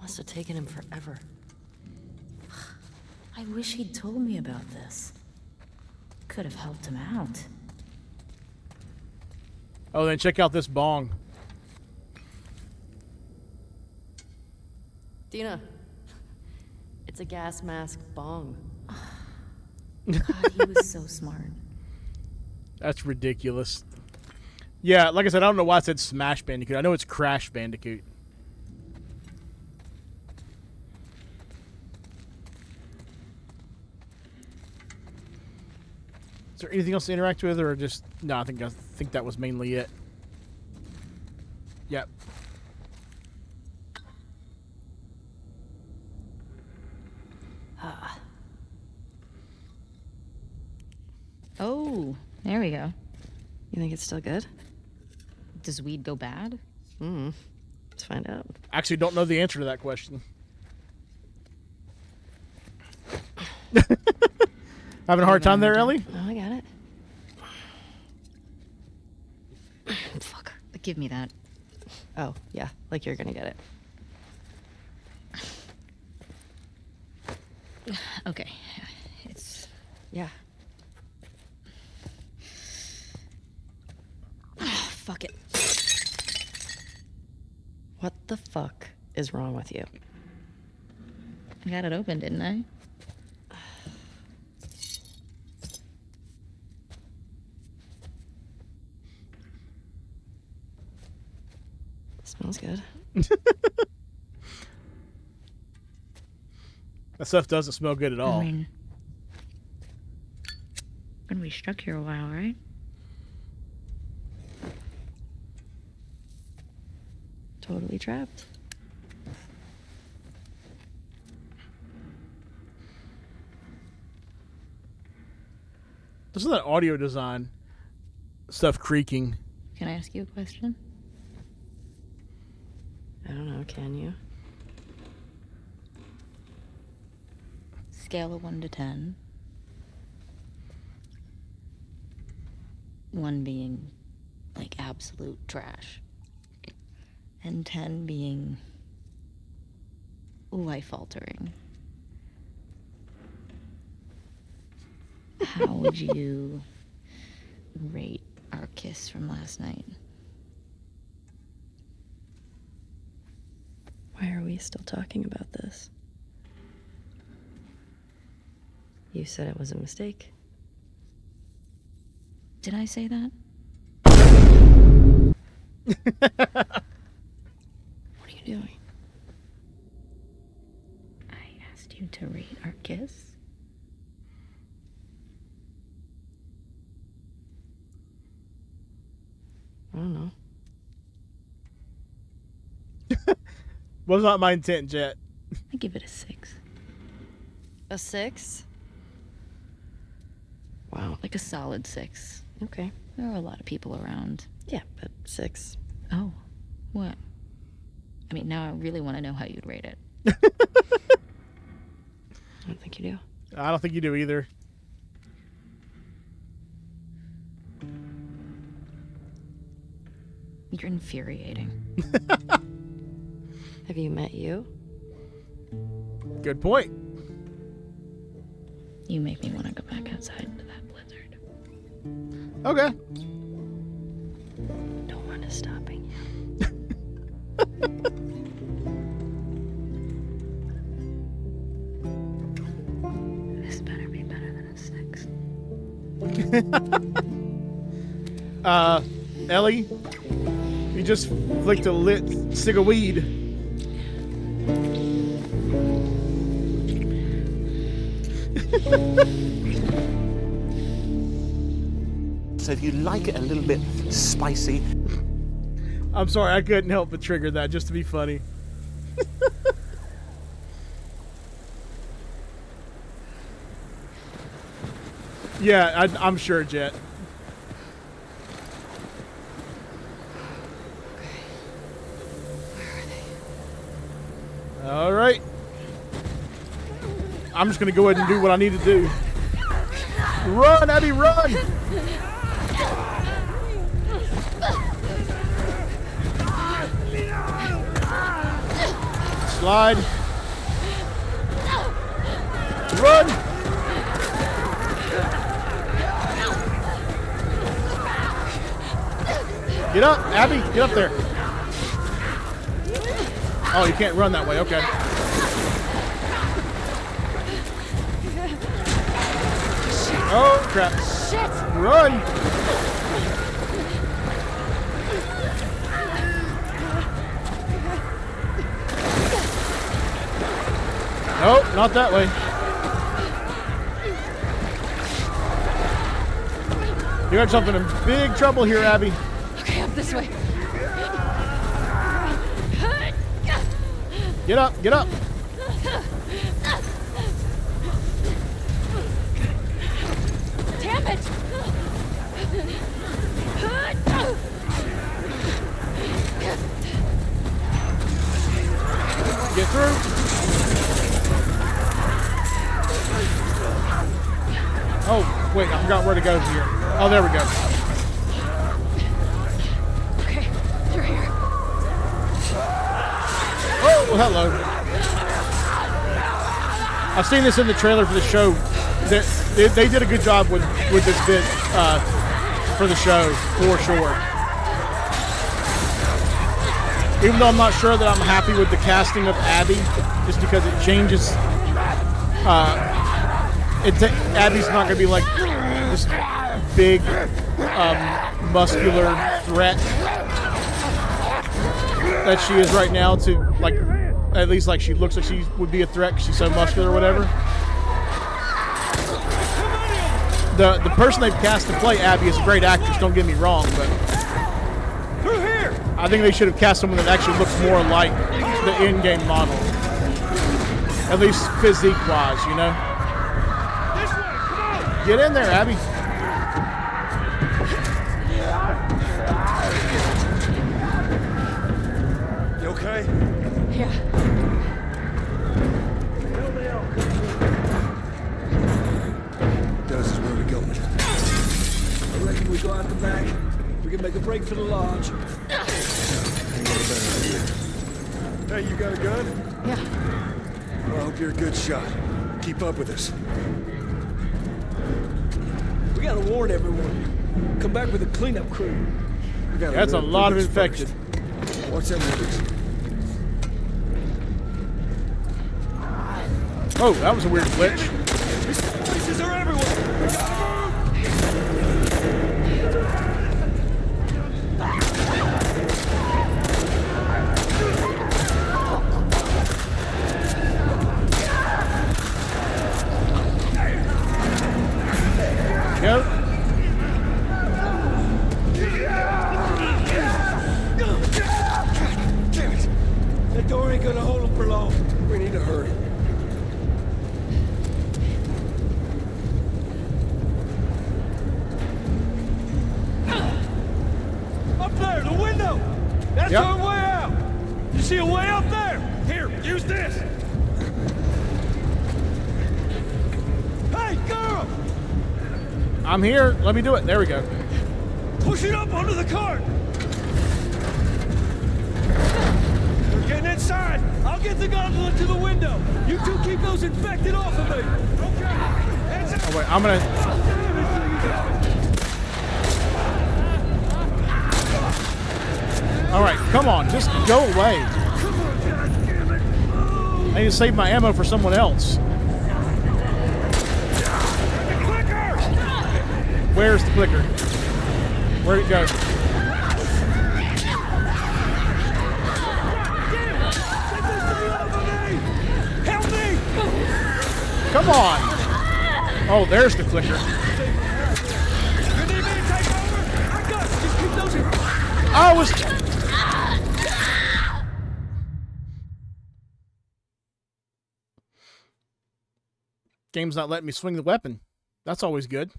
Must have taken him forever. I wish he'd told me about this. Could have helped him out. Oh, then check out this bong. Dina, it's a gas mask bong. God, he was so smart. That's ridiculous. Yeah, like I said, I don't know why I said Smash Bandicoot. I know it's Crash Bandicoot. Is there anything else to interact with, or just no? I think that was mainly it. Yep. Oh, there we go. You think it's still good? Does weed go bad? Let's find out. Actually, don't know the answer to that question. Having a hard time there, Ellie? No, I got it. Fuck. Give me that. Oh, yeah, like you're gonna get it. Okay. It's... Yeah. Fuck it. What the fuck is wrong with you? I got it open, didn't I? Smells good. That stuff doesn't smell good at all. I mean, gonna be stuck here a while, right? Totally trapped. Listen to that audio design. Stuff creaking. Can I ask you a question? I don't know, can you? Scale of 1 to 10. 1 being like absolute trash. And 10 being life-altering. How would you rate our kiss from last night? Why are we still talking about this? You said it was a mistake. Did I say that? What are you doing? I asked you to rate our kiss. I don't know. Was not my intent, Jet. I give it a 6. A 6? Wow. Like a solid 6. Okay. There are a lot of people around. Yeah, but 6. Oh, what? I mean, now I really want to know how you'd rate it. I don't think you do. I don't think you do either. You're infuriating. Have you met you? Good point. You make me want to go back outside into that blizzard. Okay. No one is stopping you. This better be better than a 6. Ellie, you just flicked a lit cig of weed. So if you like it a little bit spicy. I'm sorry, I couldn't help but trigger that just to be funny. Yeah, I'm sure, Jet. All right. I'm just going to go ahead and do what I need to do. Run, Abby, run! Slide. Run! Get up, Abby, get up there. Oh, you can't run that way, okay. Oh, crap. Shit! Run! Nope, not that way. You got yourself in big trouble here, Abby. Okay, up this way. Get up, get up. Damn it! Get through. Oh, wait, I forgot where to go here. Oh, there we go. Okay, you're here. Oh, well, hello. I've seen this in the trailer for the show. They did a good job with this bit for the show, for sure. Even though I'm not sure that I'm happy with the casting of Abby, just because it changes. Abby's not going to be like this big, muscular threat that she is right now to, like, at least like she looks like she would be a threat because she's so muscular or whatever. The person they've cast to play Abby is a great actress, don't get me wrong, but I think they should have cast someone that actually looks more like the in-game model. At least physique-wise, you know? Get in there, Abby. You okay? reckon we go out the back? We can make a break for the lodge. Hey, you got a gun? Yeah. Well, I hope you're a good shot. Keep up with us. We gotta warn everyone. Come back with a cleanup crew. We gotta That's a rid of lot of Rivers infected. first. Watch them Rivers. Oh, that was a weird glitch. These places are everywhere. We gotta Go. Damn it! That door ain't gonna hold them for long. We need to hurry. Up there, the window! That's Yep. our way out! You see a way up there? Here, use this! Hey, girl! I'm here. Let me do it. There we go. Push it up onto the cart! We're getting inside! I'll get the gondola to the window! You two keep those infected off of me! Okay! Hands up! Oh, wait. I'm going to... All right. Come on. Just go away. I need to save my ammo for someone else. Where's the clicker? Where'd it go? Help me! Come on! Oh, there's the clicker. You need me to take over? I got it! Just keep those in... I was... Game's not letting me swing the weapon. That's always good.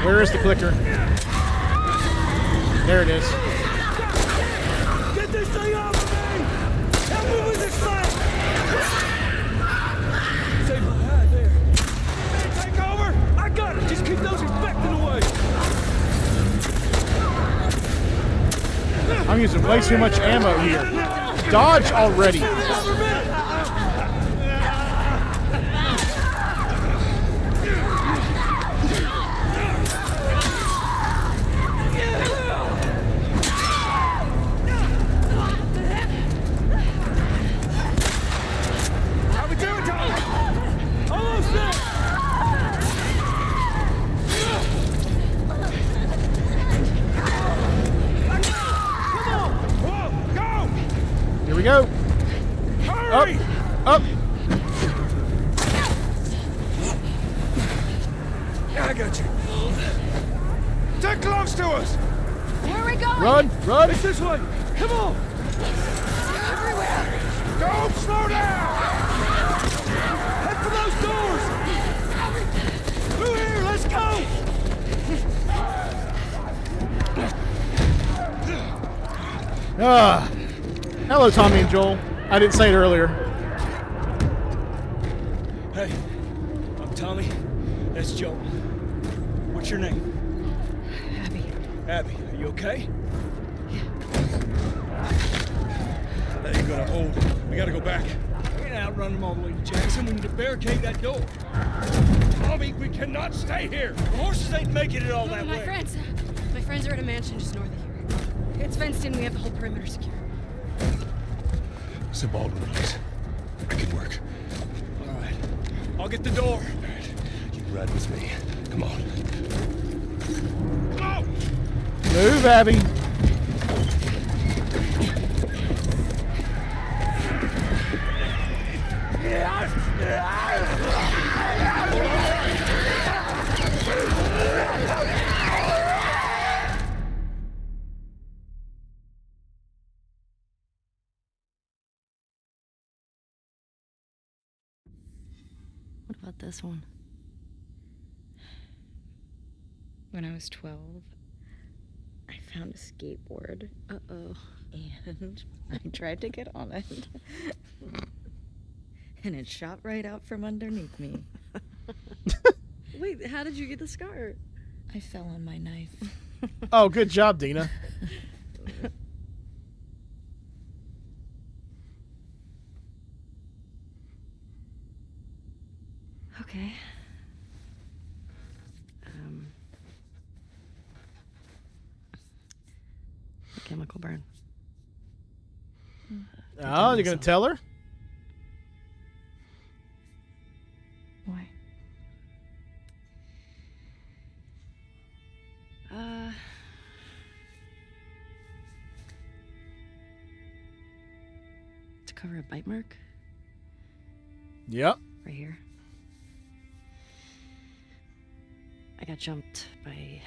Where is the clicker? There it is. Get this thing off of me! Help me with this thing! Save my hat there. Man, take over! I got it! Just keep those infected away! I'm using way too much ammo here. Dodge already. How we doing, Tom? Almost there! Come on! Whoa, go! Here we go. Hurry! Up. I got you. They're close to us! Where are we going? Run, run. It's this way! Come on! Everywhere! Don't slow down! Head for those doors! Through here, let's go! Ah. Hello, Tommy and Joel. I didn't say it earlier. Hey, I'm Tommy. That's Joel. What's your name? Abby. Abby, are you okay? That ain't gonna hold. We gotta go back. We can't outrun them all the way to Jackson. We need to barricade that door. Tommy, we cannot stay here. The horses ain't making it all that My way. friends are at a mansion just north of here. It's fenced in. We have the whole perimeter secure. It's a Baldwin place. I can work. All right. I'll get the door. All right. You ride with me. Come on. Go! Move, Abby. this one? When I was 12, I found a skateboard. Uh-oh. And I tried to get on it. And it shot right out from underneath me. Wait, how did you get the scar? I fell on my knife. Oh, good job, Dina. Okay. A chemical burn. Oh, you're gonna tell her? Why? To cover a bite mark? Yep. Right here. I got jumped by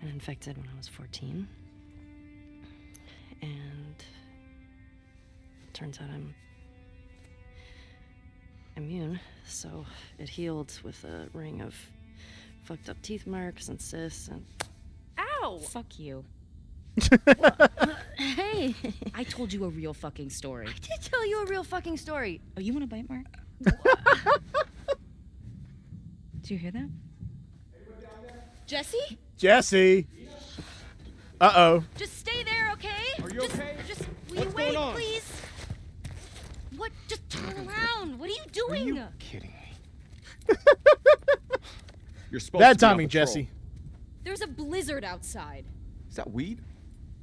an infected when I was 14. And turns out I'm immune, so it healed with a ring of fucked up teeth marks and cysts and... Ow! Fuck you. Hey! I told you a real fucking story. I did tell you a real fucking story. Oh, you want a bite mark? Did you hear that? Jesse? Jesse. Uh-oh. Just stay there, okay? Are you okay? Just will What's you wait, going on? please? What? Just turn around. What are you doing? Are you kidding me? You're supposed Bad to be on timing, patrol. Jesse. There's a blizzard outside. Is that weed?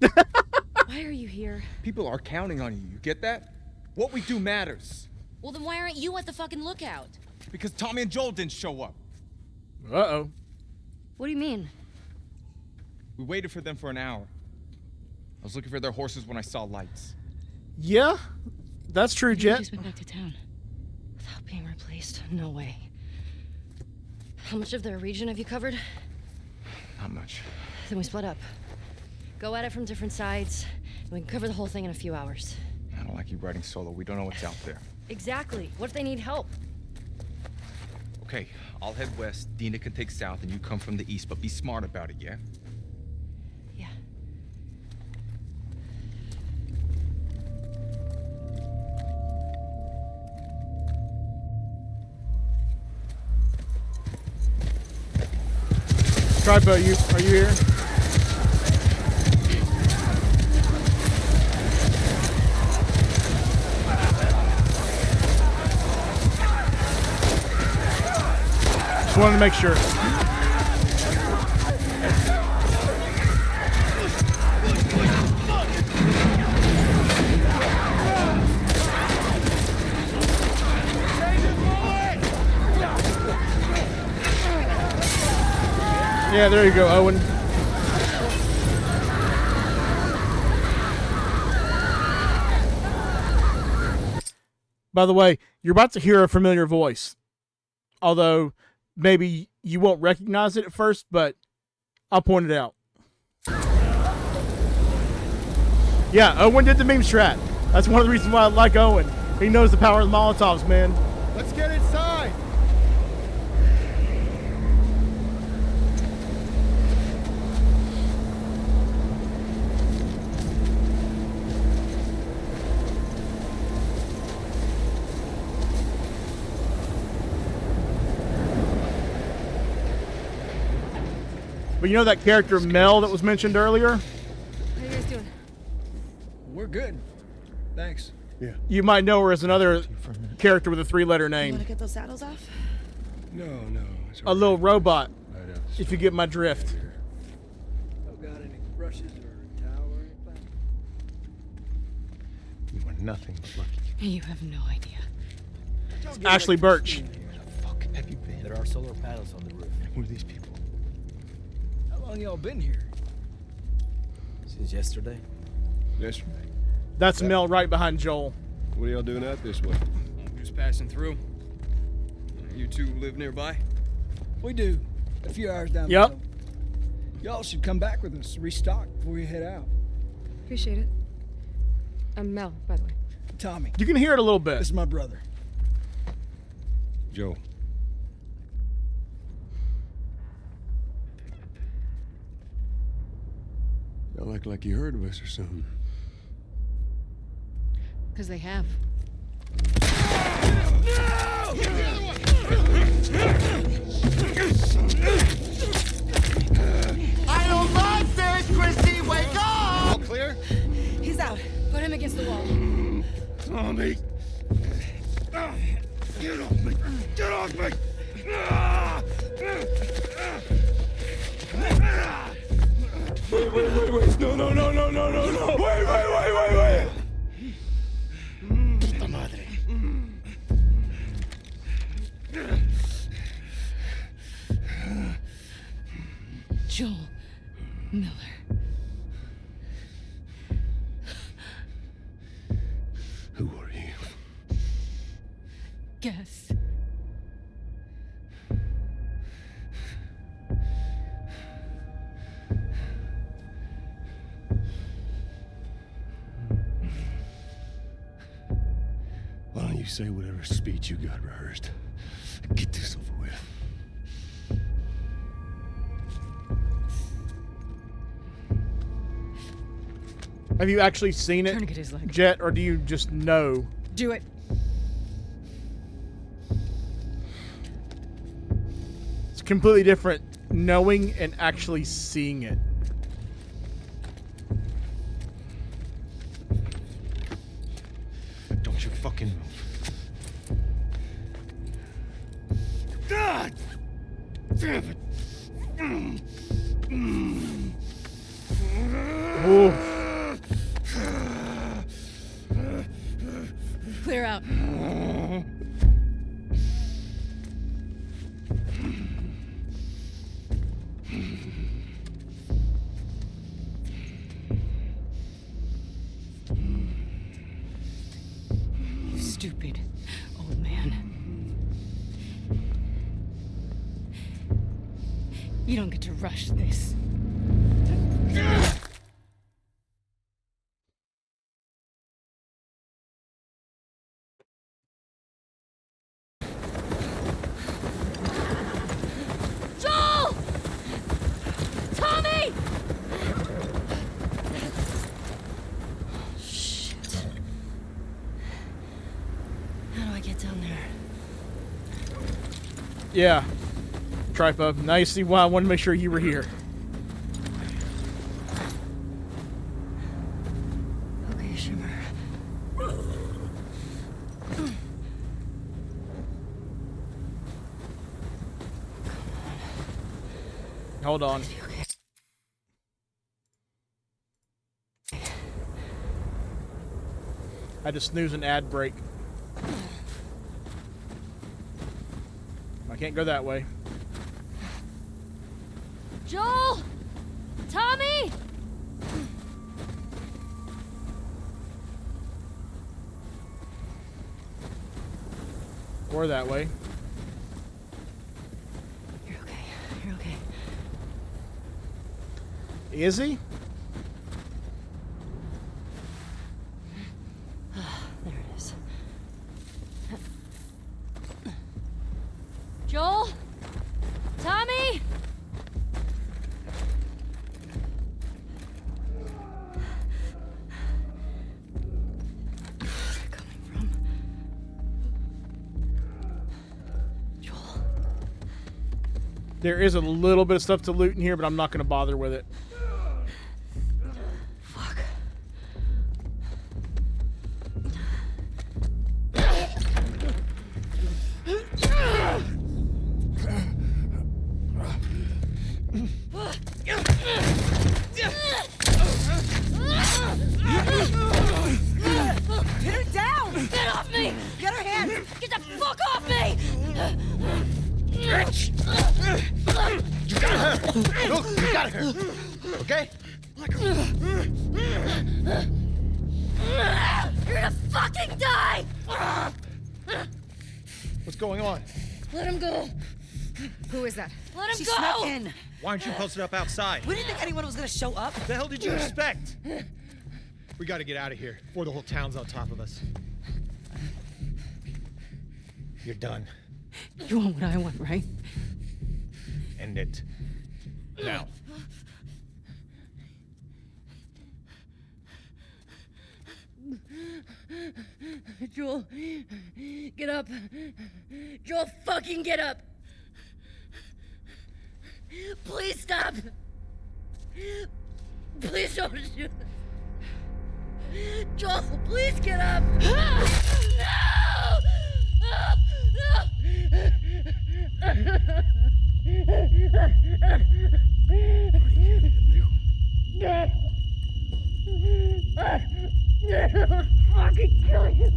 Why are you here? People are counting on you. You get that? What we do matters. Well, then why aren't you at the fucking lookout? Because Tommy and Joel didn't show up. Uh-oh. What do you mean? We waited for them for an hour. I was looking for their horses when I saw lights. Yeah, that's true, You Jet. just went back to town without being replaced. No way. How much of their region have you covered? Not much. Then we split up. Go at it from different sides, and we can cover the whole thing in a few hours. I don't like you riding solo. We don't know what's out there. Exactly. What if they need help? Okay, I'll head west. Dina can take south, and you come from the east. But be smart about it, yeah? Yeah. Tripo, are you here? Just wanted to make sure. Yeah, there you go, Owen. By the way, you're about to hear a familiar voice. Although, maybe you won't recognize it at first, but I'll point it out. Yeah, Owen did the meme strat. That's one of the reasons why I like Owen. He knows the power of the Molotovs, man. Let's get inside. But you know that character Mel that was mentioned earlier? How you guys doing? We're good. Thanks. Yeah. You might know her as another character with a 3-letter You name. want to get those saddles off? No. It's A little robot, right out the if you get my drift. Oh, got any brushes or a towel or anything? You are nothing but lucky. You have no idea. Ashley Birch. Where the fuck have you been? There are solar panels on the roof. Who are these people? How long y'all been here? Since yesterday. Yesterday. That's Mel right behind Joel. What are y'all doing out this way? Just passing through. You two live nearby? We do. A few hours down Yep. the road. Y'all should come back with us, restock before you head out. Appreciate it. I'm Mel, by the way. Tommy, You can hear it a little bit. this is my brother. Joe. act like you heard of us or something. Because they have. I don't like this, Christy! Wake up! All clear? He's out. Put him against the wall. Tommy! Get off me! Get off me! Wait. No. Wait. Puta madre. Joel Miller. Who are you? Guess. Why don't you say whatever speech you got rehearsed? Get this over with. Have you actually seen it, Tourniquet his leg. Jet, or do you just know? Do it. It's completely different knowing and actually seeing it. Don't you fucking move. God! Damn it! Ooh. Clear out. You stupid old man. You don't get to rush this. Joel! Tommy! Shit. How do I get down there? Yeah. Tripa. Now you see why I wanted to make sure you were here. Okay, Shimmer. Hold on. I had to snooze an ad break. I can't go that way. Joel! Tommy! Or that way. You're okay. You're okay. Is he? There it is. Joel? Tommy? There is a little bit of stuff to loot in here, but I'm not going to bother with it. Fuck. Pin her down! Get off me! Get her hand! Get the fuck off me! Bitch! You got her! Look, you got her! Okay? You're gonna fucking die! What's going on? Let him go! Who is that? Let him She go! snuck in. Why aren't you posted up outside? We didn't think anyone was gonna show up. What the hell did you expect? We gotta get out of here before the whole town's on top of us. You're done. You want what I want, right? End it. Now. Joel, get up. Joel, fucking get up. Please stop. Please don't shoot. Joel, please get up. No! I'll fucking kill you.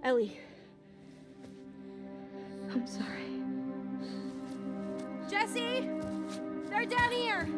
Ellie. I'm sorry. Jesse! They're down here!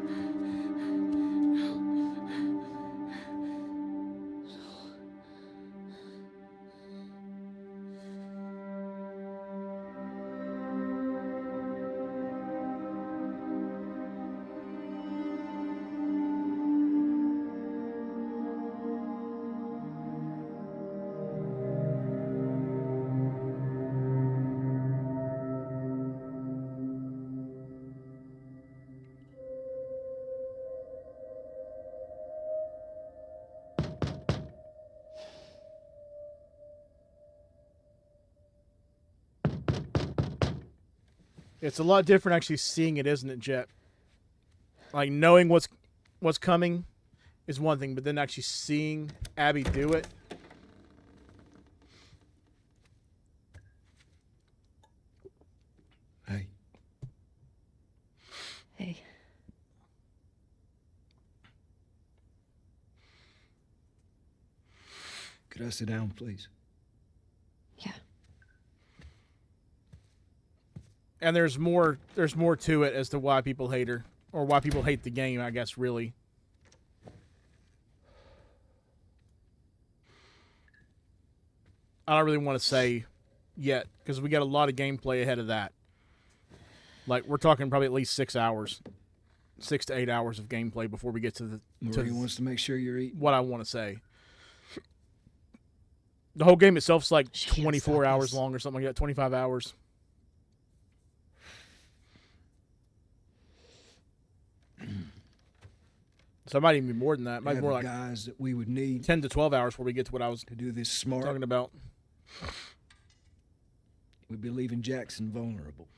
It's a lot different actually seeing it, isn't it, Jet? Like knowing what's coming is one thing, but then actually seeing Abby do it. Hey. Hey. Could I sit down, please? Yeah. And there's more to it as to why people hate her, or why people hate the game, I guess, really. I don't really want to say yet, because we got a lot of gameplay ahead of that. Like, we're talking probably at least 6 hours. 6 to 8 hours of gameplay before we get to the... Marie wants to make sure you're eating. What I want to say. The whole game itself's like 24 hours long or something like that, 25 hours. So it might even be more than that. It might be more like guys that we would need 10 to 12 hours before we get to what I was to do this smart. talking about. We'd be leaving Jackson vulnerable.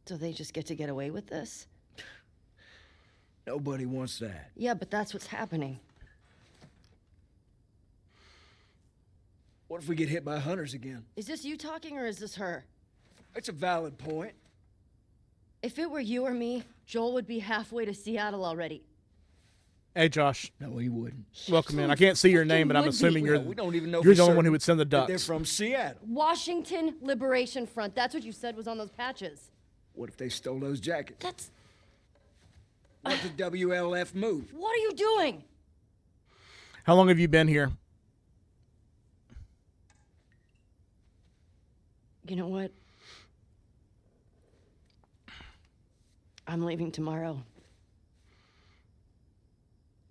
So they just get to get away with this? Nobody wants that. Yeah, but that's what's happening. What if we get hit by hunters again? Is this you talking or is this her? It's a valid point. If it were you or me, Joel would be halfway to Seattle already. Hey, Josh. No, he wouldn't. Welcome in. I can't see your name, but I'm assuming you're, we don't even know you're for the only one certain who would send the that they're ducks. from Seattle. Washington Liberation Front. That's what you said was on those patches. What if they stole those jackets? That's... Let the WLF move. What are you doing? How long have you been here? You know what? I'm leaving tomorrow.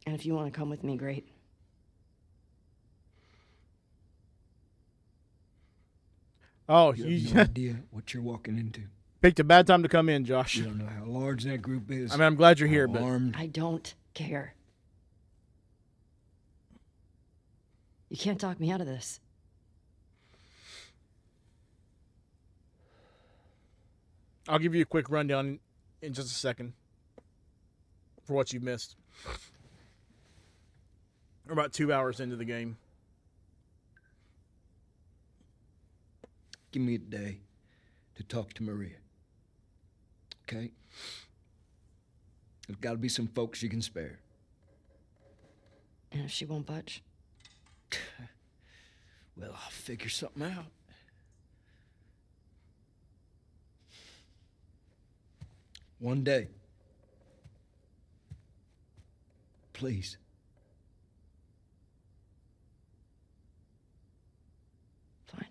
And if you want to come with me, great. Oh, You have no idea what you're walking into. picked a bad time to come in, Josh. You don't know how large that group is. I mean, I'm glad you're here, but I don't care. You can't talk me out of this. I'll give you a quick rundown in just a second for what you've missed. We're about 2 hours into the game. Give me a day. to talk to Maria. Okay? There's gotta be some folks you can spare. And if she won't budge? Well, I'll figure something out. One day. Please. Fine.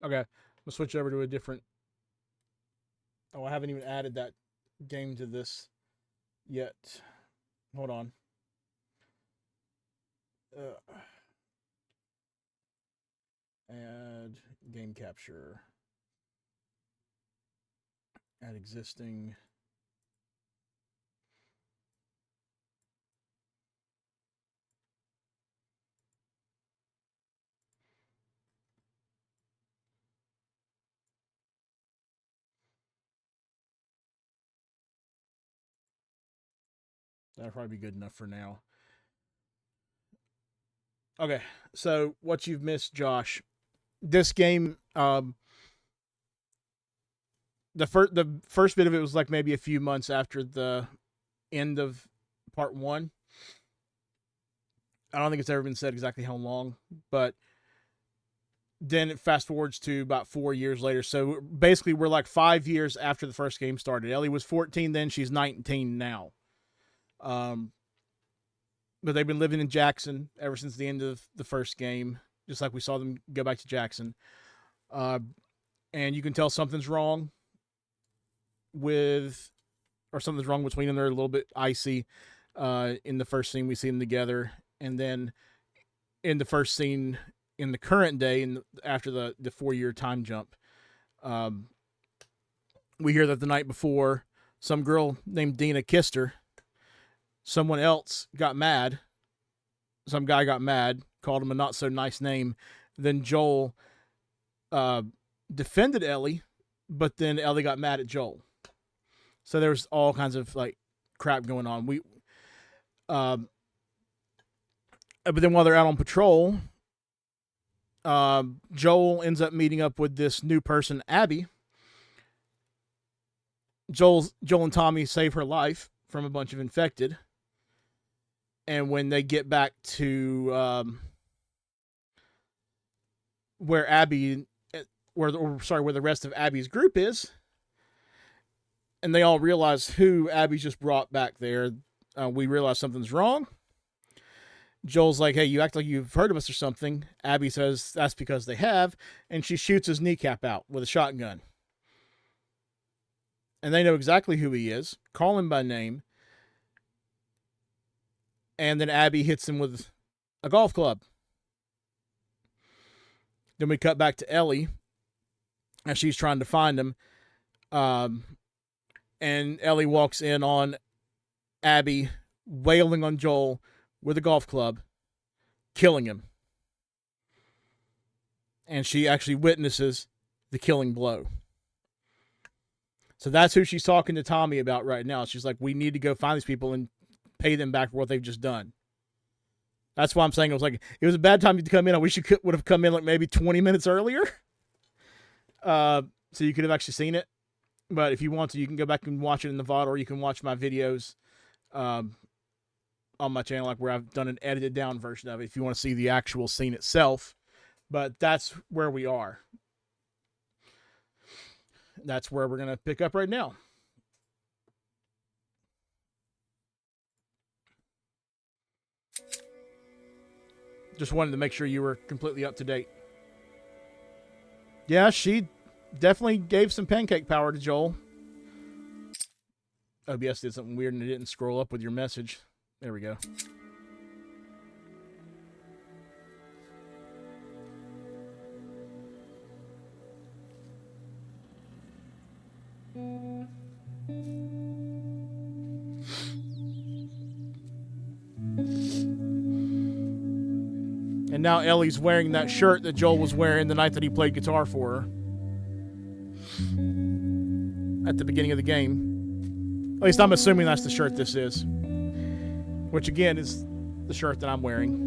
Okay, we'll switch over to a different. Oh, I haven't even added that game to this yet. Hold on. Add game capture. Add existing. That'll probably be good enough for now. Okay, so what you've missed, Josh. This game, the first bit of it was like maybe a few months after the end of part 1. I don't think it's ever been said exactly how long, but then it fast forwards to about 4 years later. So basically, we're like 5 years after the first game started. Ellie was 14 then; she's 19 now. But they've been living in Jackson ever since the end of the first game, just like we saw them go back to Jackson. And you can tell something's wrong something's wrong between them. They're a little bit icy in the first scene we see them together. And then in the first scene in the current day, after the 4-year time jump, we hear that the night before, some girl named Dina kissed her. Someone else got mad. Some guy got mad, called him a not so nice name. Then Joel defended Ellie, but then Ellie got mad at Joel. So there was all kinds of like crap going on. But then while they're out on patrol, Joel ends up meeting up with this new person, Abby. Joel and Tommy save her life from a bunch of infected. And when they get back to where the rest of Abby's group is, and they all realize who Abby just brought back there, we realize something's wrong. Joel's like, hey, you act like you've heard of us or something. Abby says that's because they have, and she shoots his kneecap out with a shotgun. And they know exactly who he is, call him by name. And then Abby hits him with a golf club. Then we cut back to Ellie, and she's trying to find him. And Ellie walks in on Abby wailing on Joel with a golf club, killing him. And she actually witnesses the killing blow. So that's who she's talking to Tommy about right now. She's like, we need to go find these people and pay them back for what they've just done. That's why I'm saying it was a bad time to come in. I wish you would have come in like maybe 20 minutes earlier. So you could have actually seen it. But if you want to, you can go back and watch it in the VOD, or you can watch my videos on my channel, like where I've done an edited down version of it if you want to see the actual scene itself. But that's where we are. That's where we're going to pick up right now. Just wanted to make sure you were completely up to date. Yeah, she definitely gave some pancake power to Joel. OBS did something weird and it didn't scroll up with your message. There we go. And now Ellie's wearing that shirt that Joel was wearing the night that he played guitar for her. At the beginning of the game. At least I'm assuming that's the shirt this is. Which again is the shirt that I'm wearing.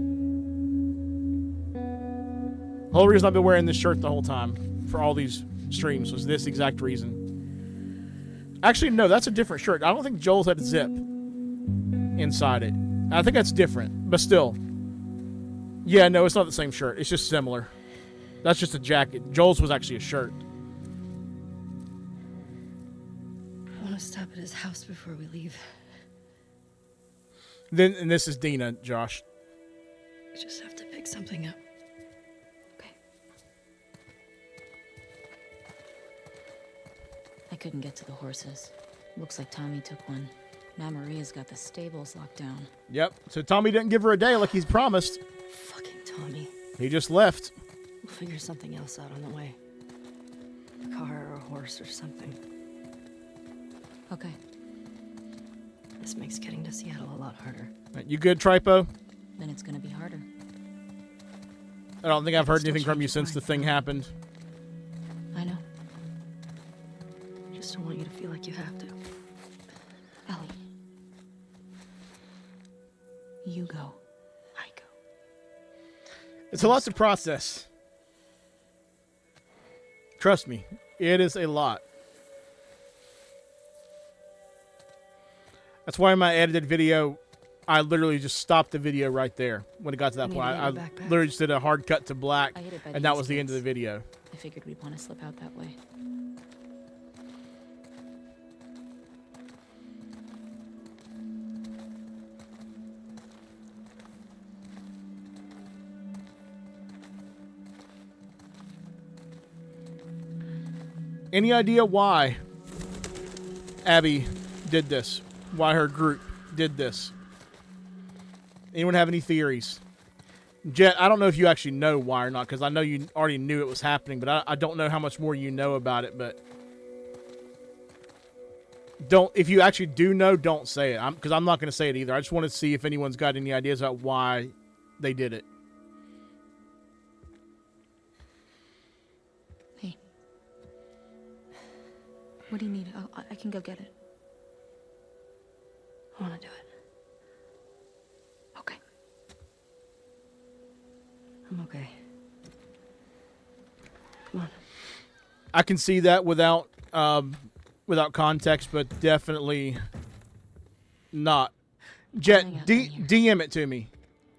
The whole reason I've been wearing this shirt the whole time for all these streams was this exact reason. Actually, no, that's a different shirt. I don't think Joel's had a zip inside it. I think that's different, but still. Yeah, no, it's not the same shirt. It's just similar. That's just a jacket. Joel's was actually a shirt. I want to stop at his house before we leave. Then, and this is Dina, Josh. We just have to pick something up. I couldn't get to the horses. Looks like Tommy took one. Now Maria's got the stables locked down. Yep. So Tommy didn't give her a day like he's promised. Fucking Tommy. He just left. We'll figure something else out on the way. A car or a horse or something. Okay. This makes getting to Seattle a lot harder. You good, Tripo? Then it's gonna be harder. I don't think I've heard anything from you since the thing happened. I know. Just don't want you to feel like you have to. Ellie. You go. I go. It's a lot to process. Trust me, it is a lot. That's why in my edited video, I literally just stopped the video right there when it got to that point. I literally just did a hard cut to black, and that was the end of the video. I figured we'd want to slip out that way. Any idea why Abby did this? Why her group did this? Anyone have any theories? Jet, I don't know if you actually know why or not, because I know you already knew it was happening, but I don't know how much more you know about it, but if you actually do know, don't say it, because I'm not going to say it either. I just want to see if anyone's got any ideas about why they did it. What do you need? I can go get it. I want to do it. Okay. I'm okay. Come on. I can see that without context, but definitely not. Jet, DM it to me.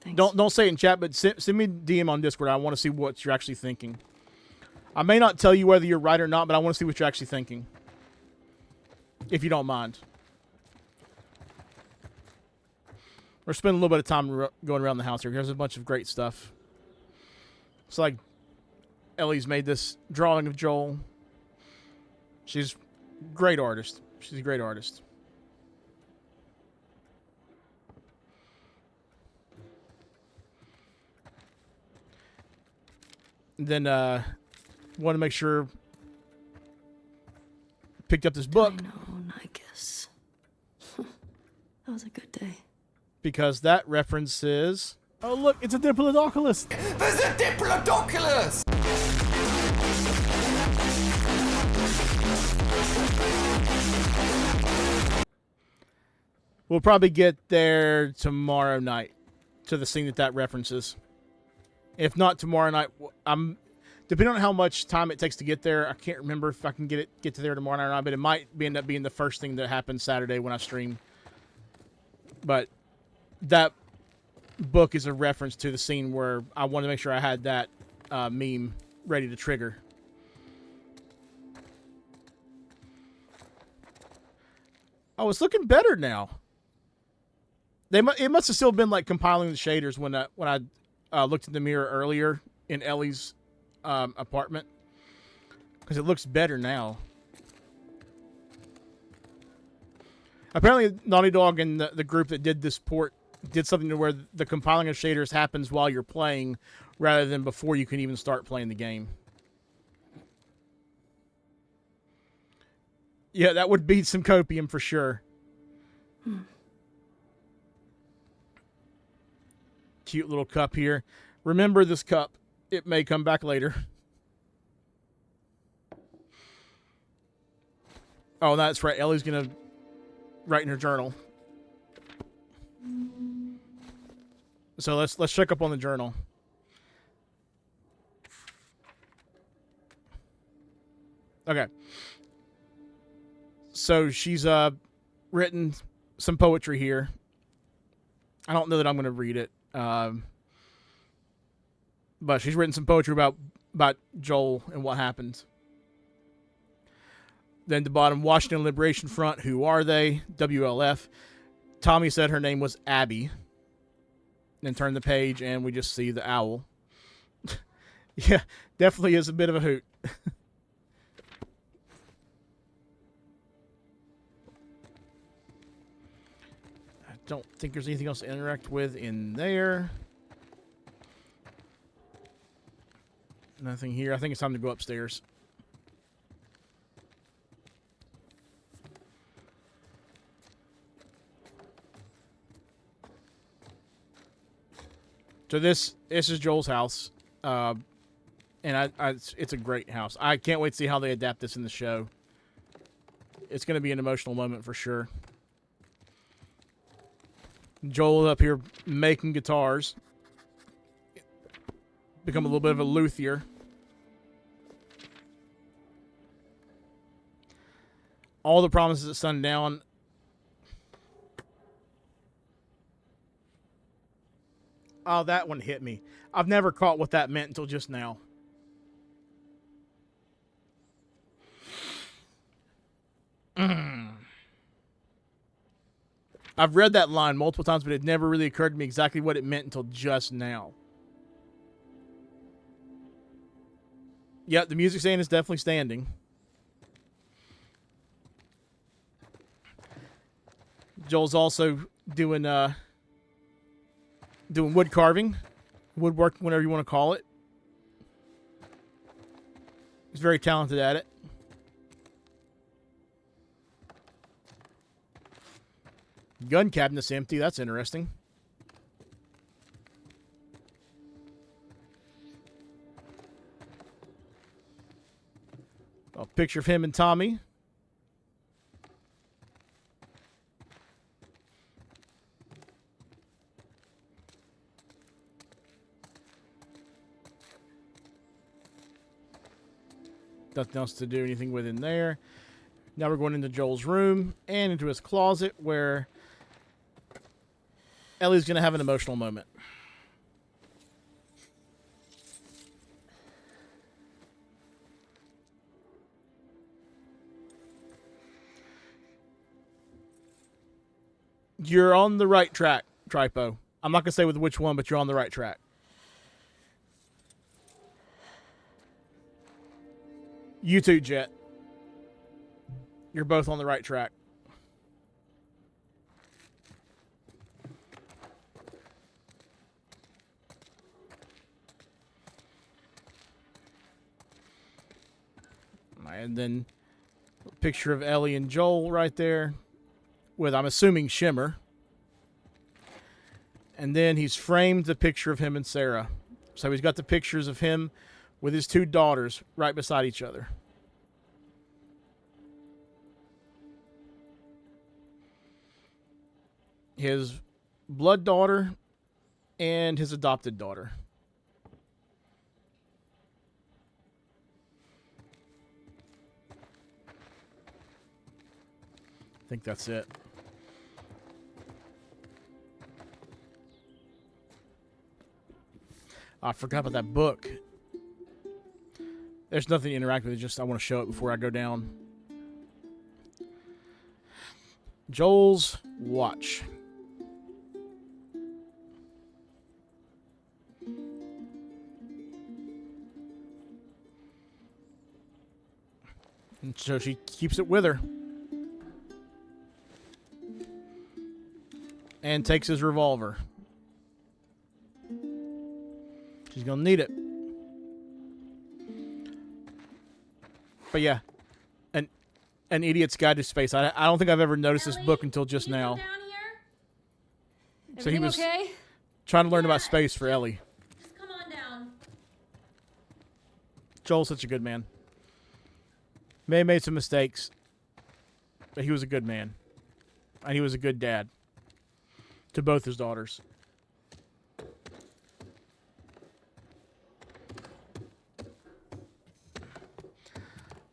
Thanks. Don't say it in chat, but send me a DM on Discord. I want to see what you're actually thinking. I may not tell you whether you're right or not, but I want to see what you're actually thinking. If you don't mind. We're spending a little bit of time going around the house here. There's a bunch of great stuff. It's like Ellie's made this drawing of Joel. She's a great artist. She's a great artist. And then want to make sure picked up this book. I know, I guess. That was a good day. Because that references... Oh, look, it's a Diplodocus! There's a Diplodocus! We'll probably get there tomorrow night to the scene that references. If not tomorrow night, depending on how much time it takes to get there, I can't remember if I can get to there tomorrow night or not, but it might end up being the first thing that happens Saturday when I stream. But that book is a reference to the scene where I wanted to make sure I had that meme ready to trigger. Oh, it's looking better now. It must have still been like compiling the shaders when I looked in the mirror earlier in Ellie's apartment, because it looks better now. Apparently, Naughty Dog and the group that did this port did something to where the compiling of shaders happens while you're playing rather than before you can even start playing the game. Yeah, that would beat some copium for sure. Cute little cup here. Remember this cup. It may come back later. Oh, that's right. Ellie's going to write in her journal. So let's check up on the journal. Okay. So she's written some poetry here. I don't know that I'm going to read it. But she's written some poetry about Joel and what happened. Then the bottom, Washington Liberation Front, who are they? WLF. Tommy said her name was Abby. Then turn the page and we just see the owl. Yeah, definitely is a bit of a hoot. I don't think there's anything else to interact with in there. Nothing here. I think it's time to go upstairs. So this is Joel's house, and it's a great house. I can't wait to see how they adapt this in the show. It's going to be an emotional moment for sure. Joel up here making guitars. Become a little bit of a luthier. All the promises at sundown. Oh, that one hit me. I've never caught what that meant until just now. I've read that line multiple times, but it never really occurred to me exactly what it meant until just now. Yep, the music stand is definitely standing. Joel's also doing wood carving, woodwork, whatever you want to call it. He's very talented at it. Gun cabinet's empty. That's interesting. A picture of him and Tommy. Nothing else to do anything with in there. Now we're going into Joel's room and into his closet where Ellie's going to have an emotional moment. You're on the right track, Tripo. I'm not going to say with which one, but you're on the right track. You too, Jet. You're both on the right track. And then a picture of Ellie and Joel right there with, I'm assuming, Shimmer. And then he's framed the picture of him and Sarah. So he's got the pictures of him with his two daughters right beside each other. His blood daughter and his adopted daughter. I think that's it. I forgot about that book. There's nothing to interact with. It's just I want to show it before I go down. Joel's watch. And so she keeps it with her. And takes his revolver. She's going to need it. But yeah, an An Idiot's Guide to Space. I don't think I've ever noticed this book until just now. So he Everything was okay? trying to learn about space for Ellie. Just come on down. Joel's such a good man. May have made some mistakes, but he was a good man. And he was a good dad to both his daughters.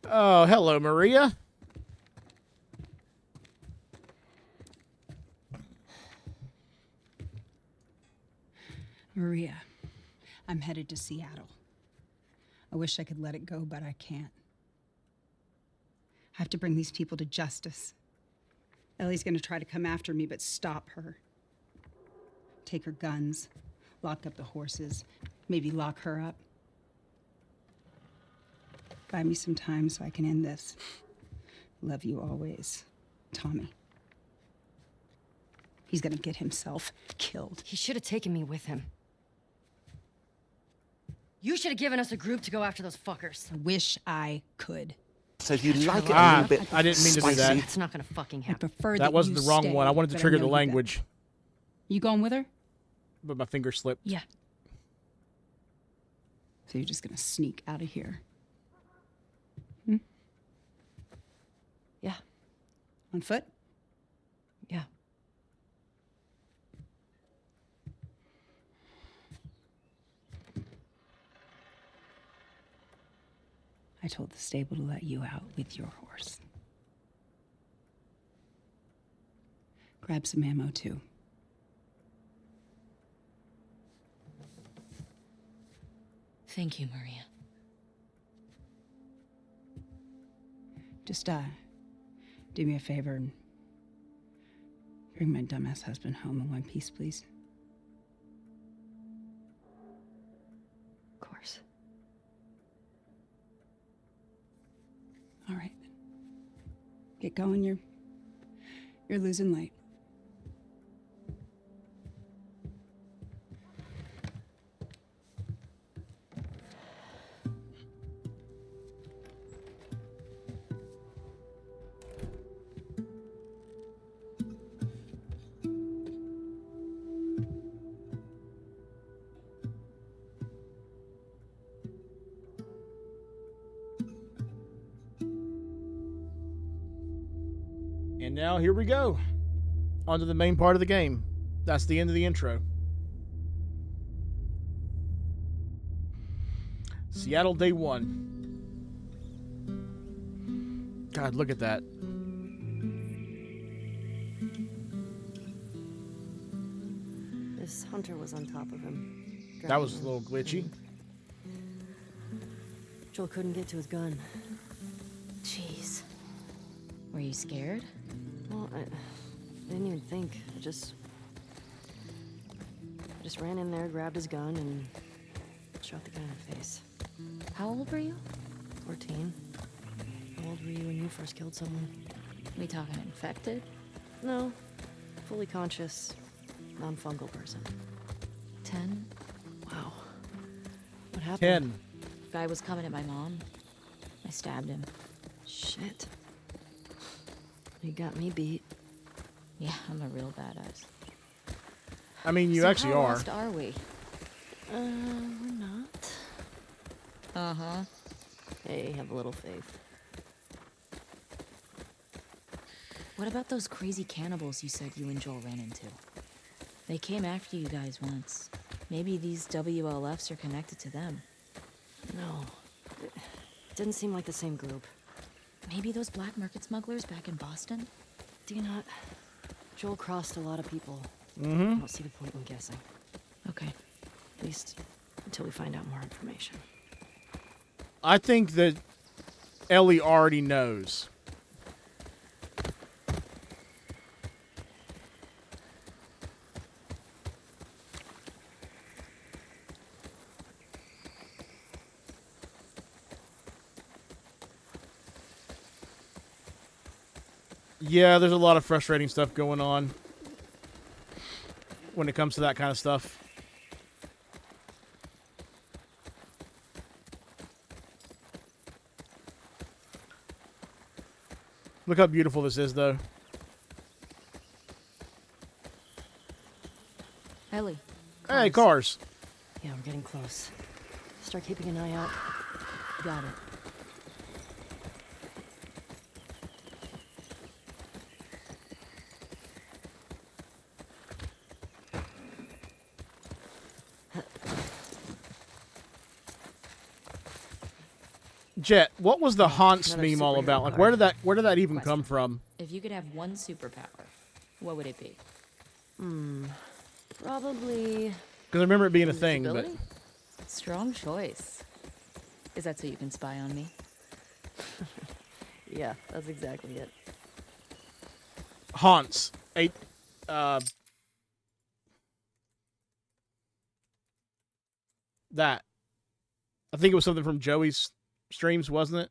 Oh, hello, Maria. Maria, I'm headed to Seattle. I wish I could let it go, but I can't. I have to bring these people to justice. Ellie's gonna try to come after me, but stop her. Take her guns, lock up the horses, maybe lock her up. Buy me some time so I can end this. Love you always, Tommy. He's gonna get himself killed. He should have taken me with him. You should have given us a group to go after those fuckers. I wish I could. So if you like it a little bit I didn't mean to do that. It's not gonna fucking I happen. prefer That wasn't you the wrong stay, one. I wanted to but trigger know the you language, better. You going with her? but my finger slipped. Yeah. So you're just gonna sneak out of here? Yeah. On foot? Yeah. I told the stable to let you out with your horse. Grab some ammo, too. Thank you, Maria. Just, do me a favor and bring my dumbass husband home in one piece, please. Of course. All right. Get going, you're losing light. And now here we go. On to the main part of the game. That's the end of the intro. Seattle Day 1. God, look at that. This hunter was on top of him. That was a little glitchy. Joel couldn't get to his gun. Jeez. Were you scared? Well, I didn't even think. I just ran in there, grabbed his gun, and shot the guy in the face. How old were you? 14. How old were you when you first killed someone? We talking infected? No. Fully conscious, non-fungal person. 10? Wow. What happened? 10. Guy was coming at my mom. I stabbed him. Shit. You got me beat. Yeah, I'm a real badass. I mean, you So actually how are. lost are we? We're not. Uh-huh. Hey, have a little faith. What about those crazy cannibals you said you and Joel ran into? They came after you guys once. Maybe these WLFs are connected to them. No. It didn't seem like the same group. Maybe those black market smugglers back in Boston? Do you not? Joel crossed a lot of people. Mm-hmm. I don't see the point in guessing. Okay. At least until we find out more information. I think that Ellie already knows. Yeah, there's a lot of frustrating stuff going on when it comes to that kind of stuff. Look how beautiful this is, though. Ellie. Hey, cars. Yeah, we're getting close. Start keeping an eye out. Got it. Jet, what was the Hans Another meme all superhero about? Like, card. where did that even come from? If you could have one superpower, what would it be? Probably. Because I remember it being a thing, but Invisibility? Strong choice. Is that so you can spy on me? Yeah, that's exactly it. Hans. That. I think it was something from Joey's streams, wasn't it?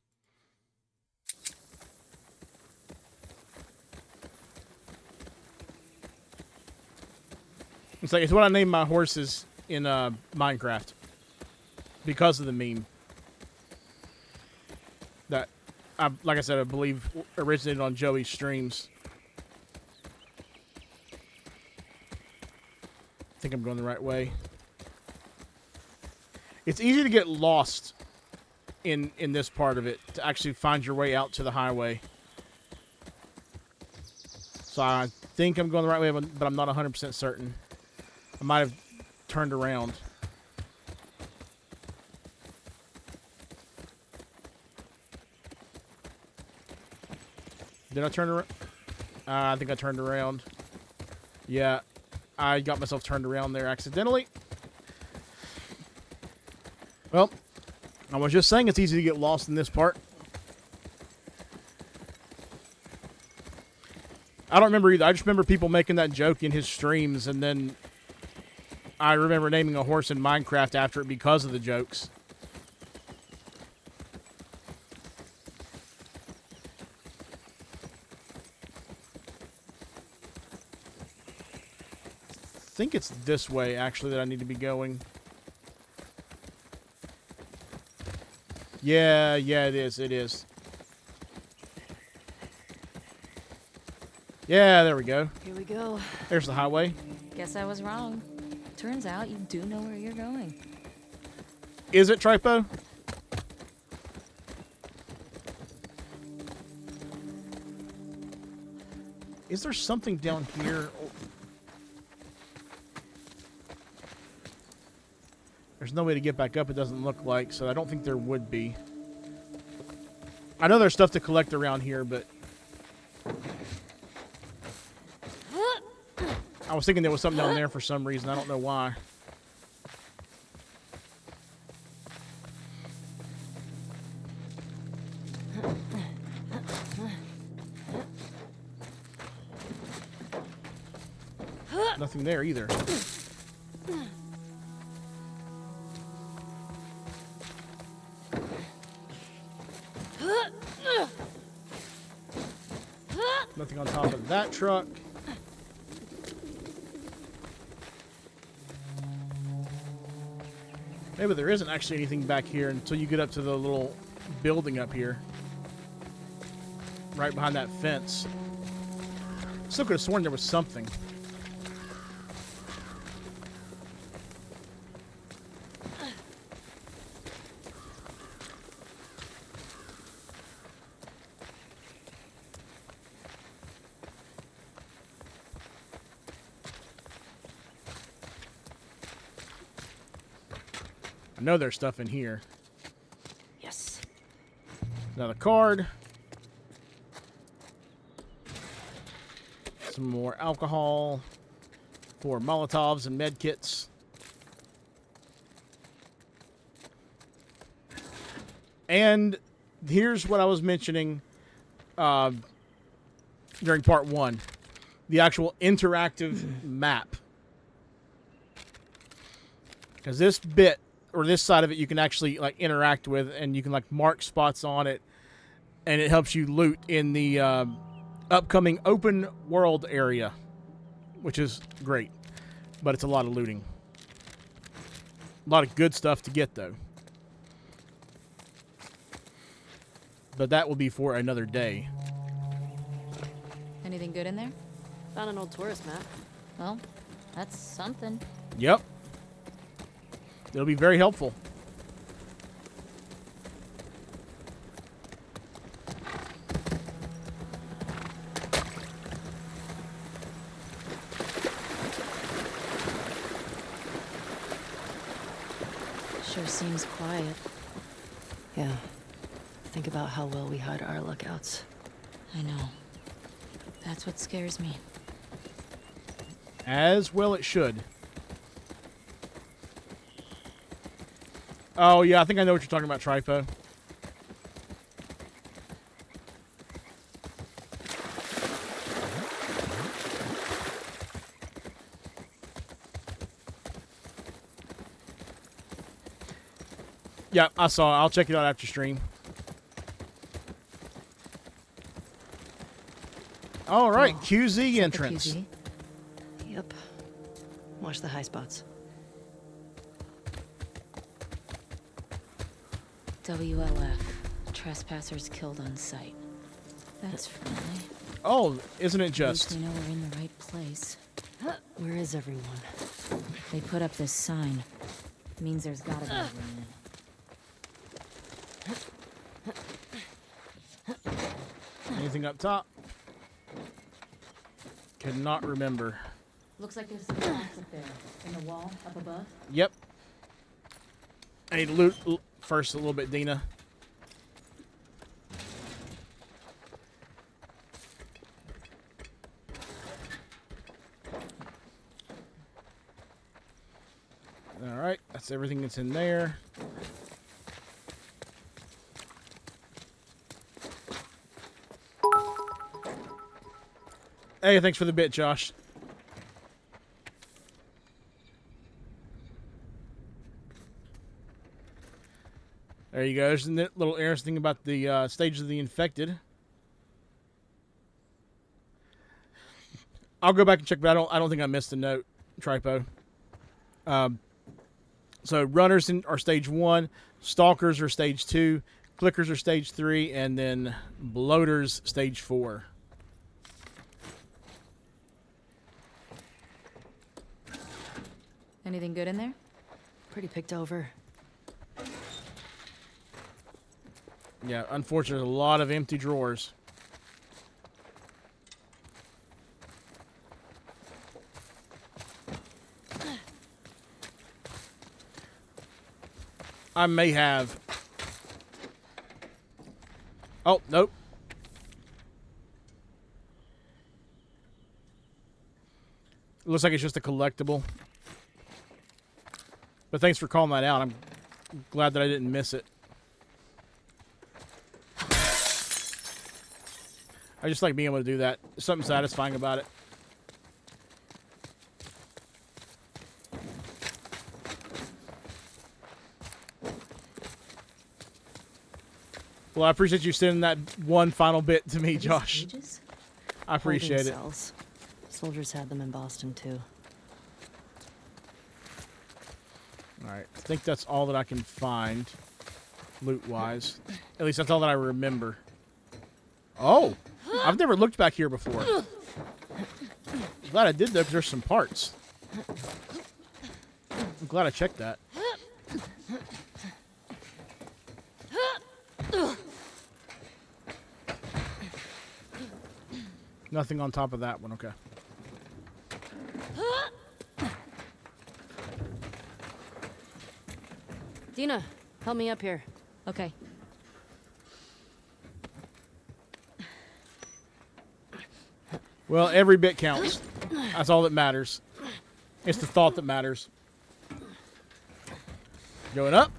It's what I named my horses in Minecraft. Because of the meme. That, like I said, I believe originated on Joey's streams. I think I'm going the right way. It's easy to get lost in this part of it, to actually find your way out to the highway. So I think I'm going the right way, but I'm not 100% certain. I might have turned around. Did I turn around? I think I turned around. Yeah, I got myself turned around there accidentally. Well, I was just saying it's easy to get lost in this part. I don't remember either. I just remember people making that joke in his streams, and then I remember naming a horse in Minecraft after it because of the jokes. I think it's this way, actually, that I need to be going. Yeah, it is. It is. Yeah, there we go. Here we go. There's the highway. Guess I was wrong. Turns out you do know where you're going. Is it, Tripo? Is there something down here? There's no way to get back up, it doesn't look like, so I don't think there would be. I know there's stuff to collect around here, but I was thinking there was something down there for some reason. I don't know why. Nothing there either. Nothing on top of that truck. Maybe there isn't actually anything back here until you get up to the little building up here. Right behind that fence. Still could have sworn there was something. I know there's stuff in here. Yes. Another card. Some more alcohol. 4 Molotovs and med kits. And here's what I was mentioning during part 1. The actual interactive map. Because this bit, or this side of it, you can actually like interact with, and you can like mark spots on it, and it helps you loot in the upcoming open world area, which is great, but it's a lot of looting. A lot of good stuff to get, though. But that will be for another day. Anything good in there? Found an old tourist map. Well, that's something. Yep. It'll be very helpful. Sure seems quiet. Yeah. Think about how well we hide our lookouts. I know. That's what scares me. As well it should. Oh, yeah, I think I know what you're talking about, Tripo. Yeah, I saw it. I'll check it out after stream. All right, QZ entrance. QZ? Yep. Watch the high spots. WLF. Trespassers killed on sight. That's friendly. Oh, isn't it At just? least we know we're in the right place. Where is everyone? They put up this sign. Means there's gotta be a way in. Anything up top? Could not remember. Looks like there's some tracks up there. In the wall, up above. Yep. I need to loot first a little bit, Dina. Alright, that's everything that's in there. Hey, thanks for the bit, Josh. There you go. There's a little interesting about the stages of the infected. I'll go back and check, but I don't think I missed a note, Tripo. So runners are stage 1, stalkers are stage 2, clickers are stage 3, and then bloaters stage 4. Anything good in there? Pretty picked over. Yeah, unfortunately, there's a lot of empty drawers. I may have. Oh, nope. It looks like it's just a collectible. But thanks for calling that out. I'm glad that I didn't miss it. I just like being able to do that. There's something satisfying about it. Well, I appreciate you sending that one final bit to me, Josh. I appreciate it. Cells. Soldiers had them in Boston, too. Alright, I think that's all that I can find, loot-wise. At least that's all that I remember. Oh! I've never looked back here before. I'm glad I did, though, because there's some parts. I'm glad I checked that. Nothing on top of that one, okay. Dina, help me up here. Okay. Well, every bit counts. That's all that matters. It's the thought that matters. Going up.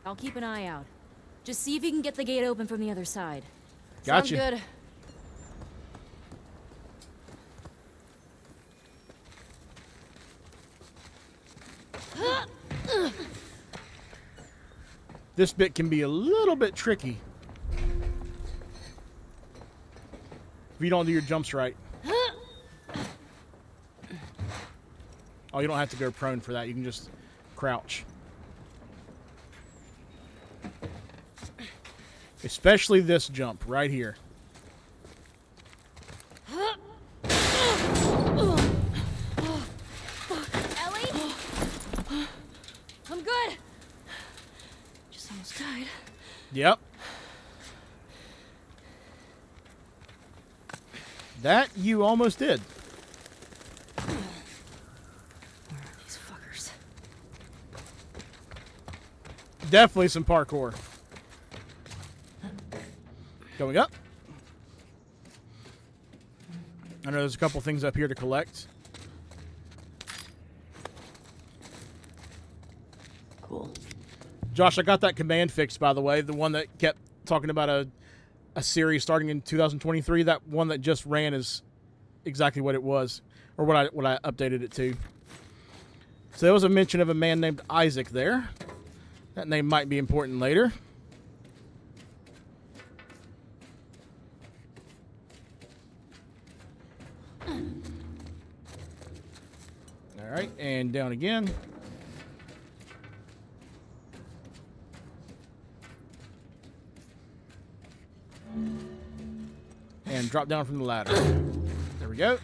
I'll keep an eye out. Just see if you can get the gate open from the other side. Gotcha. Sounds good. This bit can be a little bit tricky if you don't do your jumps right. Oh, you don't have to go prone for that. You can just crouch. Especially this jump right here. Yep. That you almost did. Where are these fuckers? Definitely some parkour. Going up. I know there's a couple things up here to collect. Cool. Josh, I got that command fixed, by the way. The one that kept talking about a series starting in 2023. That one that just ran is exactly what it was, or what I updated it to. So there was a mention of a man named Isaac there. That name might be important later. All right, and down again. And drop down from the ladder. There we go.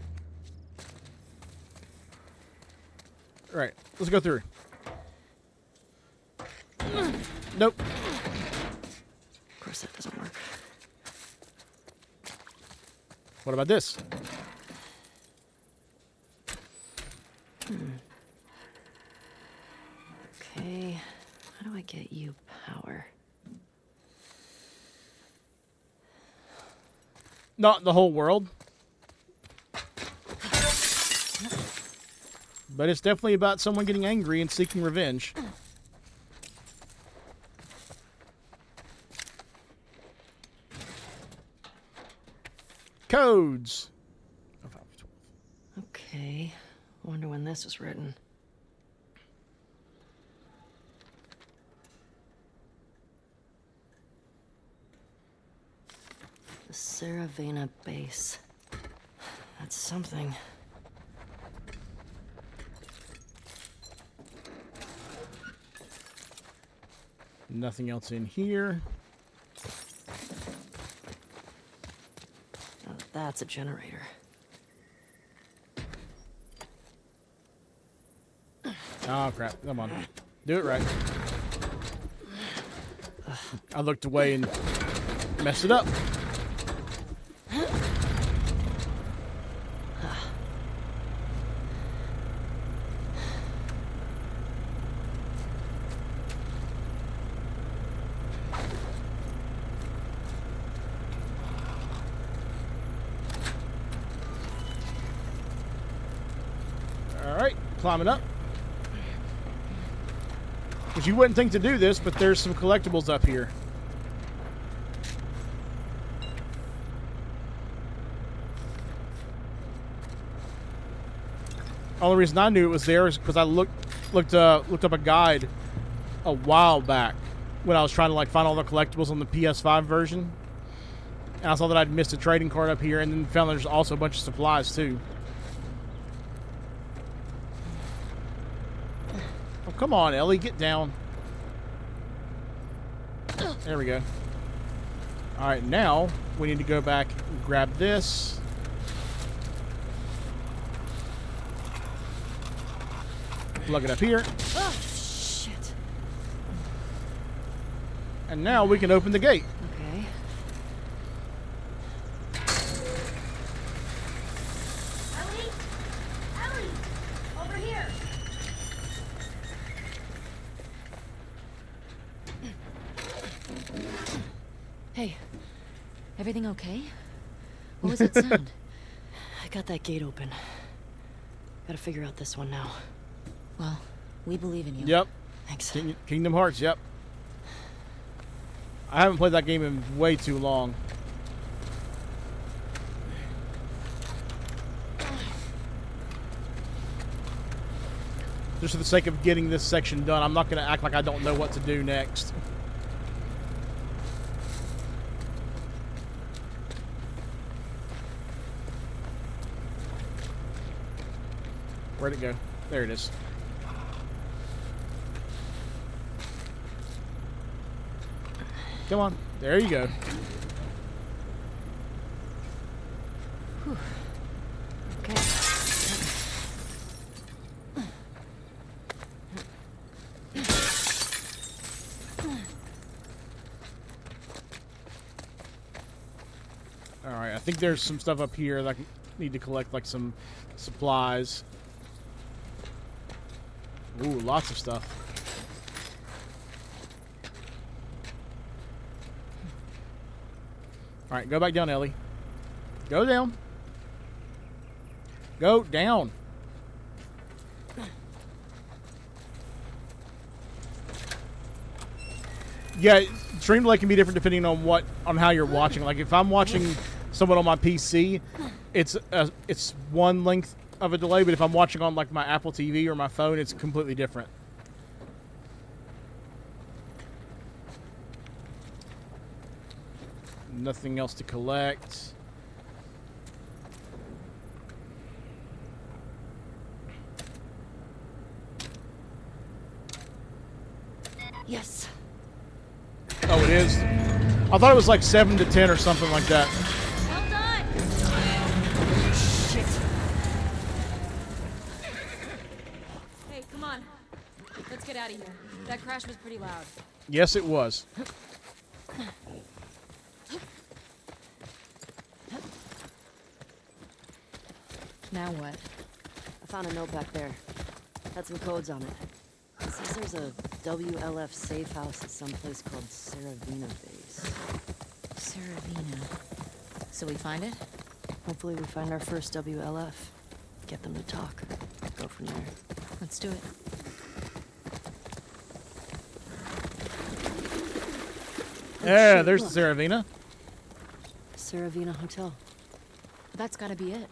All right, let's go through. Nope. Of course that doesn't work. What about this? Okay, how do I get you power? Not the whole world. But it's definitely about someone getting angry and seeking revenge. Codes. Okay, wonder when this was written. The Saravana base. That's something. Nothing else in here. Oh, that's a generator. Oh, crap. Come on. Do it right. I looked away and messed it up. Alright, climbing up. Because you wouldn't think to do this, but there's some collectibles up here. Only reason I knew it was there is because I looked up a guide a while back when I was trying to like find all the collectibles on the PS5 version, and I saw that I'd missed a trading card up here, and then found there's also a bunch of supplies too. Oh, come on, Ellie, get down. There we go. All right, now we need to go back and grab this. Plug it up here. Oh, shit. And now we can open the gate. Okay. Ellie, over here. Hey, everything okay? What was that sound? I got that gate open. Gotta figure out this one now. Well, we believe in you. Yep. Thanks. Kingdom Hearts, yep. I haven't played that game in way too long. Just for the sake of getting this section done, I'm not going to act like I don't know what to do next. Where'd it go? There it is. Come on. There you go. Whew. Okay. think there's some stuff up here that I need to collect, like some supplies. Ooh, lots of stuff. All right, go back down, Ellie. Go down. Go down. Yeah, stream delay can be different depending on how you're watching. Like if I'm watching someone on my PC, it's one length of a delay, but if I'm watching on like my Apple TV or my phone, it's completely different. Nothing else to collect. Yes. Oh, it is? I thought it was like 7 to 10 or something like that. Well done. Shit. Hey, come on. Let's get out of here. That crash was pretty loud. Yes, it was. Now what? I found a note back there. Had some codes on it. It says there's a WLF safe house at some place called Saravina Base. Saravina. So we find it? Hopefully we find our first WLF. Get them to talk. Go from there. Let's do it. Yeah, there's the Saravina. Saravina Hotel. That's gotta be it.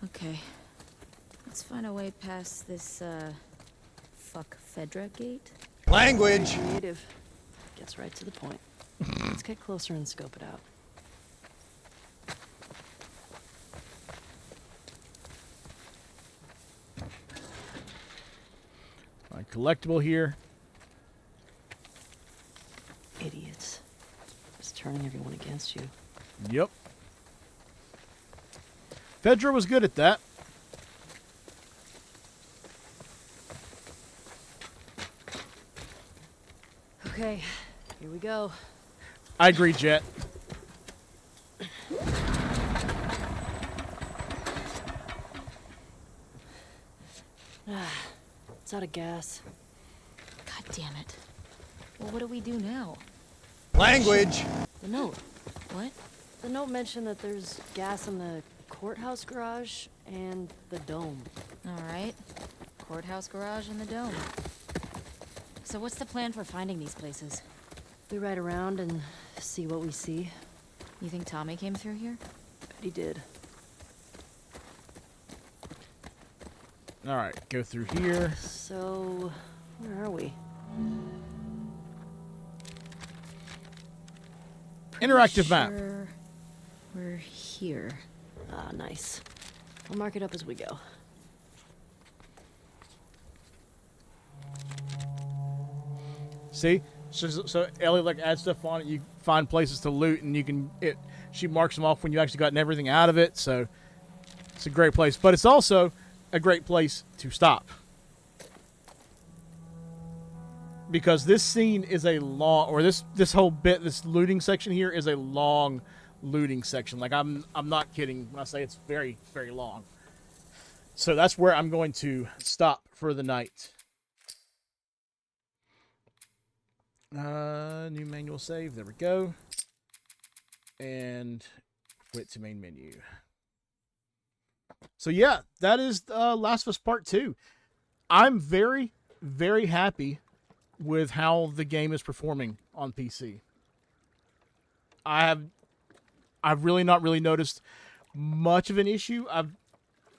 Okay. Let's find a way past this, fuck Fedra gate. Language! Creative. Gets right to the point. Let's get closer and scope it out. My collectible here. Idiots. Just turning everyone against you. Yep. Fedra was good at that. Okay, here we go. I agree, Jet. It's out of gas. God damn it. Well, what do we do now? Language! The note. What? The note mentioned that there's gas in the courthouse garage and the dome. All right. Courthouse garage and the dome. So what's the plan for finding these places? We ride around and see what we see. You think Tommy came through here? Bet he did. All right, go through here. So, where are we? Interactive map. Sure we're here. Ah, nice. I'll mark it up as we go. See? So Ellie like adds stuff on it. You find places to loot, and you can she marks them off when you actually gotten everything out of it. So it's a great place, but it's also a great place to stop because this scene is a long, or this whole bit, this looting section here is a long looting section. Like I'm not kidding when I say it's very, very long. So that's where I'm going to stop for the night. New manual save. There we go. And quit to main menu. So yeah, that is Last of Us Part 2. I'm very, very happy with how the game is performing on PC. I've really not really noticed much of an issue.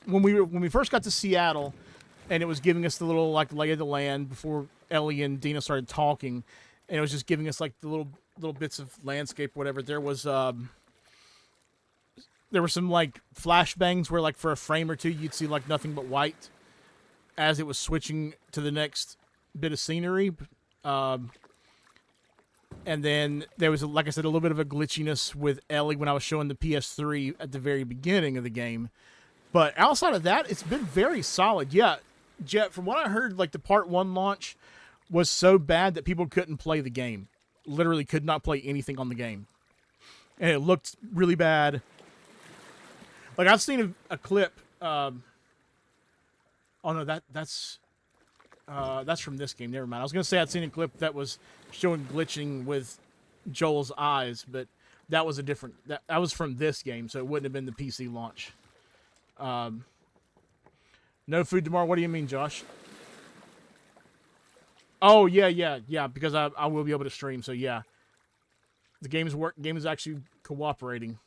When we first got to Seattle, and it was giving us the little like lay of the land before Ellie and Dina started talking, and it was just giving us like the little bits of landscape, whatever. There were some like flashbangs where like for a frame or two you'd see like nothing but white as it was switching to the next bit of scenery. And then there was, like I said, a little bit of a glitchiness with Ellie when I was showing the PS3 at the very beginning of the game. But outside of that, it's been very solid. Yeah, Jet, from what I heard, like the Part 1 launch was so bad that people couldn't play the game. literally could not play anything on the game. And it looked really bad. Like, I've seen a clip. Oh, no, that's from this game. Never mind. I was going to say I'd seen a clip that was showing glitching with Joel's eyes, but that was a different... That was from this game, so it wouldn't have been the PC launch. No food tomorrow. What do you mean, Josh? Oh, yeah, because I will be able to stream, so yeah. The game is actually cooperating,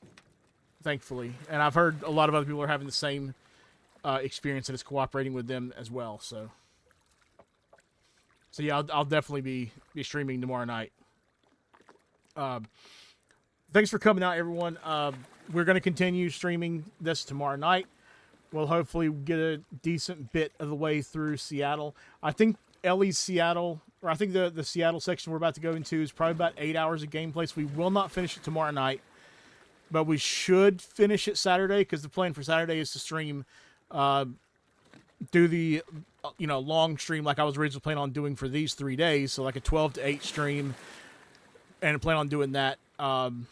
thankfully. And I've heard a lot of other people are having the same experience, and it's cooperating with them as well, so... So yeah, I'll definitely be streaming tomorrow night. Thanks for coming out, everyone. We're going to continue streaming this tomorrow night. We'll hopefully get a decent bit of the way through Seattle. I think Ellie's Seattle, or I think the Seattle section we're about to go into is probably about 8 hours of gameplay, so we will not finish it tomorrow night. But we should finish it Saturday, because the plan for Saturday is to stream, do the, long stream like I was originally planning on doing for these 3 days, so like a 12 to 8 stream, and I plan on doing that, plan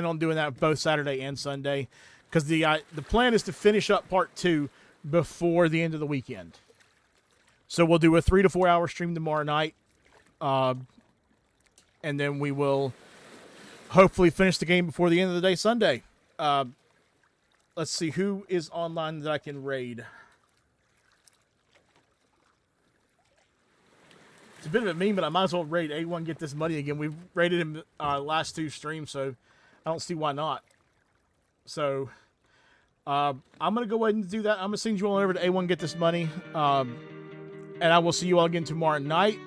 on doing that both Saturday and Sunday, because the plan is to finish up part 2 before the end of the weekend. So we'll do a 3 to 4 hour stream tomorrow night, and then we will hopefully finish the game before the end of the day Sunday. Let's see who is online that I can raid. It's a bit of a meme, but I might as well raid A1 Get This Money again. We've raided him last 2 streams, so I don't see why not. So, I'm going to go ahead and do that. I'm going to send you all over to A1 Get This Money. And I will see you all again tomorrow night.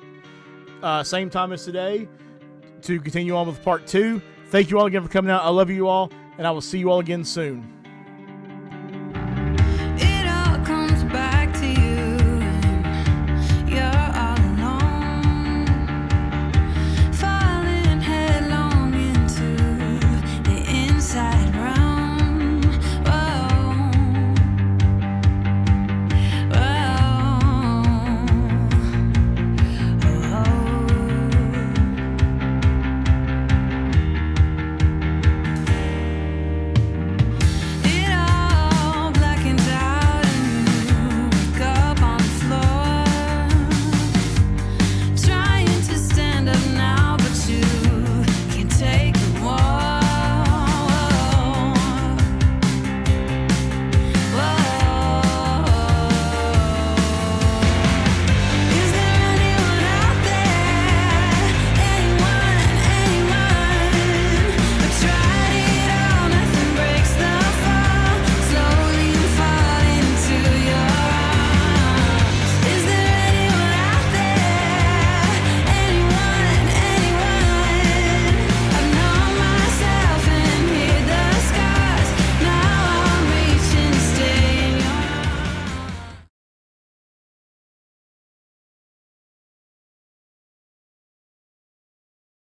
Same time as today, to continue on with part 2. Thank you all again for coming out. I love you all, and I will see you all again soon.